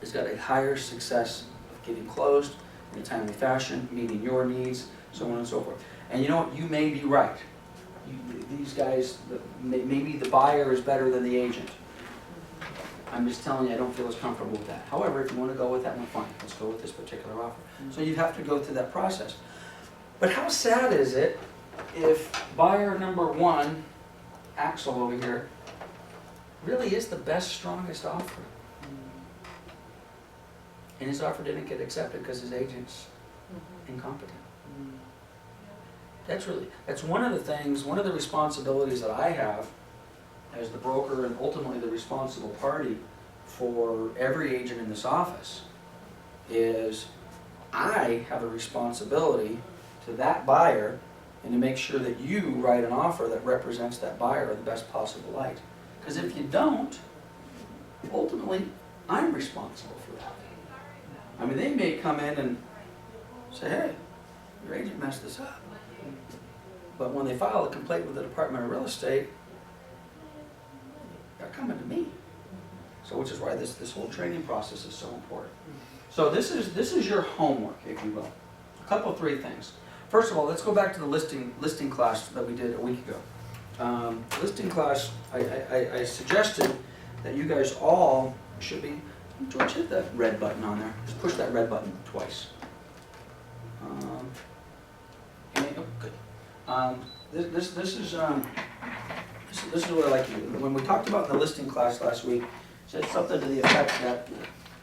has got a higher success of getting closed in a timely fashion, meeting your needs, so on and so forth. And you know what? You may be right. These guys, maybe the buyer is better than the agent. I'm just telling you, I don't feel as comfortable with that. However, if you want to go with that one, fine. Let's go with this particular offer. So you have to go through that process. But how sad is it if buyer number 1, Axel over here, really is the best, strongest offer? And his offer didn't get accepted because his agent's incompetent. That's one of the things, one of the responsibilities that I have as the broker and ultimately the responsible party for every agent in this office is I have a responsibility to that buyer and to make sure that you write an offer that represents that buyer in the best possible light. Because if you don't, ultimately, I'm responsible for that. I mean, they may come in and say, hey, your agent messed this up. But when they file a complaint with the Department of Real Estate, they're coming to me. So which is why this whole training process is so important. So this is your homework, if you will. A couple, three things. First of all, let's go back to the listing class that we did a week ago. Listing class, I suggested that you guys all should be, George, hit that red button on there. Just push that red button twice. Good. This is what I like to do. When we talked about the listing class last week, said something to the effect that,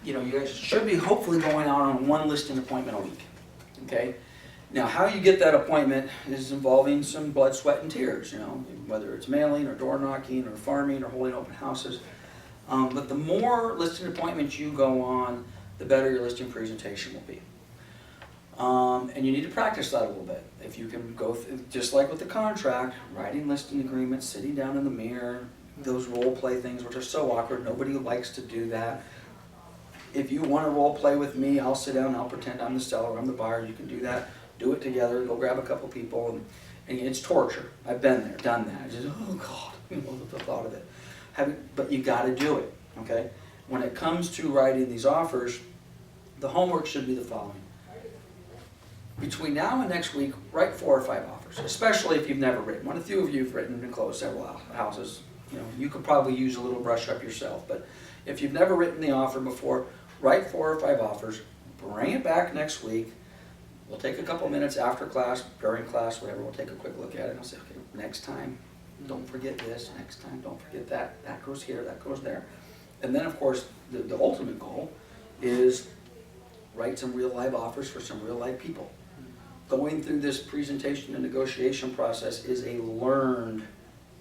you know, you guys should be hopefully going out on one listing appointment a week. Okay? Now, how you get that appointment is involving some blood, sweat, and tears, you know, whether it's mailing or door knocking or farming or holding open houses. But the more listing appointments you go on, the better your listing presentation will be. And you need to practice that a little bit. If you can go, just like with the contract, writing listing agreements, sitting down in the mirror, those role play things which are so awkward, nobody likes to do that. If you want to role play with me, I'll sit down and I'll pretend I'm the seller, I'm the buyer, you can do that. Do it together, go grab a couple people, and it's torture. I've been there, done that. I just, oh God, you know, the thought of it. But you got to do it, okay? When it comes to writing these offers, the homework should be the following. Between now and next week, write 4 or 5 offers, especially if you've never written one. A few of you have written and closed several houses. You know, you could probably use a little brush up yourself, but if you've never written the offer before, write 4 or 5 offers, bring it back next week. We'll take a couple minutes after class, during class, whatever, we'll take a quick look at it and I'll say, okay, next time, don't forget this, next time, don't forget that, that goes here, that goes there. And then, of course, the ultimate goal is write some real live offers for some real live people. Going through this presentation and negotiation process is a learned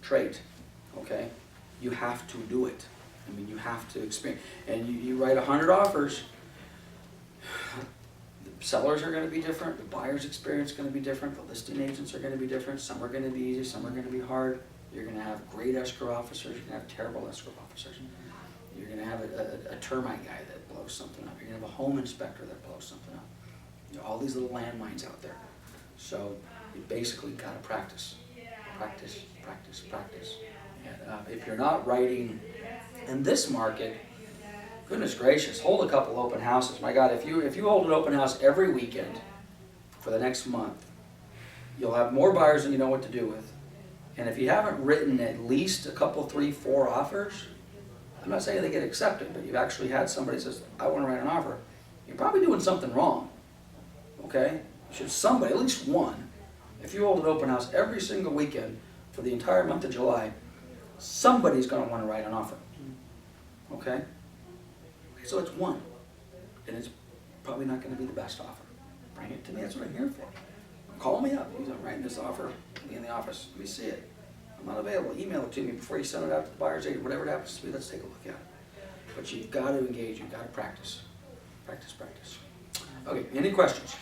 trait, okay? You have to do it. I mean, you have to experience. And you write 100 offers, the sellers are going to be different, the buyer's experience is going to be different, the listing agents are going to be different, some are going to be easy, some are going to be hard. You're going to have great escrow officers, you're going to have terrible escrow officers. You're going to have a termite guy that blows something up. You're going to have a home inspector that blows something up. You know, all these little landmines out there. So you basically got to practice. Practice, practice, practice. And if you're not writing in this market, goodness gracious, hold a couple open houses. My God, if you hold an open house every weekend for the next month, you'll have more buyers than you know what to do with. And if you haven't written at least a couple, 3, 4 offers, I'm not saying they get accepted, but you've actually had somebody that says, I want to write an offer, you're probably doing something wrong. Okay? Should somebody, at least one, if you hold an open house every single weekend for the entire month of July, somebody's going to want to write an offer. Okay? So it's one. And it's probably not going to be the best offer. Bring it to me, that's what I'm here for. Call me up. I'm writing this offer, be in the office, let me see it. I'm not available. Email it to me before you send it out to the buyer's agent. Whatever it happens to be, let's take a look at it. But you've got to engage, you've got to practice. Practice, practice. Okay, any questions?